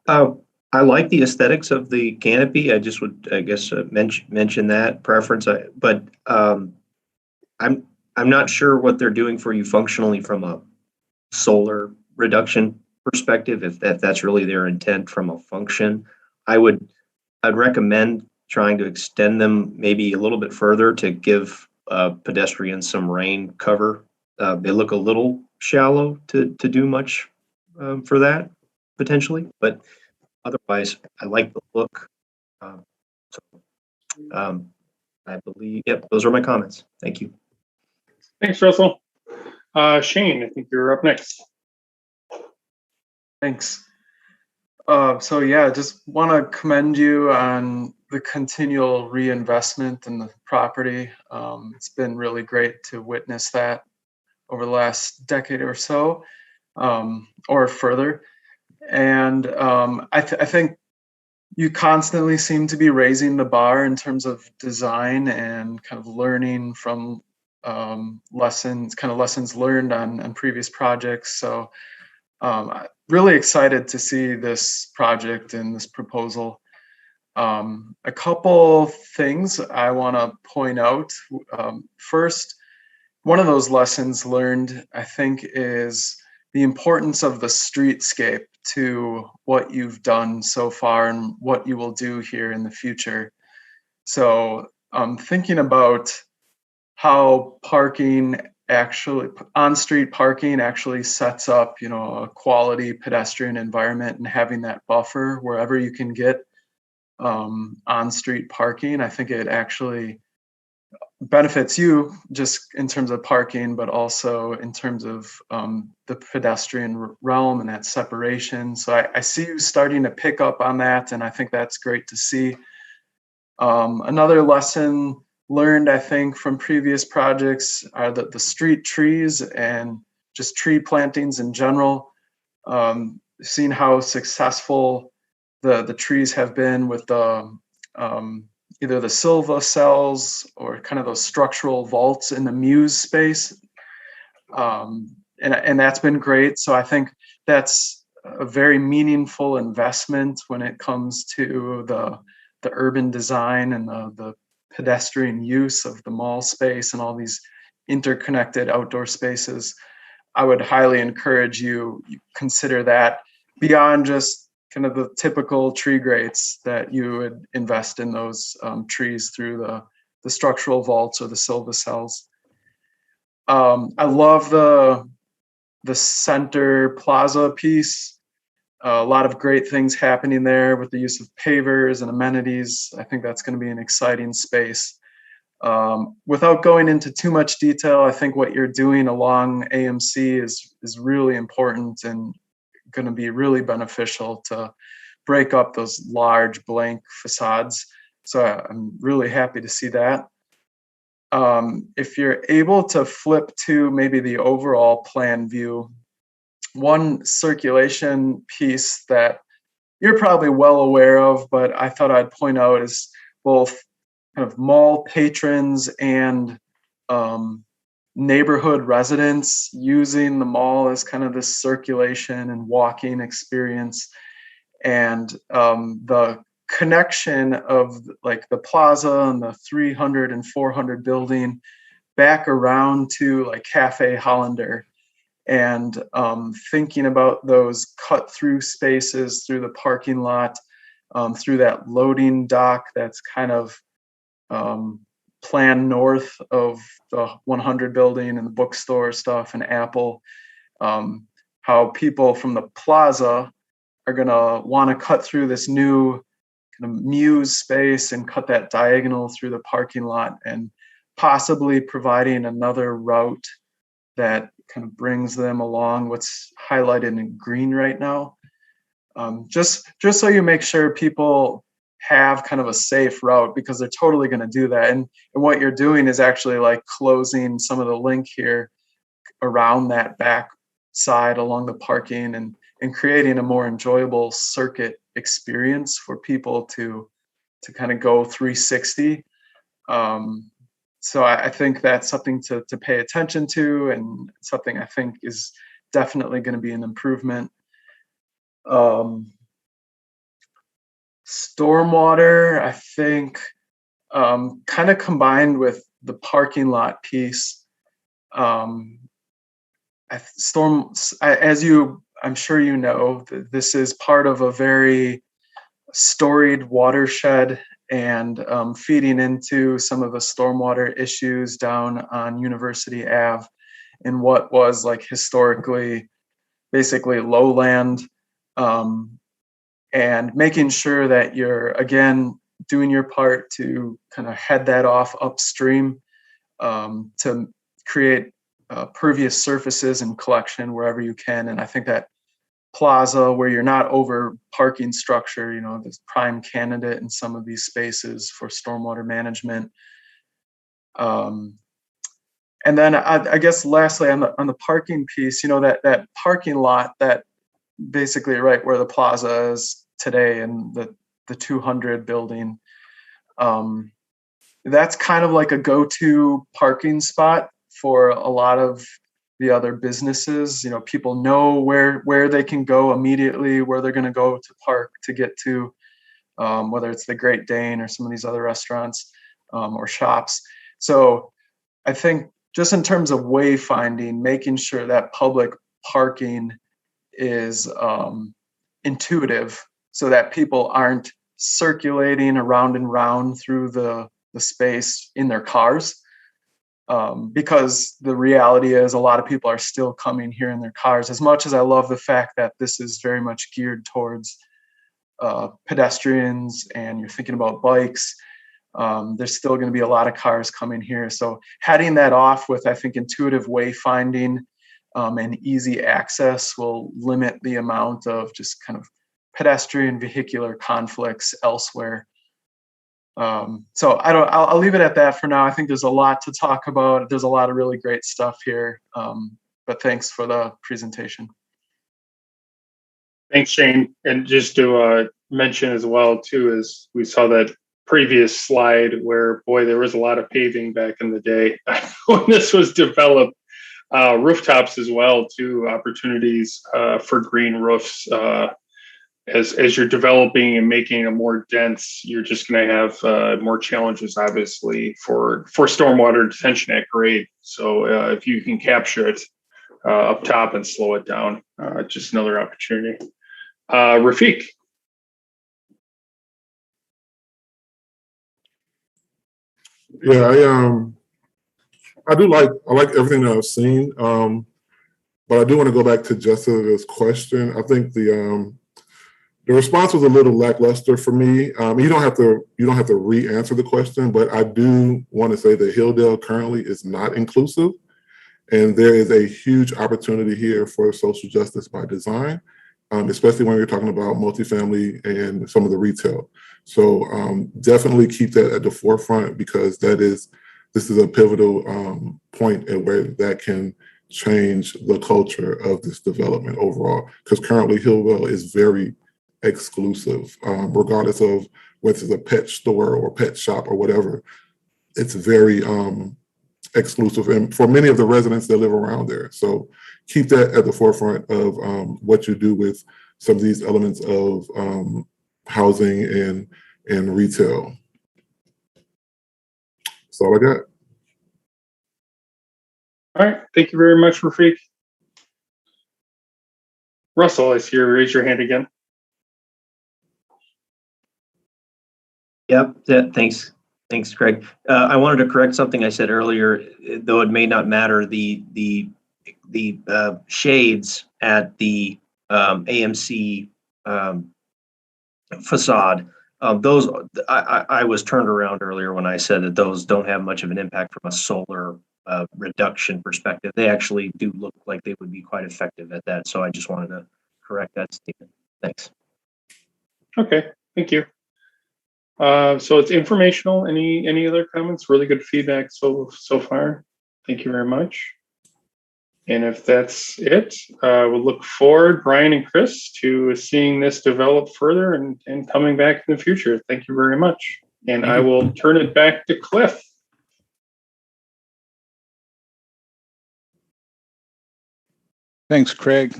I like the aesthetics of the canopy. I just would, I guess, mention that preference. But I'm not sure what they're doing for you functionally from a solar reduction perspective. If that's really their intent from a function, I'd recommend trying to extend them maybe a little bit further to give pedestrians some rain cover. They look a little shallow to do much for that potentially, but otherwise, I like the look. I believe, yep, those are my comments. Thank you.
Thanks, Russell. Shane, I think you're up next.
Thanks. So yeah, just want to commend you on the continual reinvestment in the property. It's been really great to witness that over the last decade or so, or further. And I think you constantly seem to be raising the bar in terms of design and kind of learning from lessons learned on previous projects. So really excited to see this project and this proposal. A couple things I want to point out. First, one of those lessons learned, I think, is the importance of the streetscape to what you've done so far and what you will do here in the future. So thinking about how on-street parking actually sets up, a quality pedestrian environment, and having that buffer wherever you can get on-street parking. I think it actually benefits you just in terms of parking, but also in terms of the pedestrian realm and that separation. So I see you starting to pick up on that, and I think that's great to see. Another lesson learned, I think, from previous projects are the street trees and just tree plantings in general. Seeing how successful the trees have been with the either the silva cells or kind of those structural vaults in the muse space. And that's been great. So I think that's a very meaningful investment when it comes to the urban design and the pedestrian use of the mall space and all these interconnected outdoor spaces. I would highly encourage you consider that beyond just kind of the typical tree grates, that you would invest in those trees through the structural vaults or the silva cells. I love the center plaza piece. A lot of great things happening there with the use of pavers and amenities. I think that's going to be an exciting space. Without going into too much detail, I think what you're doing along AMC is really important and going to be really beneficial to break up those large blank facades. So I'm really happy to see that. If you're able to flip to maybe the overall plan view, one circulation piece that you're probably well aware of, but I thought I'd point out is both kind of mall patrons and neighborhood residents using the mall as kind of this circulation and walking experience. And the connection of like the plaza and the 300 and 400 building back around to like Cafe Hollander, and thinking about those cut through spaces through the parking lot, through that loading dock that's kind of planned north of the 100 building and the bookstore stuff and Apple, how people from the plaza are going to want to cut through this new kind of muse space and cut that diagonal through the parking lot, and possibly providing another route that kind of brings them along what's highlighted in green right now. Just so you make sure people have kind of a safe route, because they're totally going to do that. And what you're doing is actually like closing some of the link here around that back side along the parking, and creating a more enjoyable circuit experience for people to kind of go 360. So I think that's something to pay attention to, and something I think is definitely going to be an improvement. Stormwater, I think, kind of combined with the parking lot piece. I'm sure you know, this is part of a very storied watershed, and feeding into some of the stormwater issues down on University Ave in what was like historically basically lowland, and making sure that you're, again, doing your part to kind of head that off upstream, to create pervious surfaces and collection wherever you can. And I think that plaza, where you're not over parking structure, you know, this prime candidate in some of these spaces for stormwater management. And then I guess lastly on the parking piece, you know, that parking lot that basically right where the plaza is today and the 200 building, that's kind of like a go-to parking spot for a lot of the other businesses. You know, people know where they can go immediately, where they're going to go to park to get to, whether it's the Great Dane or some of these other restaurants or shops. So I think just in terms of wayfinding, making sure that public parking is intuitive, so that people aren't circulating around and round through the space in their cars. Because the reality is a lot of people are still coming here in their cars. As much as I love the fact that this is very much geared towards pedestrians and you're thinking about bikes, there's still going to be a lot of cars coming here. So heading that off with, I think, intuitive wayfinding and easy access will limit the amount of just kind of pedestrian vehicular conflicts elsewhere. So I'll leave it at that for now. I think there's a lot to talk about. There's a lot of really great stuff here. But thanks for the presentation.
Thanks, Shane. And just to mention as well, too, is we saw that previous slide where, boy, there was a lot of paving back in the day when this was developed. Rooftops as well, too, opportunities for green roofs. As you're developing and making it more dense, you're just going to have more challenges, obviously, for stormwater detention at grade. So if you can capture it up top and slow it down, just another opportunity. Rafiq.
Yeah, I like everything that I've seen. But I do want to go back to Jessica's question. I think the response was a little lackluster for me. You don't have to re-answer the question, but I do want to say that Hilldale currently is not inclusive, and there is a huge opportunity here for social justice by design, especially when you're talking about multifamily and some of the retail. So definitely keep that at the forefront, because this is a pivotal point at where that can change the culture of this development overall. Because currently Hilldale is very exclusive, regardless of whether it's a pet store or pet shop or whatever. It's very exclusive, and for many of the residents that live around there. So keep that at the forefront of what you do with some of these elements of housing and retail. That's all I got.
All right, thank you very much, Rafiq. Russell, I see you raise your hand again.
Yep, thanks, Greg. I wanted to correct something I said earlier, though it may not matter. The shades at the AMC facade, those I was turned around earlier when I said that those don't have much of an impact from a solar reduction perspective. They actually do look like they would be quite effective at that. So I just wanted to correct that statement. Thanks.
Okay, thank you. So it's informational. Any other comments? Really good feedback so far. Thank you very much. And if that's it, we'll look forward, Brian and Chris, to seeing this develop further and coming back in the future. Thank you very much. And I will turn it back to Cliff.
Thanks, Craig.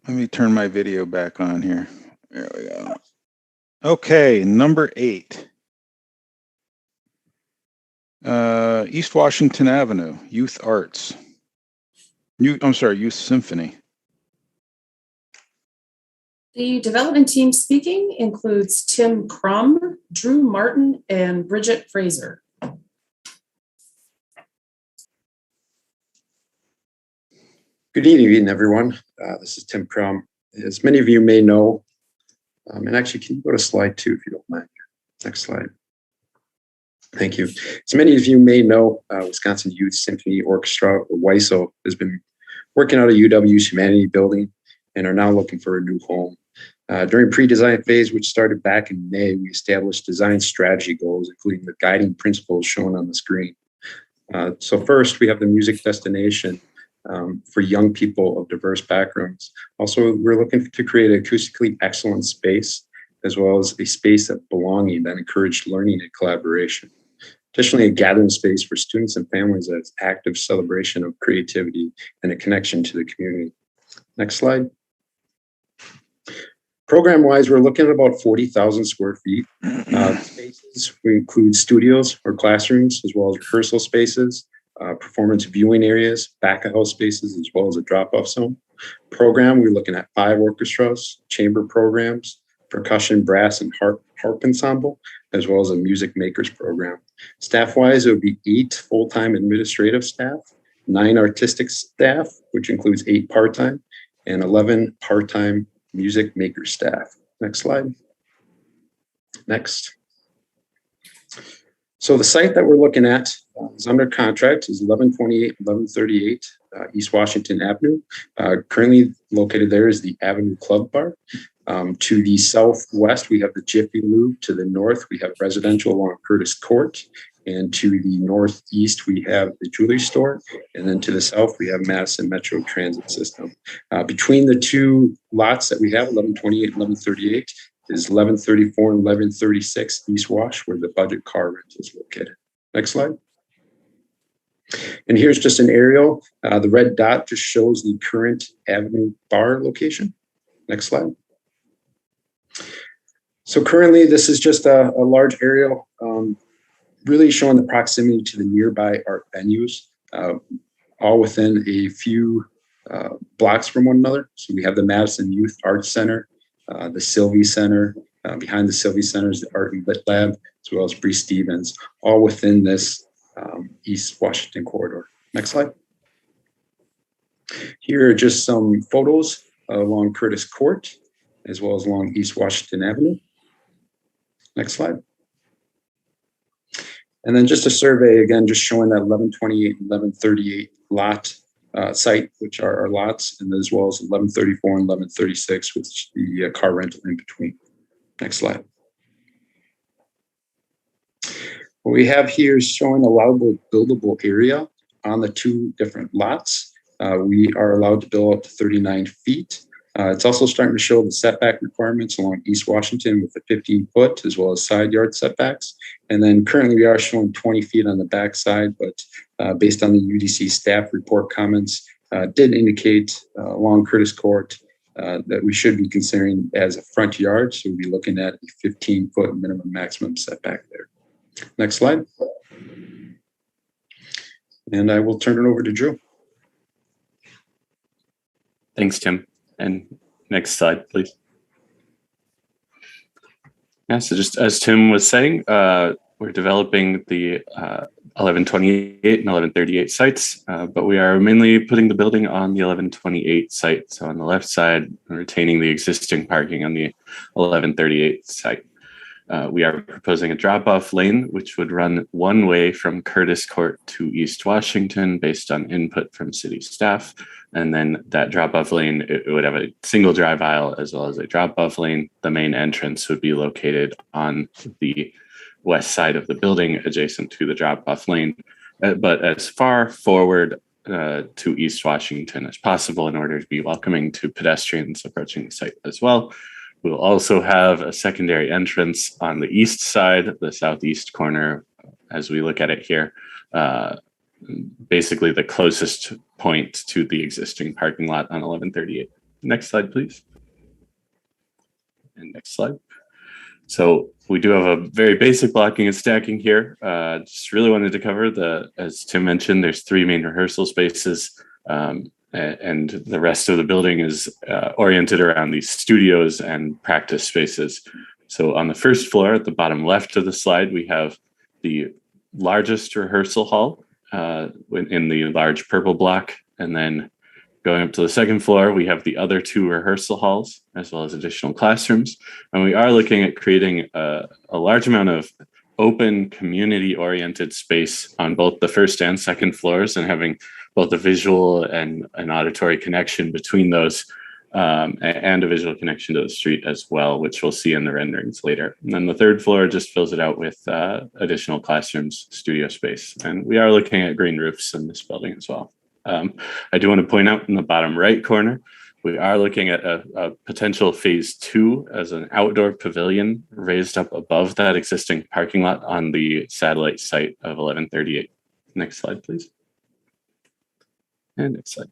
Let me turn my video back on here. There we go. Okay, number 8. East Washington Avenue, Youth Arts. Youth Symphony.
The development team speaking includes Tim Crum, Drew Martin, and Bridget Fraser.
Good evening, everyone. This is Tim Crum. As many of you may know, and actually, can you go to slide 2 if you don't mind? Next slide. Thank you. As many of you may know, Wisconsin Youth Symphony Orchestra, or WYSO, has been working out of UW's Humanity Building and are now looking for a new home. During pre-design phase, which started back in May, we established design strategy goals, including the guiding principles shown on the screen. So first, we have the music destination for young people of diverse backgrounds. Also, we're looking to create an acoustically excellent space, as well as a space of belonging that encouraged learning and collaboration. Additionally, a gathering space for students and families that's active celebration of creativity and a connection to the community. Next slide. Program-wise, we're looking at about 40,000 square feet. Spaces, we include studios or classrooms, as well as rehearsal spaces, performance viewing areas, back-of-house spaces, as well as a drop-off zone. Program, we're looking at 5 orchestras, chamber programs, percussion, brass, and harp ensemble, as well as a music makers program. Staff-wise, it would be 8 full-time administrative staff, 9 artistic staff, which includes 8 part-time, and 11 part-time music maker staff. Next slide. Next. So the site that we're looking at is under contract, is 1128, 1138 East Washington Avenue. Currently located there is the Avenue Club Bar. To the southwest, we have the Jiffy Lube. To the north, we have residential along Curtis Court. And to the northeast, we have the jewelry store. And then to the south, we have Madison Metro Transit System. Between the two lots that we have, 1128 and 1138, is 1134 and 1136 East Wash, where the budget car rental is located. Next slide. And here's just an aerial. The red dot just shows the current Avenue Bar location. Next slide. So currently, this is just a large aerial, really showing the proximity to the nearby art venues, all within a few blocks from one another. So we have the Madison Youth Arts Center, the Sylvie Center. Behind the Sylvie Center is the Art and Lit Lab, as well as Bree Stevens, all within this East Washington corridor. Next slide. Here are just some photos along Curtis Court, as well as along East Washington Avenue. Next slide. And then just a survey, again, just showing that 1128 and 1138 lot site, which are our lots, and as well as 1134 and 1136, with the car rental in between. Next slide. What we have here is showing allowable buildable area on the two different lots. We are allowed to build up to 39 feet. It's also starting to show the setback requirements along East Washington with the 15-foot as well as side yard setbacks. And then currently we are showing 20 feet on the back side, but based on the UDC staff report comments, did indicate along Curtis Court that we should be considering as a front yard. So we'll be looking at a 15-foot minimum maximum setback there. Next slide. And I will turn it over to Drew.
Thanks, Tim. And next slide, please. Yeah, so just as Tim was saying, we're developing the 1128 and 1138 sites, but we are mainly putting the building on the 1128 site. So on the left side, retaining the existing parking on the 1138 site. We are proposing a drop-off lane, which would run one way from Curtis Court to East Washington based on input from city staff. And then that drop-off lane, it would have a single drive aisle as well as a drop-off lane. The main entrance would be located on the west side of the building adjacent to the drop-off lane, but as far forward to East Washington as possible in order to be welcoming to pedestrians approaching the site as well. We'll also have a secondary entrance on the east side, the southeast corner, as we look at it here, basically the closest point to the existing parking lot on 1138. Next slide, please. And next slide. So we do have a very basic blocking and stacking here. Just really wanted to cover as Tim mentioned, there's 3 main rehearsal spaces. And the rest of the building is oriented around these studios and practice spaces. So on the first floor, at the bottom left of the slide, we have the largest rehearsal hall in the large purple block. And then going up to the second floor, we have the other 2 rehearsal halls, as well as additional classrooms. And we are looking at creating a large amount of open community-oriented space on both the first and second floors, and having both a visual and an auditory connection between those, and a visual connection to the street as well, which we'll see in the renderings later. And then the third floor just fills it out with additional classrooms, studio space. And we are looking at green roofs in this building as well. I do want to point out in the bottom right corner, we are looking at a potential phase 2 as an outdoor pavilion raised up above that existing parking lot on the satellite site of 1138. Next slide, please. And next slide.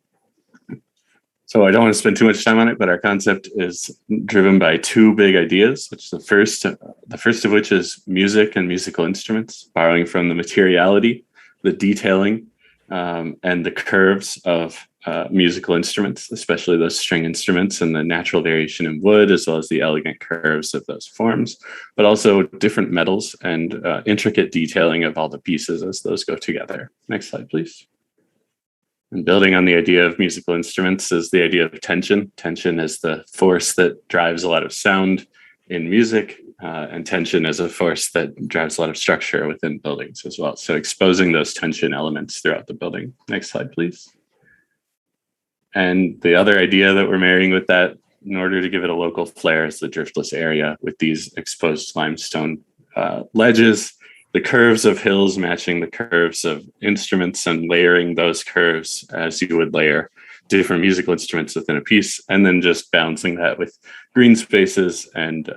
So I don't want to spend too much time on it, but our concept is driven by 2 big ideas, which the first of which is music and musical instruments, borrowing from the materiality, the detailing, and the curves of musical instruments, especially those string instruments and the natural variation in wood, as well as the elegant curves of those forms, but also different metals and intricate detailing of all the pieces as those go together. Next slide, please. And building on the idea of musical instruments is the idea of tension. Tension is the force that drives a lot of sound in music, and tension is a force that drives a lot of structure within buildings as well. So exposing those tension elements throughout the building. Next slide, please. And the other idea that we're marrying with that, in order to give it a local flair, is the driftless area with these exposed limestone ledges, the curves of hills matching the curves of instruments, and layering those curves as you would layer different musical instruments within a piece, and then just balancing that with green spaces and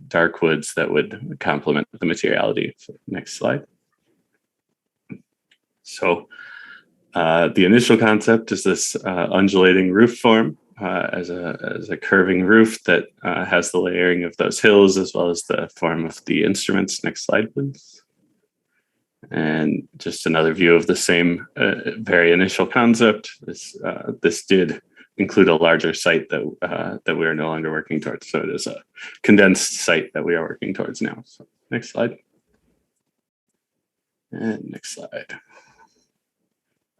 dark woods that would complement the materiality. So, next slide. So the initial concept is this undulating roof form as a curving roof that has the layering of those hills as well as the form of the instruments. Next slide, please. And just another view of the same very initial concept. This did include a larger site that we are no longer working towards. So it is a condensed site that we are working towards now. So next slide. And next slide.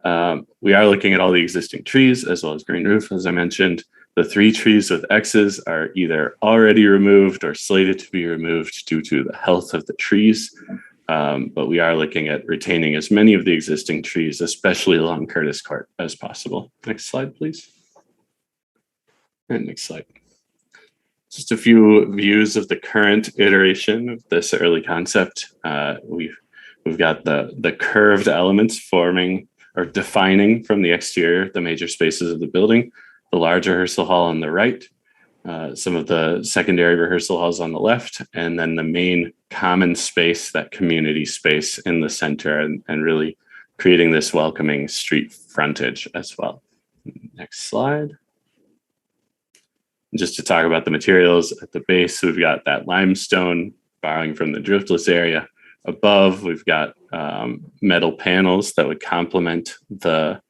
We are looking at all the existing trees as well as green roof, as I mentioned. The 3 trees with X's are either already removed or slated to be removed due to the health of the trees. But we are looking at retaining as many of the existing trees, especially along Curtis Court, as possible. Next slide, please. And next slide. Just a few views of the current iteration of this early concept. We've got the curved elements forming or defining from the exterior the major spaces of the building. The large rehearsal hall on the right, some of the secondary rehearsal halls on the left, and then the main common space, that community space in the center, and really creating this welcoming street frontage as well. Next slide. Just to talk about the materials, at the base, we've got that limestone borrowing from the driftless area. Above, we've got metal panels that would complement the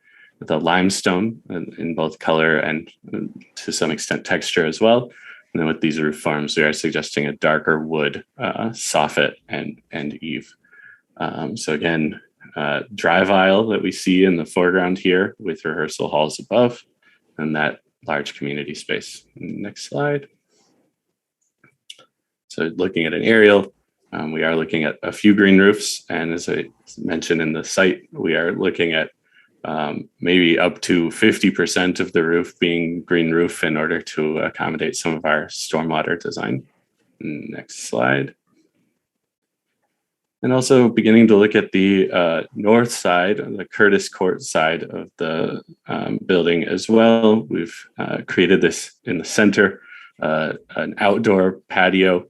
limestone in both color and to some extent texture as well. And then with these roof forms, we are suggesting a darker wood soffit and eave. So again, drive aisle that we see in the foreground here with rehearsal halls above, and that large community space. Next slide. So looking at an aerial, we are looking at a few green roofs. And as I mentioned in the site, we are looking at maybe up to 50% of the roof being green roof in order to accommodate some of our stormwater design. Next slide. And also beginning to look at the north side, the Curtis Court side of the building as well. We've created this in the center, an outdoor patio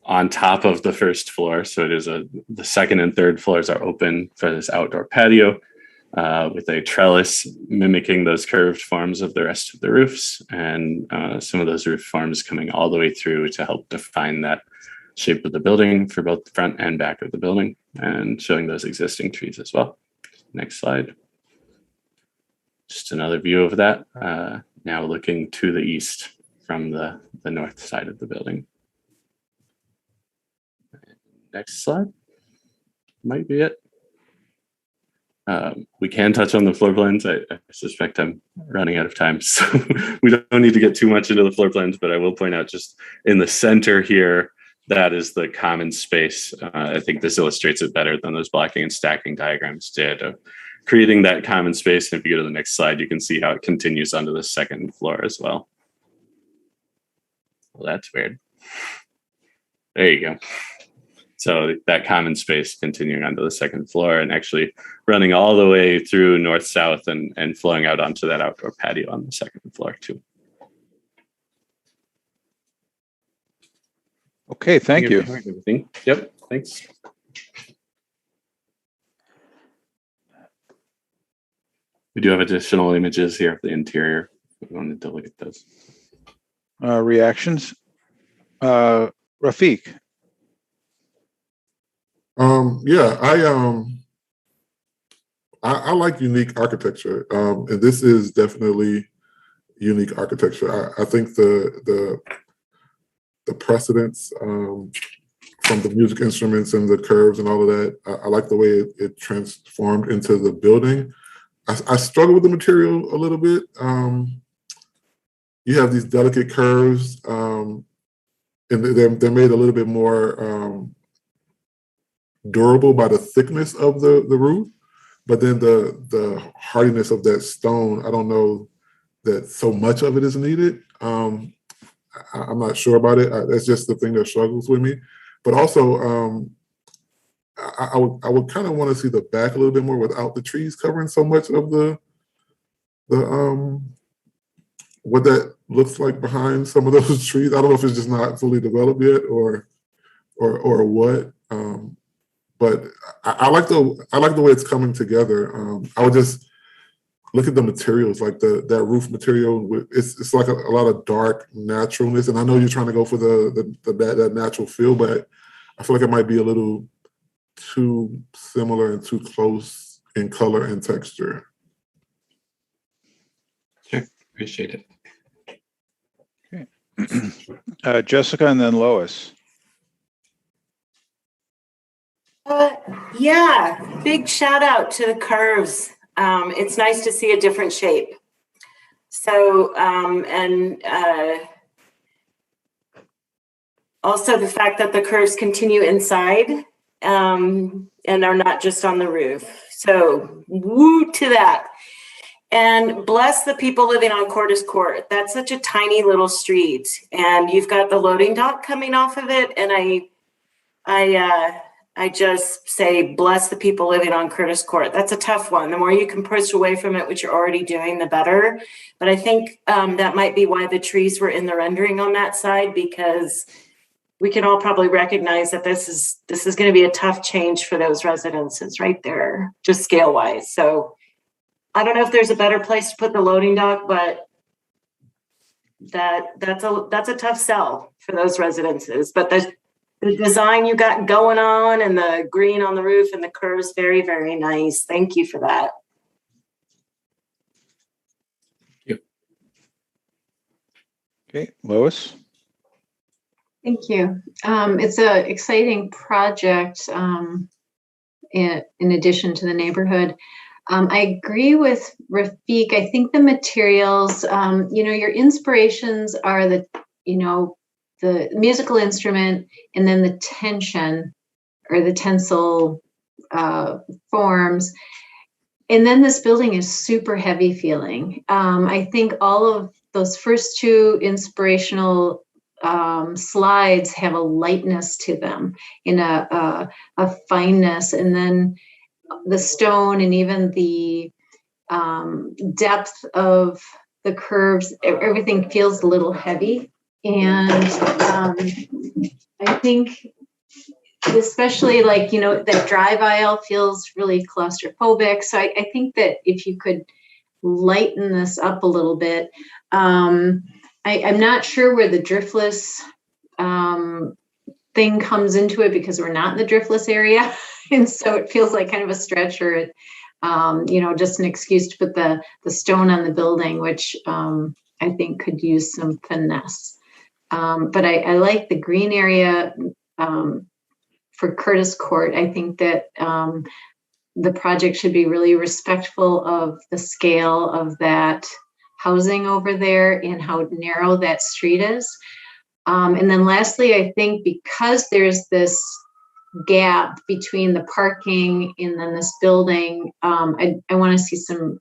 on top of the first floor. So it is the second and third floors are open for this outdoor patio with a trellis mimicking those curved forms of the rest of the roofs, and some of those roof forms coming all the way through to help define that shape of the building for both the front and back of the building, and showing those existing trees as well. Next slide. Just another view of that, now looking to the east from the north side of the building. Next slide. Might be it. We can touch on the floor plans. I suspect I'm running out of time, so we don't need to get too much into the floor plans, but I will point out just in the center here, that is the common space. I think this illustrates it better than those blocking and stacking diagrams did, of creating that common space. And if you go to the next slide, you can see how it continues onto the second floor as well. Well, that's weird. There you go. So that common space continuing onto the second floor and actually running all the way through north-south and flowing out onto that outdoor patio on the second floor too.
Okay, thank you.
Everything. Yep, thanks. We do have additional images here of the interior. We wanted to look at those.
Reactions? Rafiq?
Yeah, I like unique architecture, and this is definitely unique architecture. I think the precedence from the music instruments and the curves and all of that, I like the way it transformed into the building. I struggle with the material a little bit. You have these delicate curves, and they're made a little bit more durable by the thickness of the roof, but then the hardiness of that stone, I don't know that so much of it is needed. I'm not sure about it. That's just the thing that struggles with me. But also, I would kind of want to see the back a little bit more without the trees covering so much of the what that looks like behind some of those trees. I don't know if it's just not fully developed yet or what. But I like the way it's coming together. I would just look at the materials, like that roof material. It's like a lot of dark naturalness, and I know you're trying to go for that natural feel, but I feel like it might be a little too similar and too close in color and texture.
Sure, appreciate it.
Okay, Jessica, and then Lois.
Yeah, big shout out to the curves. It's nice to see a different shape. So, also the fact that the curves continue inside and are not just on the roof. So woo to that. And bless the people living on Cordes Court. That's such a tiny little street. And you've got the loading dock coming off of it. And I just say, bless the people living on Curtis Court. That's a tough one. The more you can push away from it, which you're already doing, the better. But I think that might be why the trees were in the rendering on that side, because we can all probably recognize that this is going to be a tough change for those residences right there, just scale wise. So I don't know if there's a better place to put the loading dock, but that's a tough sell for those residences. But the design you got going on and the green on the roof and the curves, very, very nice. Thank you for that.
Thank you. Okay, Lois.
Thank you. It's an exciting project in addition to the neighborhood. I agree with Rafiq. I think the materials, your inspirations are the musical instrument and then the tension or the tensile forms. And then this building is super heavy feeling. I think all of those first two inspirational slides have a lightness to them, in a fineness, and then the stone and even the depth of the curves, everything feels a little heavy. And I think especially that drive aisle feels really claustrophobic. So I think that if you could lighten this up a little bit, I'm not sure where the driftless thing comes into it, because we're not in the driftless area. And so it feels like kind of a stretch, or just an excuse to put the stone on the building, which I think could use some finesse. But I like the green area for Curtis Court. I think that the project should be really respectful of the scale of that housing over there and how narrow that street is. And then lastly, I think because there's this gap between the parking and then this building, I want to see some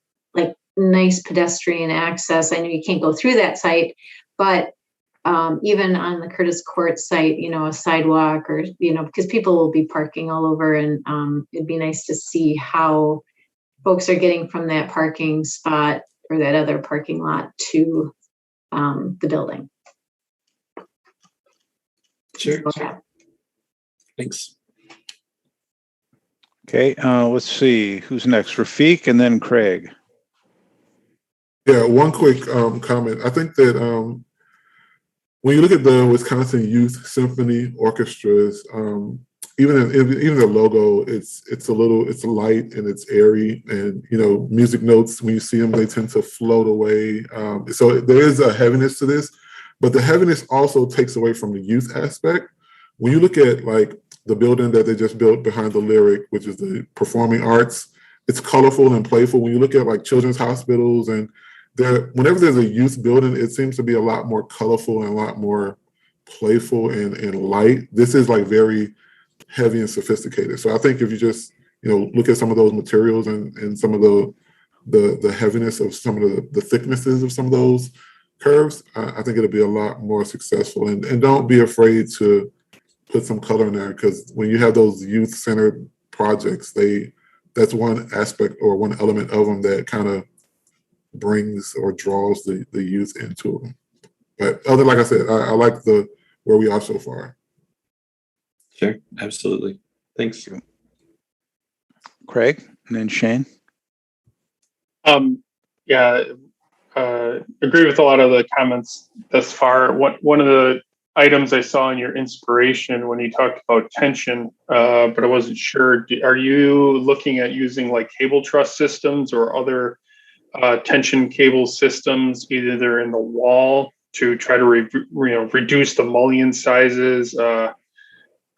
nice pedestrian access. I know you can't go through that site, but even on the Curtis Court site, a sidewalk, or because people will be parking all over, and it'd be nice to see how folks are getting from that parking spot or that other parking lot to the building.
Sure. Thanks. Okay, let's see who's next. Rafiq and then Craig.
Yeah, one quick comment. I think that when you look at the Wisconsin Youth Symphony Orchestras, even the logo, it's light and it's airy, and music notes, when you see them, they tend to float away. So there is a heaviness to this, but the heaviness also takes away from the youth aspect. When you look at the building that they just built behind the Lyric, which is the performing arts, it's colorful and playful. When you look at children's hospitals, and whenever there's a youth building, it seems to be a lot more colorful and a lot more playful and light. This is very heavy and sophisticated. So I think if you just look at some of those materials and some of the heaviness of some of the thicknesses of some of those curves, I think it'll be a lot more successful. And don't be afraid to put some color in there, because when you have those youth-centered projects, that's one aspect or one element of them that kind of brings or draws the youth into them. But like I said, I like where we are so far.
Sure, absolutely. Thanks.
Craig and then Shane.
Yeah, agree with a lot of the comments thus far. One of the items I saw in your inspiration when you talked about tension, but I wasn't sure. Are you looking at using cable truss systems or other tension cable systems, either they're in the wall to try to reduce the mullion sizes,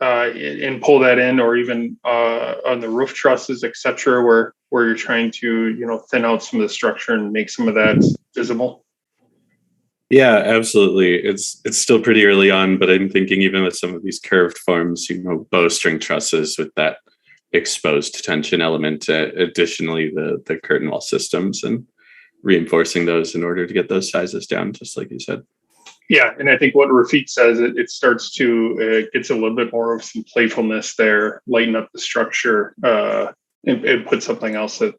and pull that in, or even on the roof trusses, et cetera, where you're trying to, thin out some of the structure and make some of that visible?
Yeah, absolutely. It's still pretty early on, but I'm thinking even with some of these curved forms, bowstring trusses with that exposed tension element, additionally the curtain wall systems, and reinforcing those in order to get those sizes down, just like you said.
Yeah, and I think what Rafik says, it starts to gets a little bit more of some playfulness there, lighten up the structure, and put something else that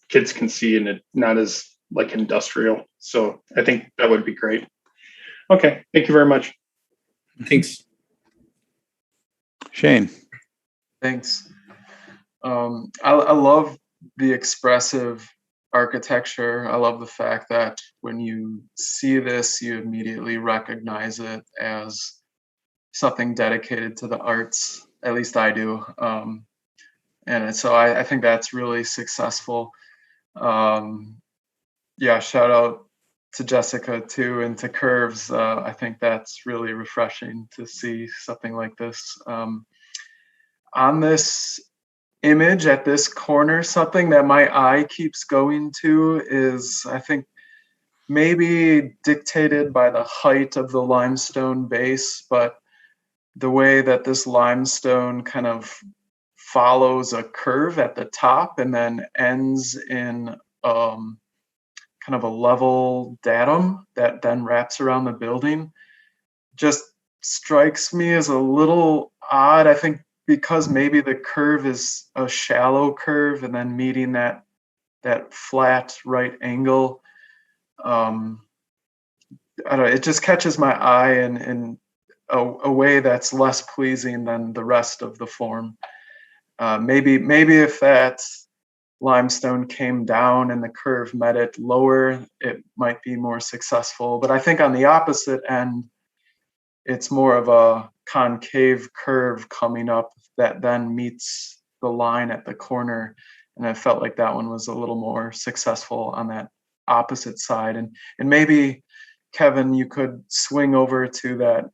kids can see, and it not as like industrial. So I think that would be great. Okay, thank you very much.
Thanks,
Shane.
Thanks. I love the expressive architecture. I love the fact that when you see this, you immediately recognize it as something dedicated to the arts. At least I do. And so I think that's really successful. Yeah, shout out to Jessica too, and to Curves. I think that's really refreshing to see something like this. On this image at this corner, something that my eye keeps going to is, I think, maybe dictated by the height of the limestone base, but the way that this limestone kind of follows a curve at the top and then ends in kind of a level datum that then wraps around the building, just strikes me as a little odd. I think because maybe the curve is a shallow curve and then meeting that flat right angle. I don't know, it just catches my eye in a way that's less pleasing than the rest of the form. Maybe if that limestone came down and the curve met it lower, it might be more successful. But I think on the opposite end, it's more of a concave curve coming up that then meets the line at the corner. And I felt like that one was a little more successful on that opposite side. And maybe, Kevin, you could swing over to that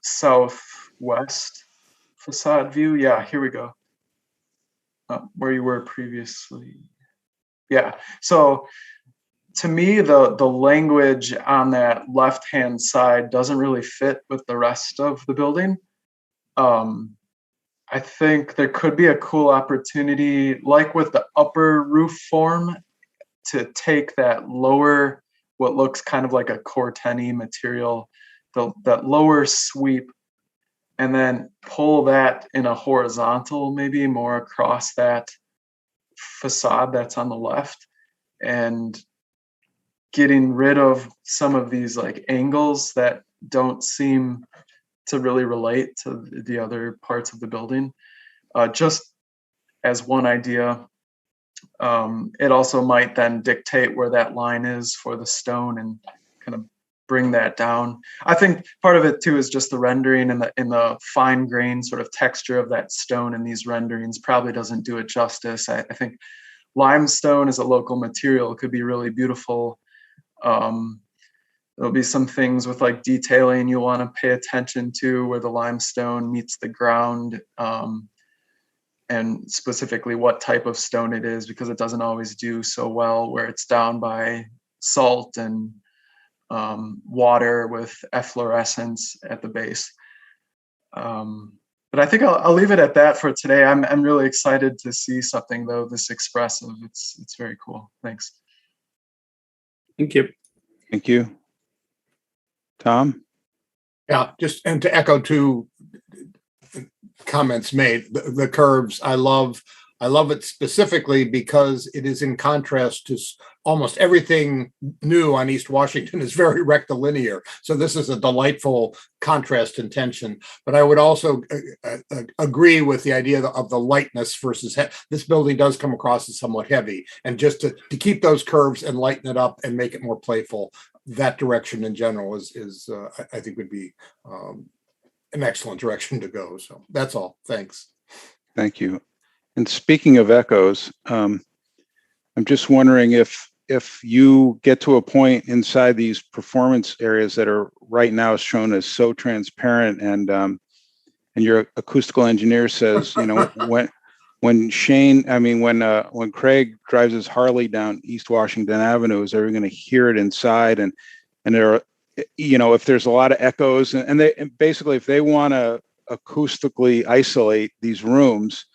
southwest facade view. Yeah, here we go. Where you were previously. Yeah, so to me, the language on that left-hand side doesn't really fit with the rest of the building. I think there could be a cool opportunity, like with the upper roof form, to take that lower, what looks kind of like a corteni material, that lower sweep, and then pull that in a horizontal, maybe more across that facade that's on the left, and getting rid of some of these like angles that don't seem to really relate to the other parts of the building. Just as one idea. It also might then dictate where that line is for the stone and kind of bring that down. I think part of it too is just the rendering and the fine grain sort of texture of that stone in these renderings probably doesn't do it justice. I think limestone as a local material could be really beautiful. There'll be some things with like detailing you want to pay attention to where the limestone meets the ground, and specifically what type of stone it is, because it doesn't always do so well where it's down by salt and water with efflorescence at the base. But I think I'll leave it at that for today. I'm really excited to see something though this expressive. It's very cool. Thanks.
Thank you.
Thank you. Tom?
Yeah, just and to echo two comments made, the curves, I love it specifically because it is in contrast to almost everything new on East Washington is very rectilinear. So this is a delightful contrast and tension. But I would also agree with the idea of the lightness versus this building does come across as somewhat heavy. And just to keep those curves and lighten it up and make it more playful, that direction in general is I think would be an excellent direction to go. So that's all. Thanks.
Thank you. And speaking of echoes, I'm just wondering if you get to a point inside these performance areas that are right now shown as so transparent and and your acoustical engineer says, when Craig drives his Harley down East Washington Avenue, is everyone going to hear it inside? And there are, if there's a lot of echoes, and basically if they want to acoustically isolate these rooms,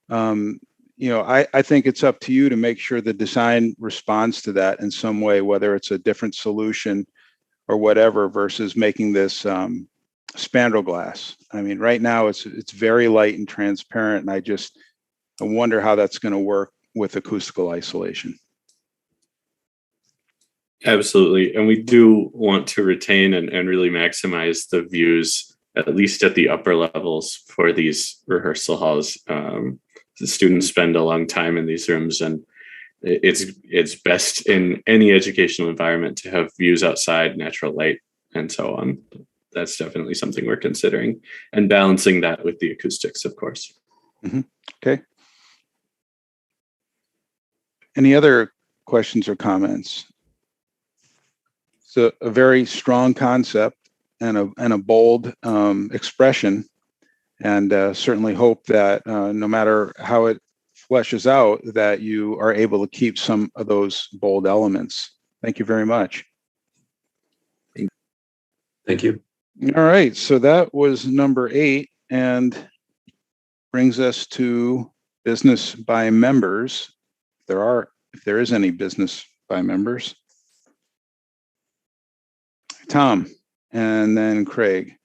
I think it's up to you to make sure the design responds to that in some way, whether it's a different solution or whatever, versus making this spandrel glass. I mean, right now it's very light and transparent, and I wonder how that's going to work with acoustical isolation.
Absolutely. And we do want to retain and really maximize the views, at least at the upper levels for these rehearsal halls. The students spend a long time in these rooms, and it's best in any educational environment to have views outside, natural light, and so on. That's definitely something we're considering, and balancing that with the acoustics, of course.
Mm-hmm. Okay. Any other questions or comments? It's a very strong concept and a bold expression, and certainly hope that no matter how it fleshes out, that you are able to keep some of those bold elements. Thank you very much.
Thank you.
All right, so that was number 8, and brings us to business by members. If there is any business by members. Tom, and then Craig.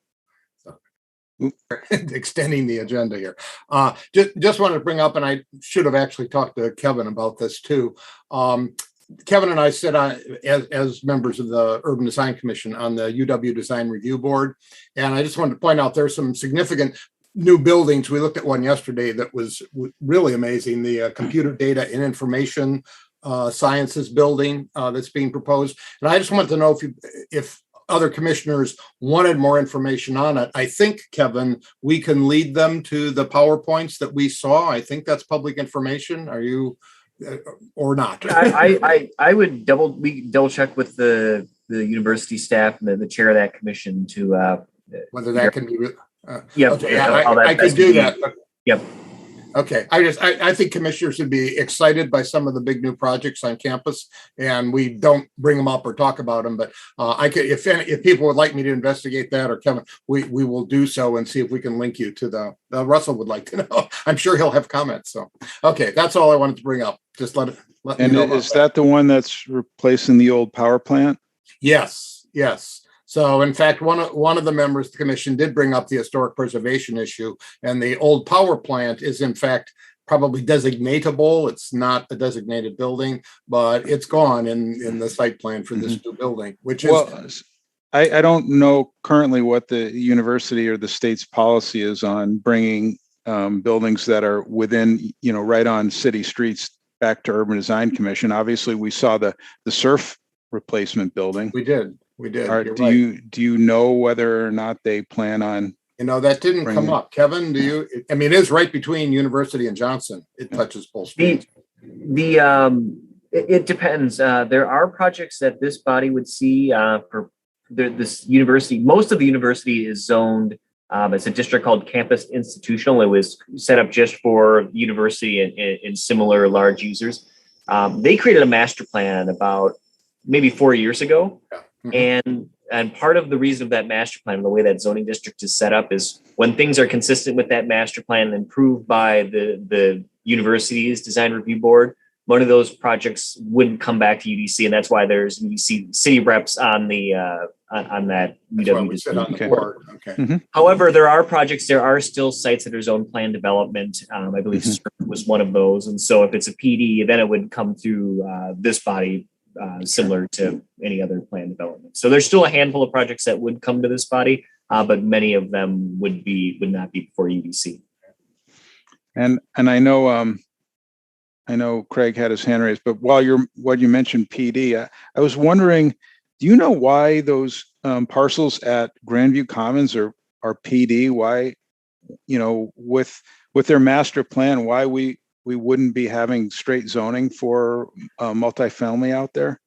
Extending the agenda here. Just wanted to bring up, and I should have actually talked to Kevin about this too. Kevin and I sit on as members of the Urban Design Commission on the UW Design Review Board, and I just wanted to point out there's some significant new buildings. We looked at one yesterday that was really amazing. The computer data and information sciences building that's being proposed, and I just wanted to know if other commissioners wanted more information on it. I think, Kevin, we can lead them to the PowerPoints that we saw. I think that's public information. Are you or not?
I would double check with the university staff and the chair of that commission to
whether that can be.
Yeah,
okay, I could do that. But,
yep.
Okay, I think commissioners would be excited by some of the big new projects on campus, and we don't bring them up or talk about them. But I could, if people would like me to investigate that, or Kevin, we will do so and see if we can link you to the. Russell would like to know. I'm sure he'll have comments. So, okay, that's all I wanted to bring up. Just let
and
me know.
Is that the one that's replacing the old power plant?
Yes. So, in fact, one of the members of the commission did bring up the historic preservation issue, and the old power plant is, in fact, probably designatable. It's not a designated building, but it's gone in the site plan for this new building, which is.
Well, I don't know currently what the university or the state's policy is on bringing buildings that are within, right on city streets back to Urban Design Commission. Obviously, we saw the surf replacement building.
We did.
Do you know whether or not they plan on?
That didn't come up. Kevin, do you? I mean, it is right between University and Johnson. It touches both streets.
It depends. There are projects that this body would see for this university. Most of the university is zoned. It's a district called Campus Institutional. It was set up just for university and similar large users. They created a master plan about maybe 4 years ago. Yeah. Mm-hmm. And part of the reason of that master plan, the way that zoning district is set up, is when things are consistent with that master plan and approved by the university's design review board, one of those projects wouldn't come back to UDC, and that's why there's UDC city reps on the on that UW design board. Okay. Mm-hmm. However, there are still sites that are zone plan development. I believe mm-hmm. was one of those, and so if it's a PD, then it would come through this body. Similar to any other plan development. So there's still a handful of projects that would come to this body, but many of them would not be before UDC.
And I know Craig had his hand raised, but while you mentioned PD, I was wondering, do you know why those parcels at Grandview Commons are PD? Why, with their master plan, why we wouldn't be having straight zoning for multifamily out there?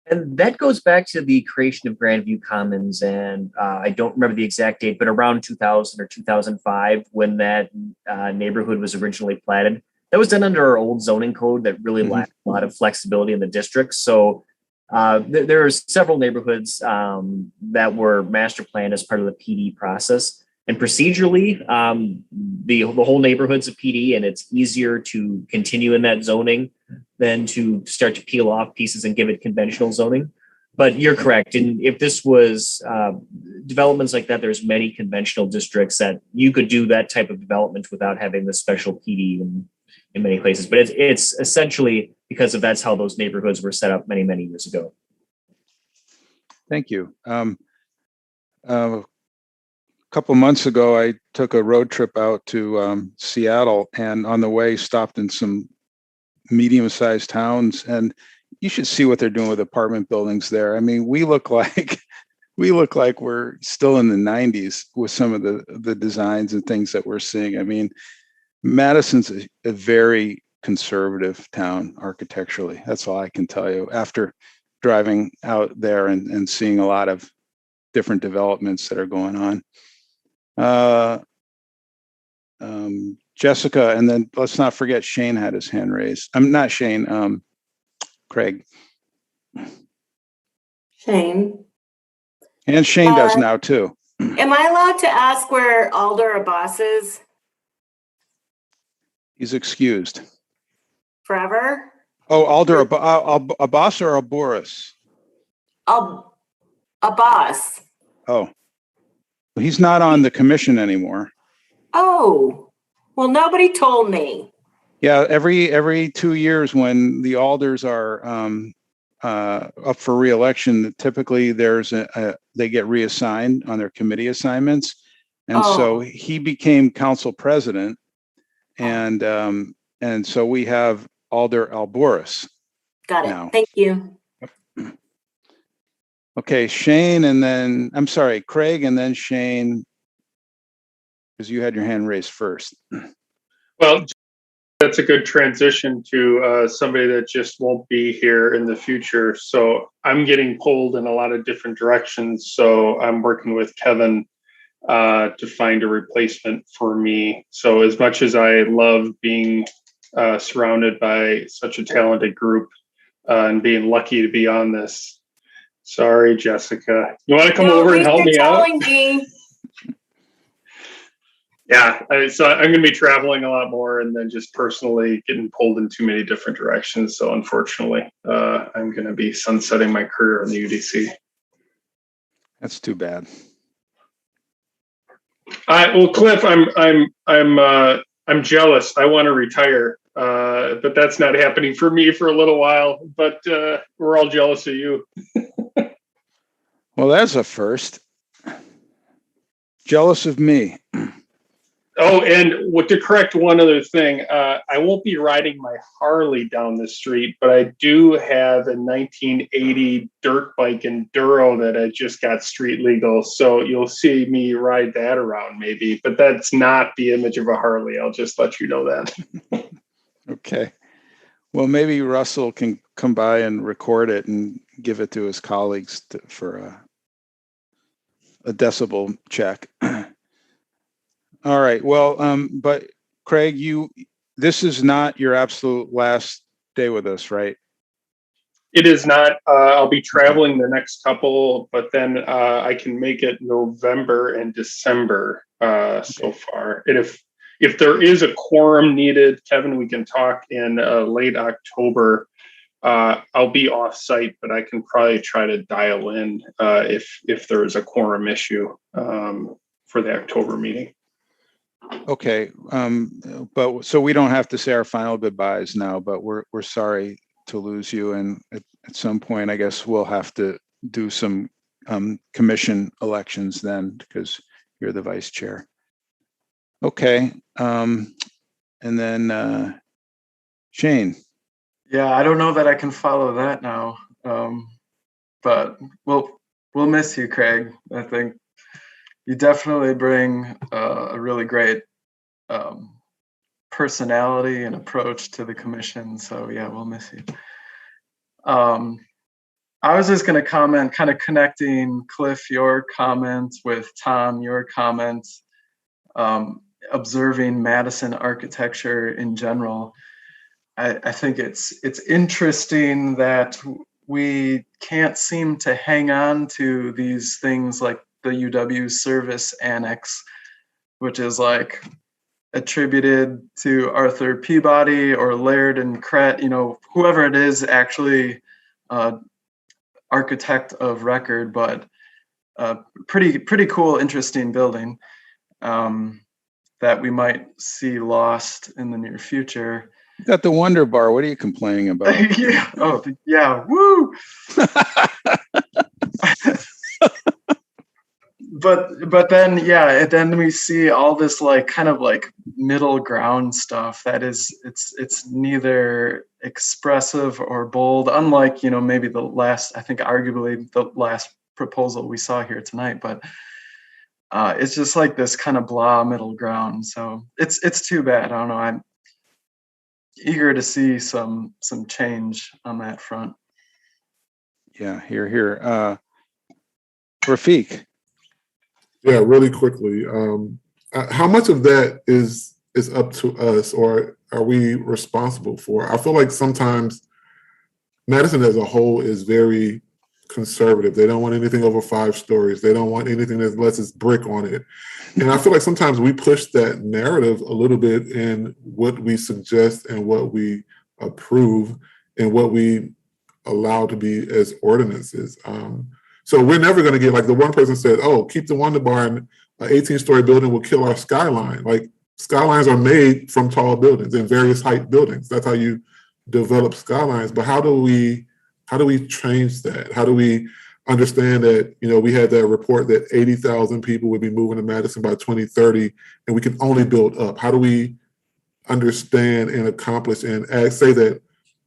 And that goes back to the creation of Grandview Commons, and I don't remember the exact date, but around 2000 or 2005, when that neighborhood was originally platted. That was done under our old zoning code that really lacked a lot of flexibility in the district. So there are several neighborhoods that were master planned as part of the PD process. And procedurally, the whole neighborhood's a PD, and it's easier to continue in that zoning than to start to peel off pieces and give it conventional zoning. But you're correct. And if this was developments like that, there's many conventional districts that you could do that type of development without having the special PD in many places. But it's essentially because of that's how those neighborhoods were set up many, many years ago.
Thank you. A couple months ago, I took a road trip out to Seattle, and on the way stopped in some medium-sized towns, and you should see what they're doing with apartment buildings there. I mean, we look like we're still in the 90s with some of the designs and things that we're seeing. I mean, Madison's a very conservative town architecturally. That's all I can tell you after driving out there and seeing a lot of different developments that are going on. Jessica, and then let's not forget Shane had his hand raised. I'm not Shane, Craig.
Shane.
And Shane does now too.
Am I allowed to ask where Alder Abbas is?
He's excused.
Forever?
Oh, Alder Abbas or Aboris?
Abbas.
Oh, he's not on the commission anymore.
Oh, well, nobody told me.
Yeah, every 2 years when the alders are up for re-election, typically they get reassigned on their committee assignments, and so he became council president, and so we have Alder Alboris.
Got it.
Now.
Thank you.
Okay, Shane, and then I'm sorry, Craig, and then Shane, because you had your hand raised first.
Well, that's a good transition to somebody that just won't be here in the future. So I'm getting pulled in a lot of different directions. So I'm working with Kevin to find a replacement for me. So as much as I love being surrounded by such a talented group and being lucky to be on this, sorry, Jessica. You want to come over and help me out? Yeah, so I'm going to be traveling a lot more and then just personally getting pulled in too many different directions. So unfortunately, I'm going to be sunsetting my career in the UDC.
That's too bad.
Well, Cliff, I'm jealous. I want to retire, but that's not happening for me for a little while. But we're all jealous of you.
Well, that's a first. Jealous of me.
Oh, and to correct one other thing, I won't be riding my Harley down the street, but I do have a 1980 dirt bike enduro that I just got street legal. So you'll see me ride that around maybe, but that's not the image of a Harley. I'll just let you know that.
Okay. Well, maybe Russell can come by and record it and give it to his colleagues for a decibel check. All right. Well, but Craig, this is not your absolute last day with us, right?
It is not. I'll be traveling the next couple, but then I can make it November and December so far. And if there is a quorum needed, Kevin, we can talk in late October. I'll be off site, but I can probably try to dial in if there is a quorum issue for the October meeting.
Okay, but so we don't have to say our final goodbyes now, but we're sorry to lose you, and at some point, I guess we'll have to do some commission elections then, because you're the vice chair. Okay, and then Shane.
Yeah, I don't know that I can follow that now, but we'll miss you, Craig. I think you definitely bring a really great personality and approach to the commission. So yeah, we'll miss you. I was just going to comment, kind of connecting Cliff, your comments with Tom, your comments, observing Madison architecture in general. I think it's interesting that we can't seem to hang on to these things like the UW service annex, which is like attributed to Arthur Peabody or Laird and Crett, whoever it is actually architect of record, but pretty cool, interesting building that we might see lost in the near future.
You got the Wonder Bar. What are you complaining about?
Yeah. Oh, yeah. Woo. But then, yeah, then we see all this like kind of like middle ground stuff that is it's neither expressive or bold, unlike maybe the last, I think arguably the last proposal we saw here tonight, but it's just like this kind of blah middle ground. So it's too bad. I don't know. I'm eager to see some change on that front.
Yeah, here. Rafiq.
Yeah, really quickly. How much of that is up to us, or are we responsible for? I feel like sometimes Madison as a whole is very conservative. They don't want anything over 5 stories. They don't want anything unless it's brick on it. And I feel like sometimes we push that narrative a little bit in what we suggest and what we approve and what we allow to be as ordinances. So we're never going to get, like the one person said, oh, keep the Wonder Bar, and an 18-story building will kill our skyline. Like skylines are made from tall buildings and various height buildings. That's how you develop skylines. But how do we change that? How do we understand that, we had that report that 80,000 people would be moving to Madison by 2030, and we can only build up? How do we understand and accomplish and say that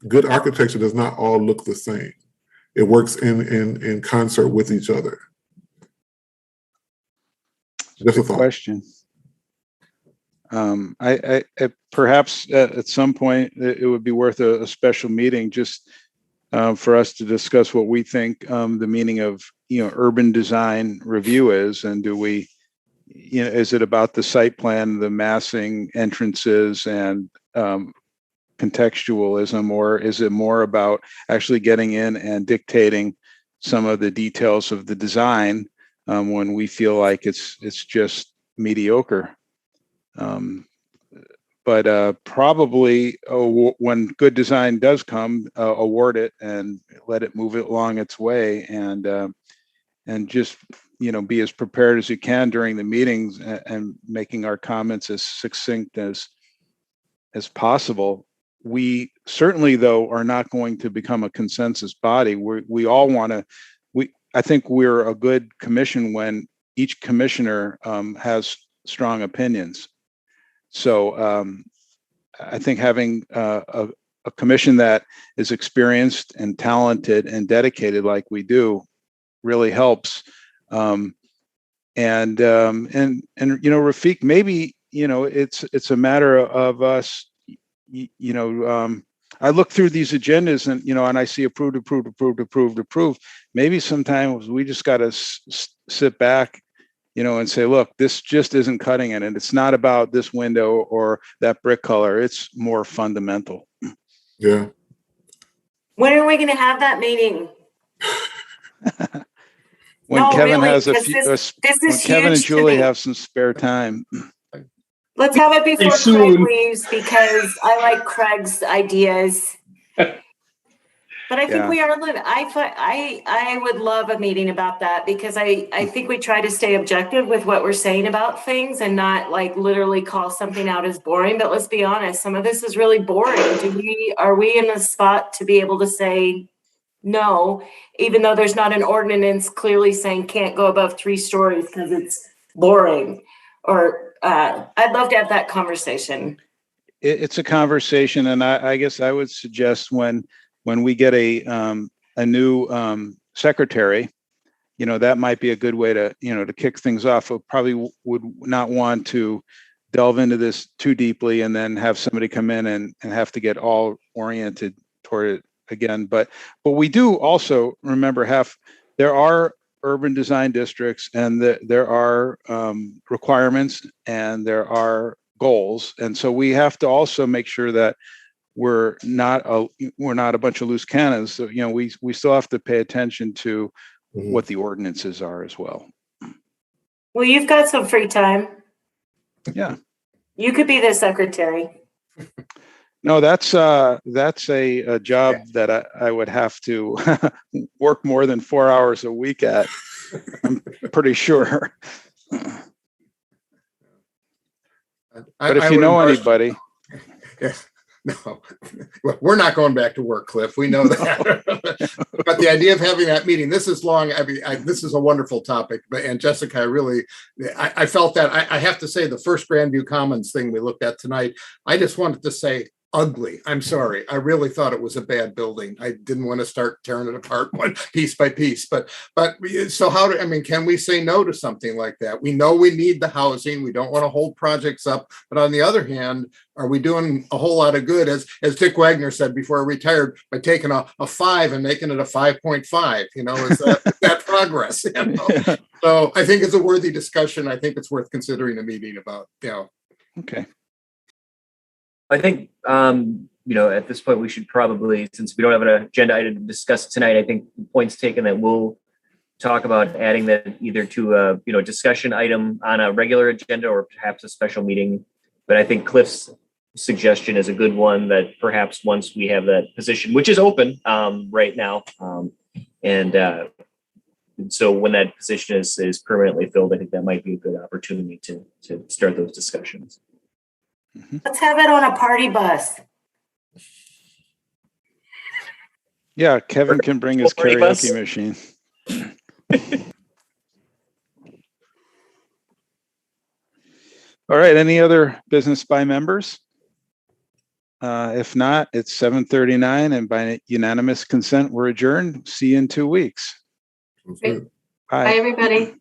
good architecture does not all look the same? It works in concert with each other. Just a thought.
Question. I perhaps at some point it would be worth a special meeting just for us to discuss what we think the meaning of urban design review is, and do we, is it about the site plan, the massing, entrances, and contextualism, or is it more about actually getting in and dictating some of the details of the design when we feel like it's just mediocre? But probably when good design does come, award it and let it move it along its way, and just be as prepared as you can during the meetings and making our comments as succinct as possible. We certainly, though, are not going to become a consensus body. We all want to. I think we're a good commission when each commissioner has strong opinions. So I think having a commission that is experienced and talented and dedicated, like we do, really helps. And Rafiq, maybe it's a matter of us. I look through these agendas and I see approved. Maybe sometimes we just got to sit back, and say, look, this just isn't cutting it. And it's not about this window or that brick color. It's more fundamental.
Yeah.
When are we going to have that meeting?
When Kevin has Kevin and Julie have some spare time.
Let's have it before Craig leaves, because I like Craig's ideas. But I think we are living. I would love a meeting about that, because I think we try to stay objective with what we're saying about things and not like literally call something out as boring. But let's be honest, some of this is really boring. Are we in a spot to be able to say no, even though there's not an ordinance clearly saying can't go above 3 stories because it's boring? Or I'd love to have that conversation.
It's a conversation, and I guess I would suggest when we get a new secretary, that might be a good way to to kick things off. I probably would not want to delve into this too deeply and then have somebody come in and have to get all oriented toward it again, but we do also remember there are urban design districts, and there are requirements, and there are goals, and so we have to also make sure that we're not a bunch of loose cannons. So we still have to pay attention to what the ordinances are as well.
Well, you've got some free time.
Yeah.
You could be the secretary.
No, that's a job that I would have to work more than 4 hours a week at. I'm pretty sure. But if you know anybody.
Yeah, no, we're not going back to work, Cliff. We know that. But the idea of having that meeting, this is long. I mean, this is a wonderful topic. And Jessica, I felt that. I have to say, the first Grandview Commons thing we looked at tonight, I just wanted to say, ugly. I'm sorry. I really thought it was a bad building. I didn't want to start tearing it apart piece by piece. But so can we say no to something like that? We know we need the housing. We don't want to hold projects up. But on the other hand, are we doing a whole lot of good, as Dick Wagner said before he retired, by taking a 5 and making it a 5.5? Is that progress? So I think it's a worthy discussion. I think it's worth considering a meeting about.
Okay.
I think, at this point, we should probably, since we don't have an agenda item to discuss tonight, I think the point's taken that we'll talk about adding that either to a, discussion item on a regular agenda or perhaps a special meeting. But I think Cliff's suggestion is a good one, that perhaps once we have that position, which is open right now, and so when that position is permanently filled, I think that might be a good opportunity to start those discussions.
Let's have it on a party bus.
Yeah, Kevin can bring his karaoke machine. All right, any other business by members? If not, it's 7:39, and by unanimous consent, we're adjourned. See you in 2 weeks.
Bye, everybody.